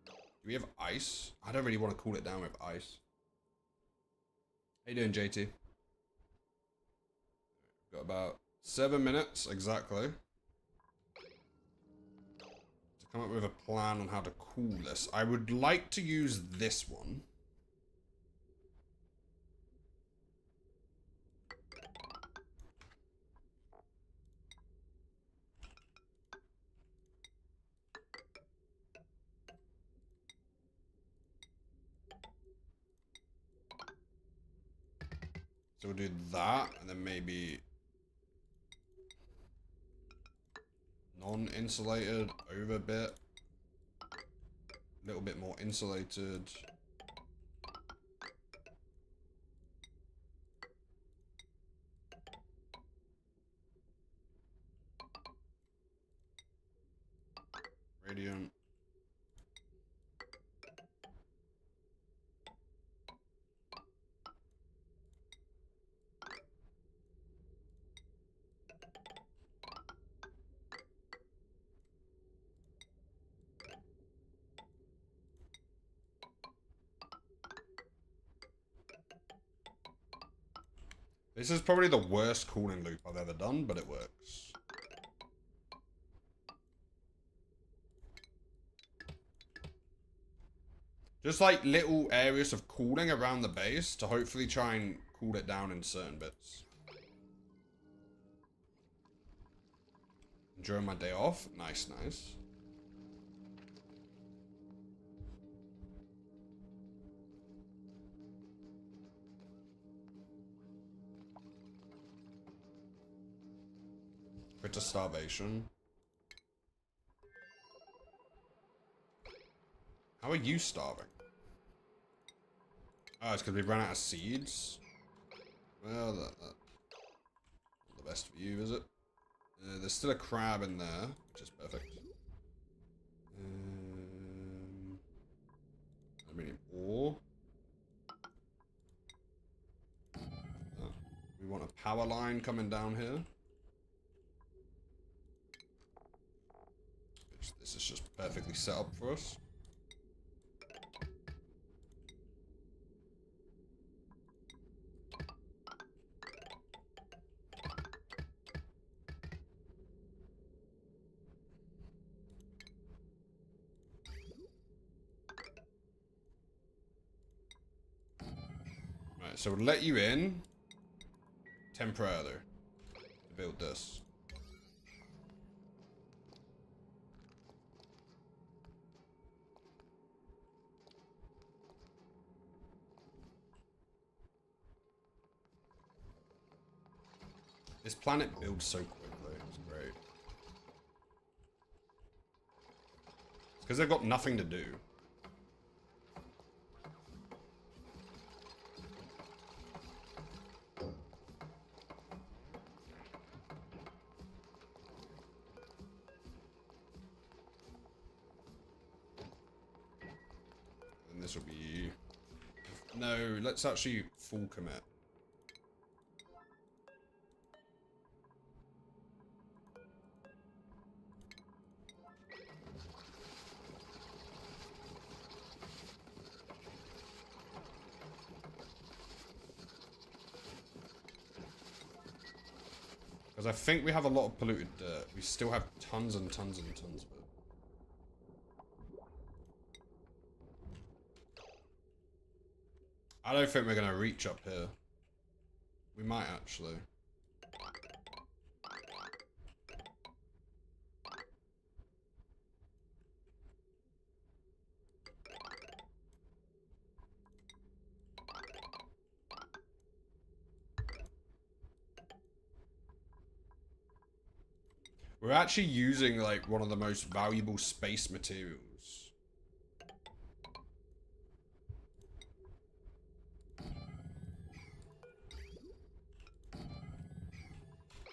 Do we have ice? I don't really want to cool it down with ice. How you doing, JT? Got about 7 minutes exactly to come up with a plan on how to cool this. I would like to use this one. So we'll do that, and then maybe non-insulated over a bit. A little bit more insulated. Radiant. This is probably the worst cooling loop I've ever done, but it works. Just like little areas of cooling around the base to hopefully try and cool it down in certain bits. Enjoying my day off. Nice, nice. Quit to starvation. How are you starving? Oh, it's because we ran out of seeds? Well, not the best for you, is it? There's still a crab in there, which is perfect. I mean, ore. Oh, we want a power line coming down here. This is just perfectly set up for us. Right, so we'll let you in temporarily to build this. This planet builds so quickly. It's great. It's because they've got nothing to do. And this will be... No, let's actually full commit. Because I think we have a lot of polluted dirt. We still have tons and tons and tons of it. I don't think we're going to reach up here. We might actually. We're actually using like one of the most valuable space materials.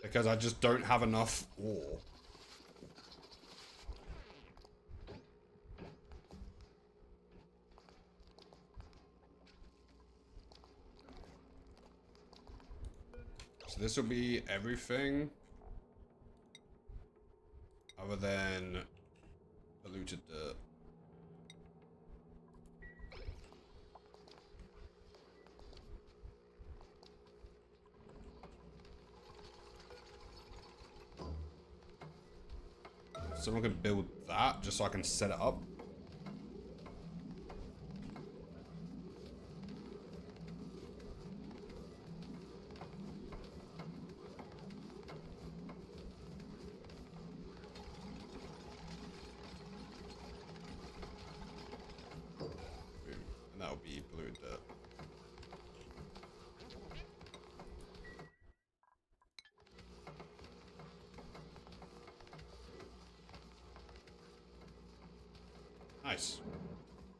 Because I just don't have enough ore. So this will be everything other than polluted dirt. Someone could build that just so I can set it up. And that'll be polluted dirt. Nice.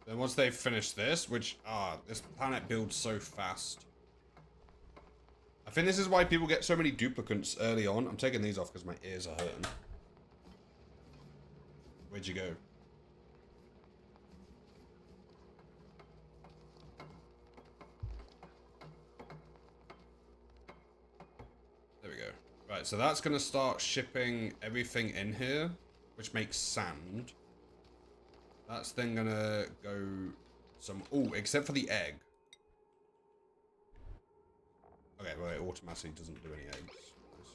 Then once they finish this, which, this planet builds so fast. I think this is why people get so many duplicates early on. I'm taking these off because my ears are hurting. Where'd you go? There we go. Right, so that's going to start shipping everything in here, which makes sand. That's then gonna go some... Oh, except for the egg. Okay, well, it automatically doesn't do any eggs. Nice.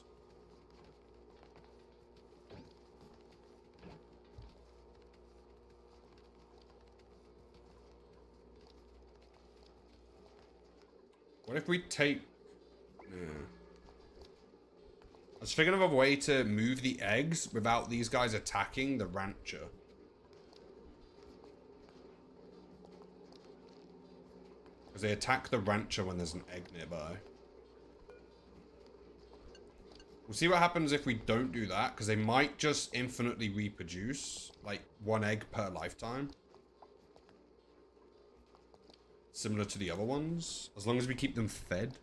What if we take... Yeah. I was thinking of a way to move the eggs without these guys attacking the rancher. Because they attack the rancher when there's an egg nearby. We'll see what happens if we don't do that, because they might just infinitely reproduce, like, one egg per lifetime. Similar to the other ones, as long as we keep them fed.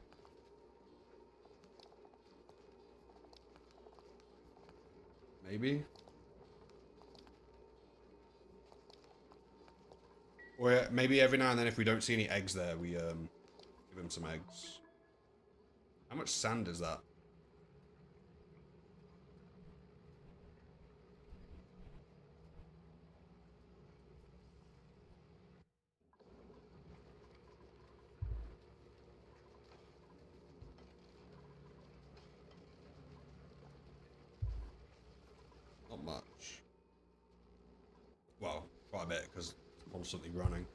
Maybe. Or maybe every now and then if we don't see any eggs there, we give them some eggs. How much sand is that? Not much. Well, quite a bit because it's constantly running.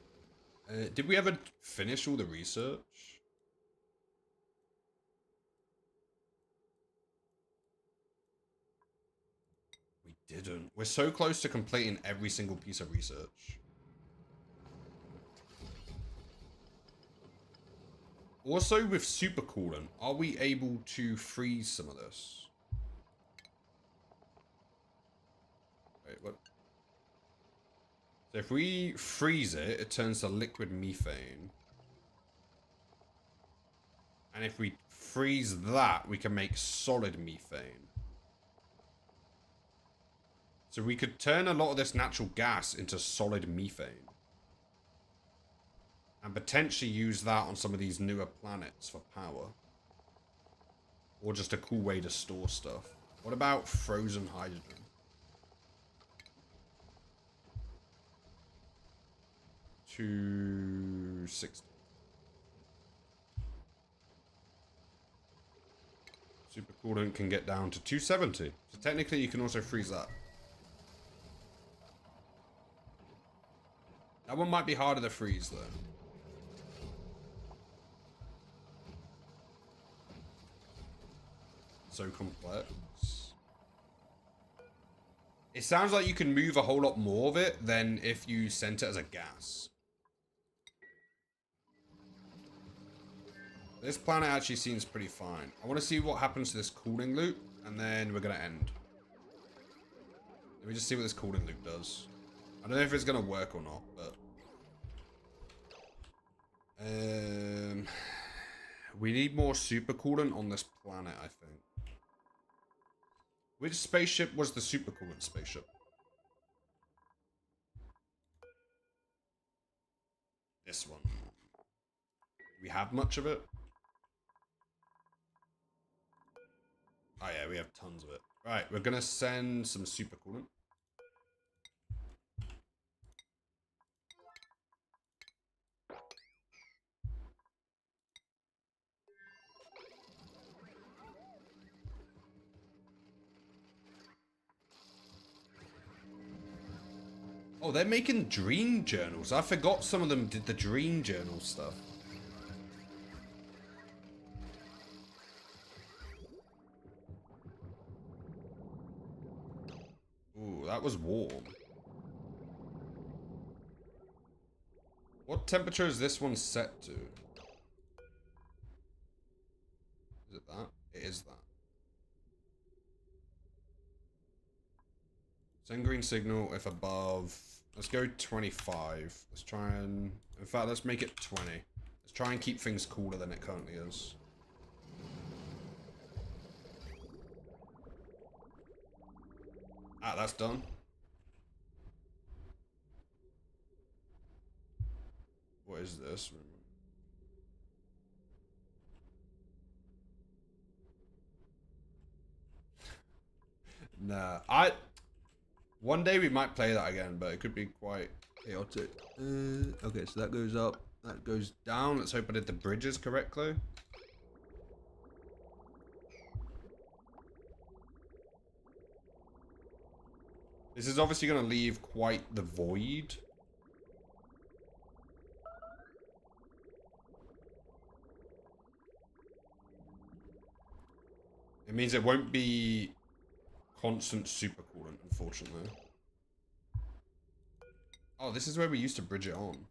Did we ever finish all the research? We didn't. We're so close to completing every single piece of research. Also, with supercoolant, are we able to freeze some of this? Wait, what? So if we freeze it, it turns to liquid methane. And if we freeze that, we can make solid methane. So we could turn a lot of this natural gas into solid methane. And potentially use that on some of these newer planets for power. Or just a cool way to store stuff. What about frozen hydrogen? $260. Supercoolant can get down to $270. So technically you can also freeze that. That one might be harder to freeze though. So complex. It sounds like you can move a whole lot more of it than if you sent it as a gas. This planet actually seems pretty fine. I want to see what happens to this cooling loop, and then we're going to end. Let me just see what this cooling loop does. I don't know if it's going to work or not, but... we need more supercoolant on this planet, I think. Which spaceship was the supercoolant spaceship? This one. Do we have much of it? Oh yeah, we have tons of it. Right, we're gonna send some super coolant. Oh, they're making dream journals. I forgot some of them did the dream journal stuff. Ooh, that was warm. What temperature is this one set to? Is it that? It is that. Send green signal if above. Let's go 25. Let's try and... In fact, let's make it 20. Let's try and keep things cooler than it currently is. Ah, that's done. What is this? Nah, one day we might play that again, but it could be quite chaotic. Okay, so that goes up, that goes down. Let's hope I did the bridges correctly. This is obviously going to leave quite the void. It means it won't be constant super coolant, unfortunately. Oh, this is where we used to bridge it on.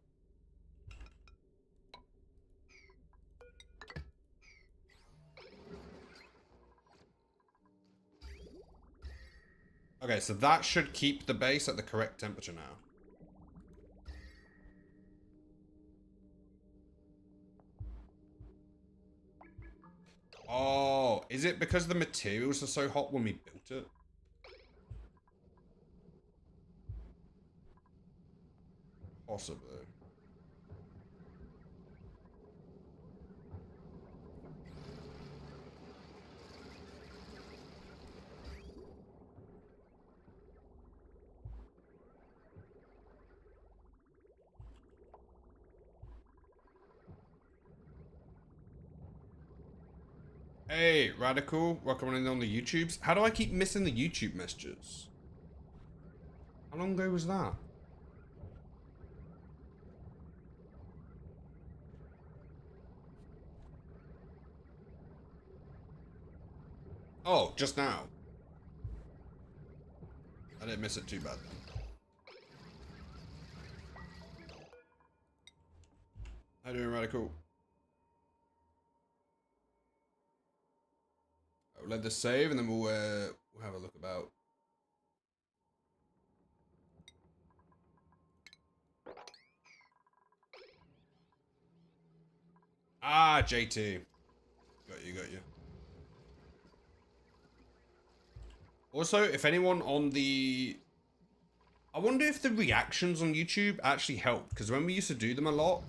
Okay, so that should keep the base at the correct temperature now. Oh, is it because the materials are so hot when we built it? Possibly. Hey, Radical, welcome in on the YouTubes. How do I keep missing the YouTube messages? How long ago was that? Oh, just now. I didn't miss it too bad then. How you doing, Radical? We'll let this save and then we'll have a look about. Ah, JT. Got you, got you. Also, if anyone on the... I wonder if the reactions on YouTube actually helped, because when we used to do them a lot,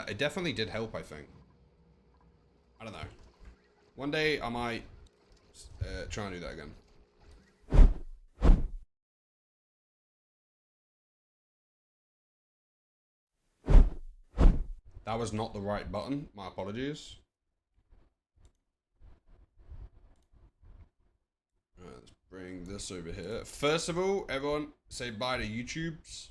it definitely did help, I think. I don't know. One day I might try and do that again. That was not the right button. My apologies. Right, let's bring this over here. First of all, everyone say bye to YouTubes.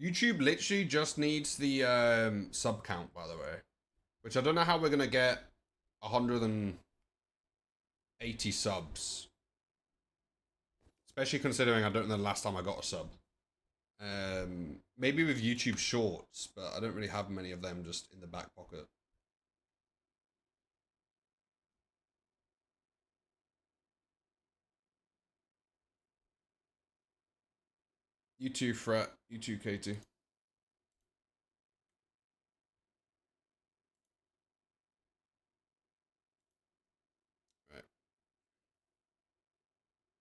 YouTube literally just needs the sub count, by the way. Which I don't know how we're going to get 180 subs. Especially considering I don't know the last time I got a sub. Maybe with YouTube Shorts, but I don't really have many of them just in the back pocket. You too, Fret. You too, Katie.